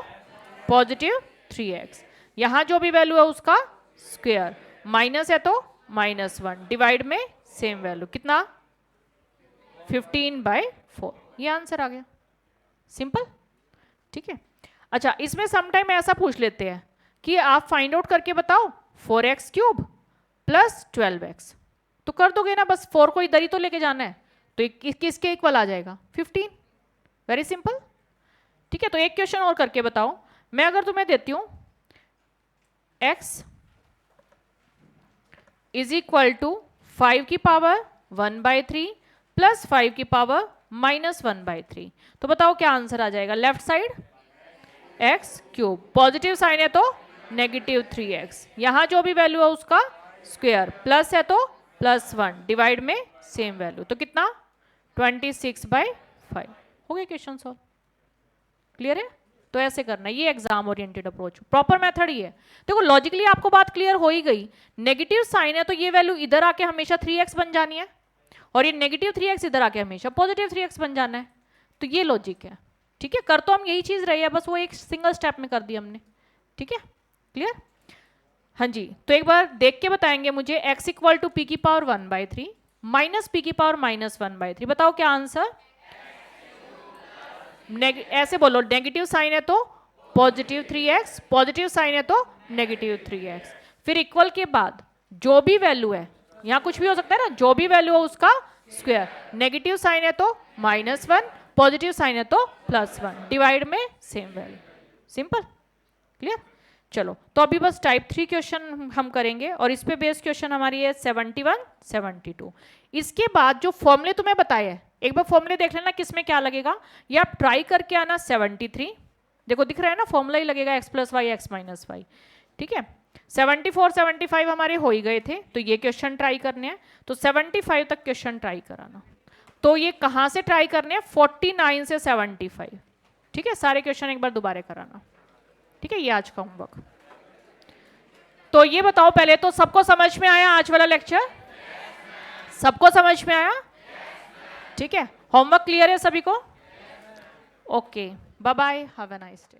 A: पॉजिटिव 3x, यहां जो भी वैल्यू है उसका स्क्वायर, माइनस है तो -1, डिवाइड में सेम वैल्यू, कितना 15/4, ये आंसर आ गया, सिंपल। ठीक है, अच्छा इसमें समटाइम ऐसा पूछ लेते हैं कि आप फाइंड आउट करके बताओ 4x क्यूब प्लस 12x, तो कर दोगे ना, बस 4 को इधर ही तो लेके जाना है, तो किसके इक्वल आ जाएगा, 15, वेरी सिंपल। ठीक है, तो एक क्वेश्चन और करके बताओ, मैं अगर तुम्हें देती हूं x इज इक्वल टू 5 की पावर 1/3 प्लस 5 की पावर -1/3, तो बताओ क्या आंसर आ जाएगा, left side x cube, positive sign है तो नेगेटिव 3x, यहां जो भी वैल्यू है उसका स्क्वायर, प्लस है तो +1, डिवाइड में सेम वैल्यू, तो कितना 26/5। हो गया क्वेश्चन सॉल्व, क्लियर है। तो ऐसे करना, ये exam oriented approach, proper method ही है। देखो लॉजिकली आपको बात क्लियर हो ही गई, नेगेटिव साइन है तो ये वैल्यू इधर आके हमेशा 3x बन जानी है, और ये नेगेटिव 3x इधर आके हमेशा पॉजिटिव 3x बन जाना है, तो ये लॉजिक है। ठीक है, कर तो हम यही चीज रही है, बस वो एक सिंगल स्टेप में कर दी हमने। ठीक है, क्लियर। हाँ जी, तो एक बार देख के बताएंगे मुझे, x इक्वल टू p की पावर 1/3 माइनस p की पावर -1/3, बताओ क्या आंसर, ऐसे बोलो, नेगेटिव साइन है तो पॉजिटिव 3x, पॉजिटिव साइन है तो नेगेटिव 3x, फिर इक्वल के बाद जो भी वैल्यू है, यहां कुछ भी हो सकता है ना, जो भी वैल्यू है उसका स्क्वायर, नेगेटिव साइन है तो -1, पॉजिटिव साइन है तो +1, डिवाइड में सेम वैल्यू, सिंपल, क्लियर। चलो, तो अभी बस टाइप 3 क्वेश्चन हम करेंगे, और इस पे बेस्ड क्वेश्चन हमारी है 71, 72। इसके बाद जो फॉर्मूले तुम्हें बताए हैं, एक बार फॉर्मूले देख लेना किस में क्या लगेगा, या आप ट्राई करके आना 73, देखो दिख रहा है ना, फॉर्मूला ही लगेगा x + y x - y। ठीक है, 74, 75 हमारे हो ही गए थे, तो ये क्वेश्चन ट्राई करने हैं, तो 75 तक क्वेश्चन ट्राई कराना। तो ये कहां से ट्राई करने हैं, 49 से 75। ठीक है, सारे क्वेश्चन एक बार दोबारा कराना। ठीक है, ये आज का होमवर्क। तो ये बताओ पहले, तो सबको समझ में आया आज वाला लेक्चर, सबको समझ में आया। ठीक है, होमवर्क क्लियर है सभी को, okay, bye bye, have a nice day.